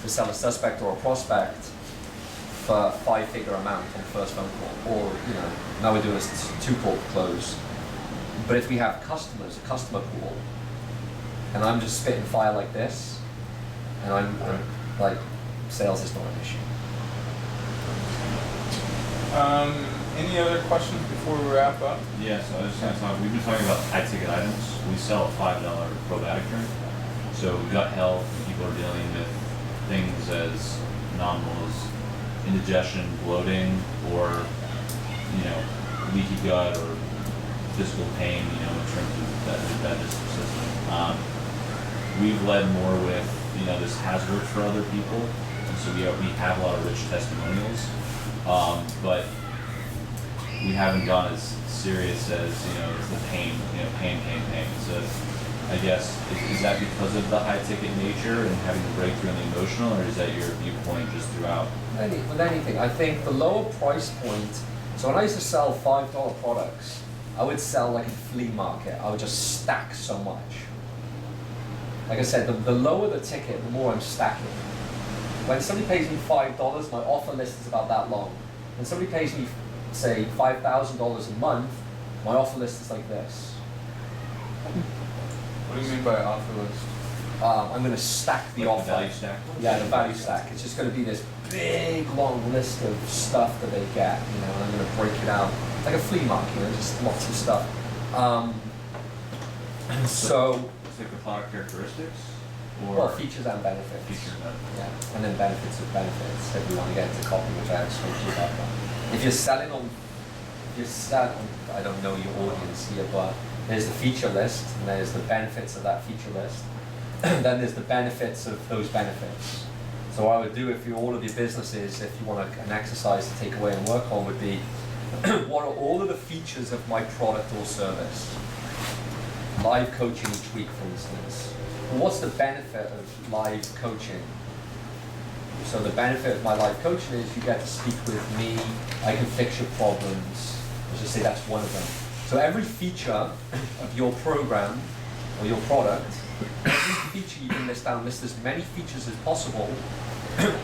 to sell a suspect or a prospect for a 5-figure amount on the first phone call, or now we're doing a 2-call close. But if we have customers, a customer pool, and I'm just spitting fire like this, and I'm like, sales is not an issue. Any other questions before we wrap up? Yeah, so I was just going to talk, we've been talking about high ticket items. We sell a $5 probiotic drink. So gut health, people are dealing with things as nominal as indigestion, bloating, or, leaky gut or physical pain, in terms of that digestive system. We've led more with, this has worked for other people. And so we have a lot of rich testimonials. But we haven't gone as serious as, as the pain, pain. So I guess, is that because of the high ticket nature and having the breakthrough in the emotional, or is that your viewpoint just throughout? With anything, I think the lower price point, so when I used to sell $5 products, I would sell like a flea market. I would just stack so much. Like I said, the lower the ticket, the more I'm stacking. When somebody pays me $5, my offer list is about that long. When somebody pays me, say, $5,000 a month, my offer list is like this. What do you mean by offer list? I'm going to stack the offer. The value stack? Yeah, the value stack. It's just going to be this big, long list of stuff that they get, and I'm going to break it out like a flea market, just lots of stuff. So, it's like the product characteristics? Or well, features and benefits. Features and benefits. Yeah, and then benefits of benefits if you want to get into copy, which I explained to you about that. If you're selling, I don't know your audience here, but there's the feature list, and there's the benefits of that feature list. And then there's the benefits of those benefits. So what I would do if all of your businesses, if you want an exercise to take away and work on, would be, what are all of the features of my product or service? Live coaching each week, for instance. Well, what's the benefit of live coaching? So the benefit of my live coaching is you get to speak with me, I can fix your problems. Let's just say that's one of them. So every feature of your program or your product, every feature you can list as many features as possible.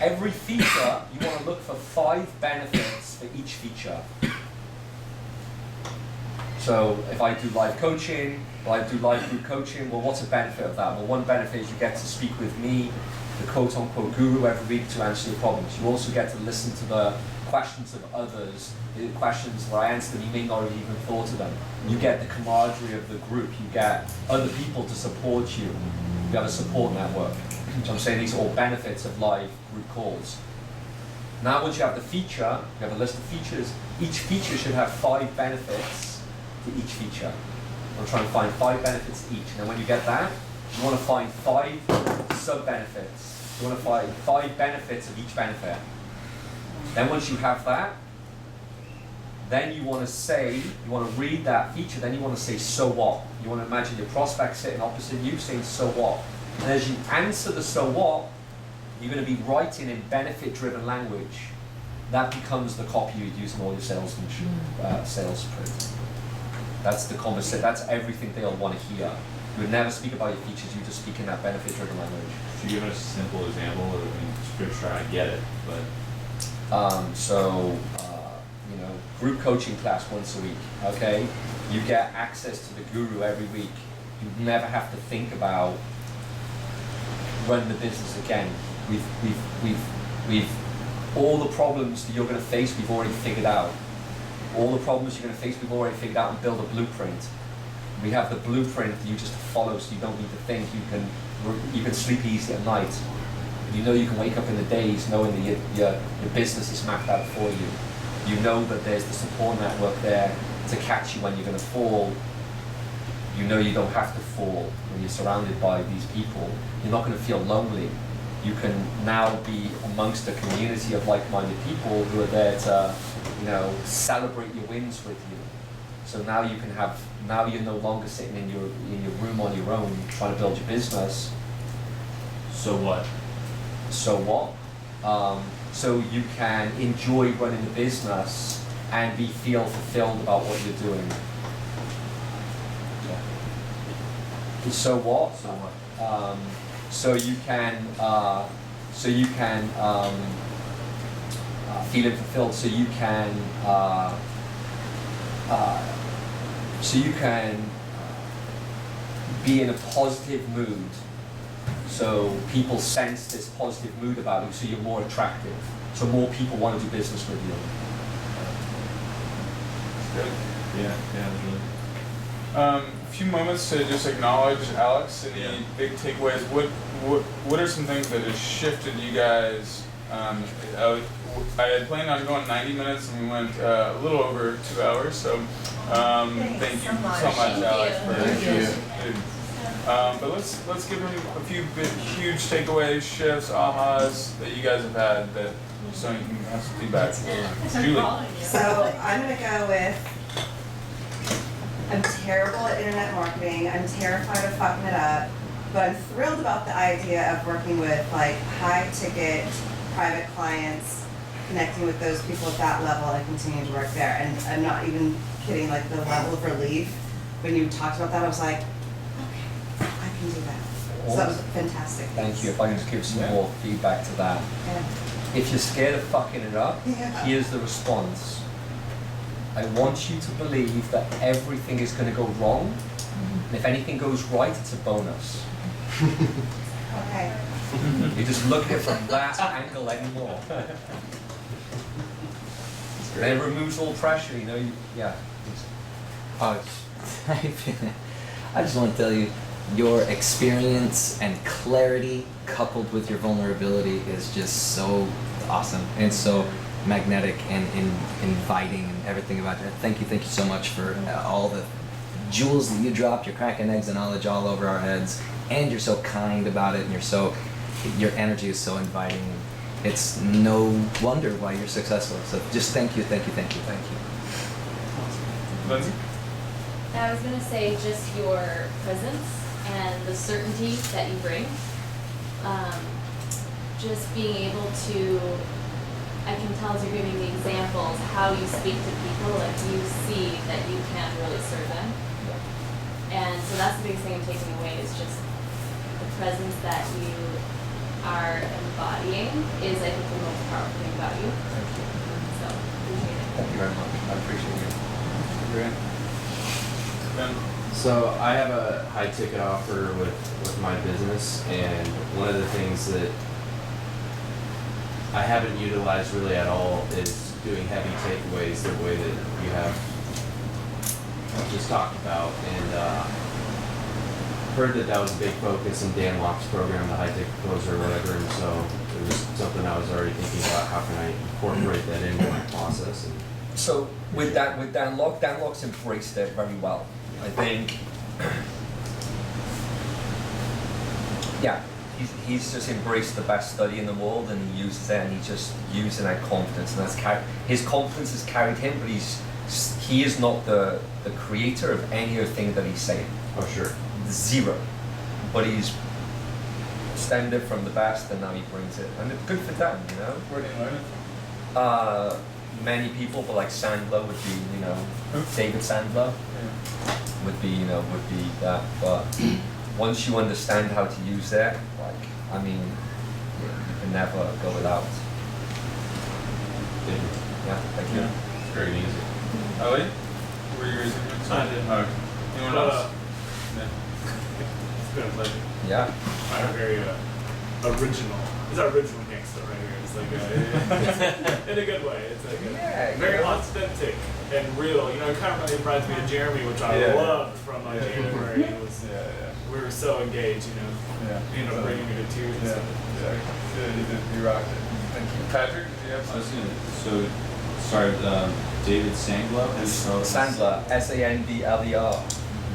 Every feature, you want to look for 5 benefits for each feature. So if I do live coaching, or I do live group coaching, well, what's a benefit of that? Well, one benefit is you get to speak with me, the quote-unquote guru, every week to answer your problems. You also get to listen to the questions of others, the questions where I answer them, you may not have even thought of them. You get the camaraderie of the group. You get other people to support you. You have a support network. So I'm saying these are all benefits of live group calls. Now once you have the feature, you have a list of features. Each feature should have 5 benefits to each feature. I'm trying to find 5 benefits each. And then when you get that, you want to find 5 sub-benefits. You want to find 5 benefits of each benefit. Then once you have that, then you want to read that feature, then you want to say, so what? You want to imagine your prospect sitting opposite you saying, so what? And as you answer the so what, you're going to be writing in benefit-driven language. That becomes the copy you'd use in all your sales print. That's the conversation. That's everything they'll want to hear. You would never speak about your features. You just speak in that benefit-driven language. Could you give us a simple example? I mean, scripture, I get it, but group coaching class once a week, okay? You get access to the guru every week. You never have to think about running the business again. We've all the problems that you're going to face, we've already figured out. All the problems you're going to face, we've already figured out and build a blueprint. We have the blueprint that you just follow, so you don't need to think. You can sleep easy at night. You know you can wake up in the days knowing that your business is mapped out for you. You know that there's the support network there to catch you when you're going to fall. You know you don't have to fall when you're surrounded by these people. You're not going to feel lonely. You can now be amongst a community of like-minded people who are there to, celebrate your wins with you. So now you're no longer sitting in your room on your own trying to build your business. So what? So what? So you can enjoy running the business and feel fulfilled about what you're doing. So what? So what? So you can feel fulfilled. So you can be in a positive mood. So people sense this positive mood about you. So you're more attractive. So more people want to do business with you. Good. Yeah, that's really. A few moments to just acknowledge Alex. Any big takeaways? What are some things that have shifted you guys? I had planned on going 90 minutes and we went a little over 2 hours. So thank you so much, Alex. Thank you. But let's give him a few huge takeaways, shifts, ahas that you guys have had that so you can have some feedback. Julie. So I'm gonna go with, I'm terrible at internet marketing, I'm terrified of fucking it up, but I'm thrilled about the idea of working with like high ticket private clients, connecting with those people at that level and continuing to work there. And I'm not even kidding, like the level of relief, when you talked about that, I was like, okay, I can do that. So that was fantastic. Thank you. If I can just give some more feedback to that. Yeah. If you're scared of fucking it up, Yeah. here's the response. I want you to believe that everything is going to go wrong, and if anything goes right, it's a bonus. Okay. You just look at it from that angle anymore. Then it removes all pressure, Oh, I just want to tell you, your experience and clarity coupled with your vulnerability is just so awesome and so magnetic and inviting and everything about it. Thank you so much for all the jewels that you dropped. You're cracking eggs of knowledge all over our heads, and you're so kind about it, and your energy is so inviting. It's no wonder why you're successful. So just thank you. Lindsay? I was gonna say just your presence and the certainty that you bring. Just being able to, I can tell as you're giving the examples, how you speak to people, like you see that you can really serve them. And so that's the biggest thing I'm taking away is just the presence that you are embodying is, I think, the most powerful thing about you. So, appreciate it. Thank you very much. I appreciate you. Great. Ben? So I have a high ticket offer with my business, and one of the things that I haven't utilized really at all is doing heavy takeaways the way that you have just talked about, and heard that was a big focus in Dan Locke's program, the high ticket closer or whatever, and so it was something I was already thinking about, how can I incorporate that into my process. And So with Dan Locke's embraced it very well. I think, he's just embraced the best study in the world, and he uses it, and he's just using that confidence, and his confidence has carried him, but he is not the creator of any of the things that he's saying. oh, sure. Zero. But he's stemmed it from the best, and now he brings it, and it's good for them, Where do you learn it? Many people, but like Sandler would be, David Sandler would be that. But once you understand how to use that, you can never go without. Thank you. Yeah, thank you. Very easy. Ellie, were you raising your I did. Oh, anyone But, else? It's been a pleasure. Yeah. I'm very original. It's our original gangster right here. It's like in a good way. It's like Yeah, very yeah. authentic and real. You know, it kind of reminds me of Jeremy, which I Yeah. loved from January. It was we were so engaged. You know, Yeah. you know, bringing me to tears. And Yeah. stuff. Yeah. Yeah, you did. You rocked it. Thank you. Patrick, did you have I was something? gonna, sorry, David Sandler? How do you spell it? Sandler, Sandler.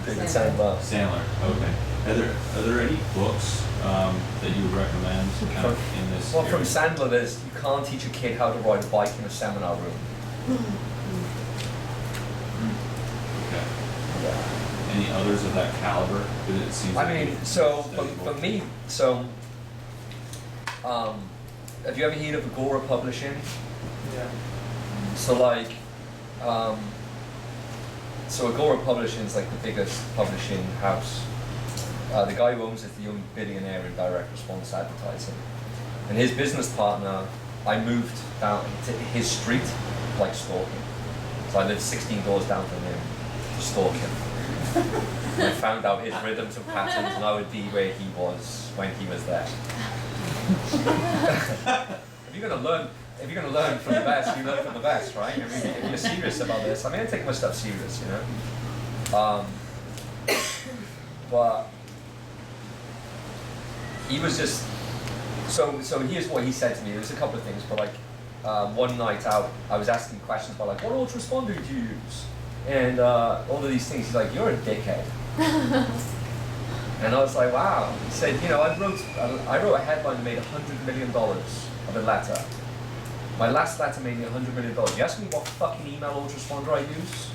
David Sandler. Sandler, okay. Are there any books that you would recommend kind of in this Well, from area? Sandler, there's you can't teach a kid how to ride a bike in a seminar room. Okay. Yeah. Any others of that caliber? 'Cause it seems I like mean, you- so study for books. me, so have you ever heard of Agora Publishing? Yeah. So like, so Agora Publishing is like the biggest publishing house. The guy who owns it is the young billionaire in direct response advertising. And his business partner, I moved down to his street like stalking. So I lived 16 doors down from him to stalk him. I found out his rhythms and patterns, and I would be where he was when he was there. If you're gonna learn from the best, you learn from the best, right? I mean, if you're serious about this, I mean, I take my stuff serious, you know. But he was just so here's what he said to me. There was a couple of things, but like one night out, I was asking questions about like, what autoresponder do you use? And all of these things. He's like, you're a dickhead. And I was like, wow. He said, you know, I wrote a headline that made $100 million of a letter. My last letter made me $100 million. You ask me what fucking email autoresponder I use?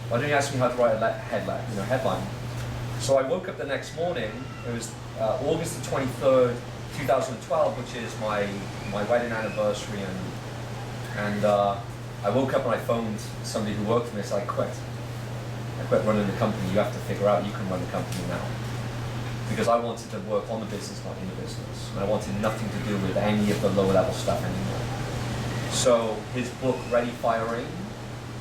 Why don't you ask me how to write a headline? So I woke up the next morning. It was August the 23rd, 2012, which is my wedding anniversary, and I woke up and I phoned somebody who worked for me. So I quit running the company. You have to figure out you can run the company now. Because I wanted to work on the business, not in the business. And I wanted nothing to do with any of the low-level stuff anymore. So his book, Ready, Fire, Aim,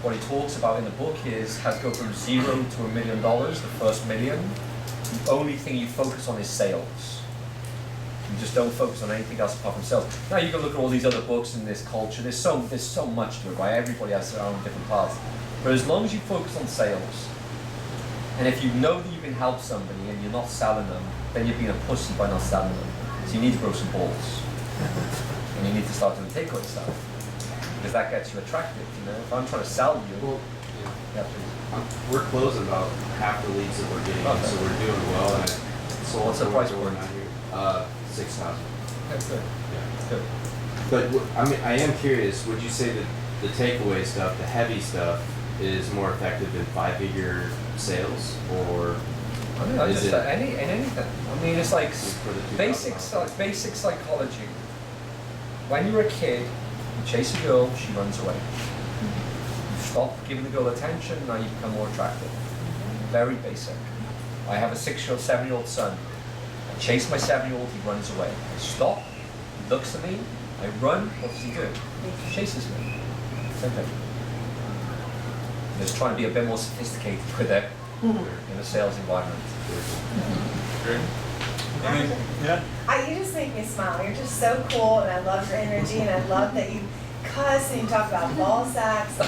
what he talks about in the book is how to go from $0 to $1 million, the first million. The only thing you focus on is sales. You just don't focus on anything else apart from sales. Now you can look at all these other books in this culture. There's so much to it, right? Everybody has their own different paths. But as long as you focus on sales, and if you know that you can help somebody and you're not selling them, then you're being a pussy by not selling them. So you need to grow some balls. And you need to start doing takeaway stuff. Because that gets you attractive, you know? If I'm trying to sell you, Well, yeah, please. we're closing about half the leads that we're getting, Okay. so we're doing well. And so What's the price point? 6,000. That's good. Yeah. That's good. But I mean, I am curious. Would you say that the takeaway stuff, the heavy stuff, is more effective in 5-figure sales, or I mean, is just it anything. I mean, it's like for the 2,000? basic psychology. When you're a kid, you chase a girl, she runs away. You stop giving the girl attention, now you become more attractive. Very basic. I have a 7-year-old son. I chase my 7-year-old, he runs away. I stop, he looks at me, I run, what does he do? He chases me. Same thing. Just trying to be a bit more sophisticated with it in a sales environment. Great. Yeah. You just make me smile. You're just so cool, and I love your energy, and I love that you cuss and you talk about ball sacks. I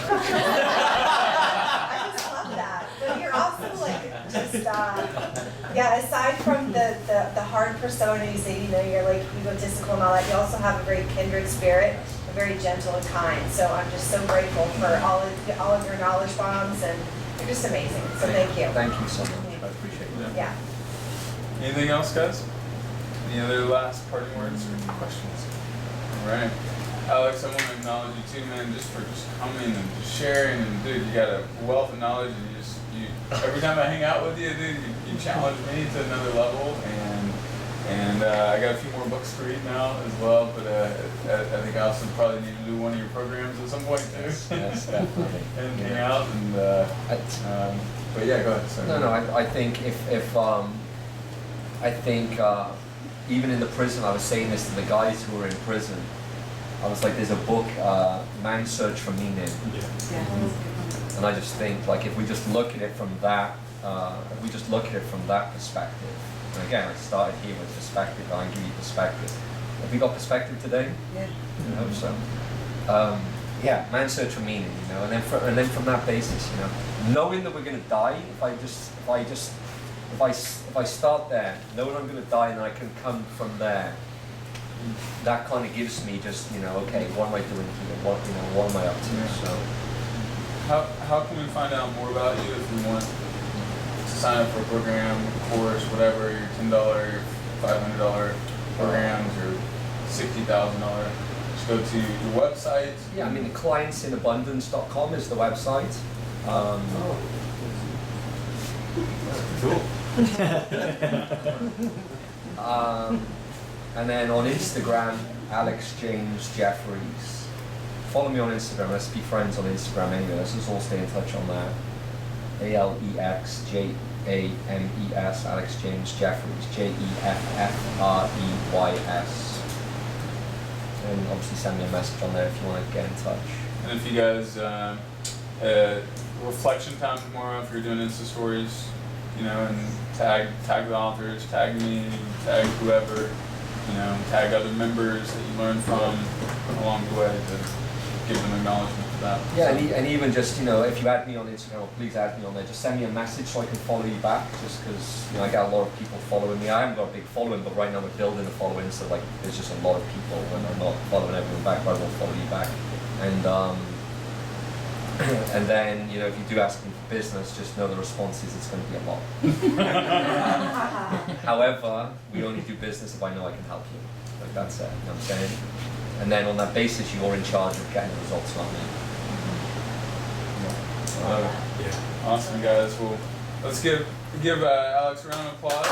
just love that. But you're also like just yeah. Aside from the hard persona, you say you're like egotistical and all that. You also have a very kindred spirit, very gentle and kind. So I'm just so grateful for all of your knowledge bombs, and you're just amazing. So thank you. Thank you so much. I appreciate it. Yeah. Anything else, guys? Any other last parting words or questions? All right. Alex, I want to acknowledge you too, man, just for just coming and just sharing. And dude, you got a wealth of knowledge, and you every time I hang out with you, dude, you challenge me to another level. And I got a few more books to read now as well. But I think I also probably need to do one of your programs at some point too. Yes, definitely. And hang out and. But yeah, go ahead. Sorry. No, I think even in the prison, I was saying this to the guys who were in prison. I was like, there's a book, Man's Search for Meaning. Yeah. Yeah. And I just think, like, if we just look at it from that, perspective, and again, I started here with perspective, I give you perspective. Have we got perspective today? Yeah. I hope so. Yeah, man's search for meaning, you know, and then from that basis, you know, knowing that we're going to die, if I start there, knowing I'm going to die and I can come from there, that kind of gives me just, you know, okay, what am I doing here? What am I up to? So. How can we find out more about you if we want to sign up for a program, course, whatever, your $10, your $500 programs, or $60,000? Just go to your website. Yeah, I mean, clientsinabundance.com is the website. Cool. And then on Instagram, Alex James Jeffries. Follow me on Instagram. Let's be friends on Instagram anyway. Let's just all stay in touch on that. AlexJames, Alex James Jeffries, Jeffreys. And obviously send me a message on there if you want to get in touch. And if you guys, reflection time tomorrow, if you're doing Insta stories, you know, and tag the authors, tag me, tag whoever, you know, tag other members that you learn from along the way to give them acknowledgement for that. Yeah, So, and even just, you know, if you add me on Instagram, please add me on there. Just send me a message so I can follow you back, just because, you know, I got a lot of people following me. I haven't got a big following, but right now we're building a following, so like there's just a lot of people, and I'm not following everyone back, but I will follow you back. And and then, you know, if you do ask me for business, just know the response is it's going to be a lot. However, we only do business if I know I can help you. Like that's it, you know what I'm saying? And then on that basis, you're in charge of getting the results, not me. yeah. Awesome, guys. Well, let's give Alex a round of applause.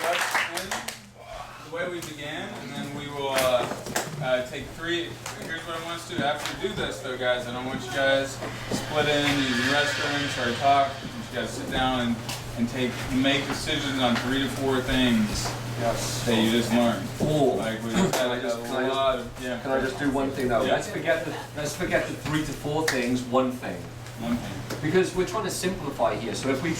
Let's end the way we began, and then we will take three. Here's what I want us to do. After we do this, though, guys, I don't want you guys split in, use the restroom, start to talk. I want you guys sit down and make decisions on 3 to 4 things that you just learned. Oh, Like we just had a lot of, yeah. Can I just do one thing though? Yeah. Let's forget the 3 to 4 things, one thing. One thing. Because we're trying to simplify here. So if we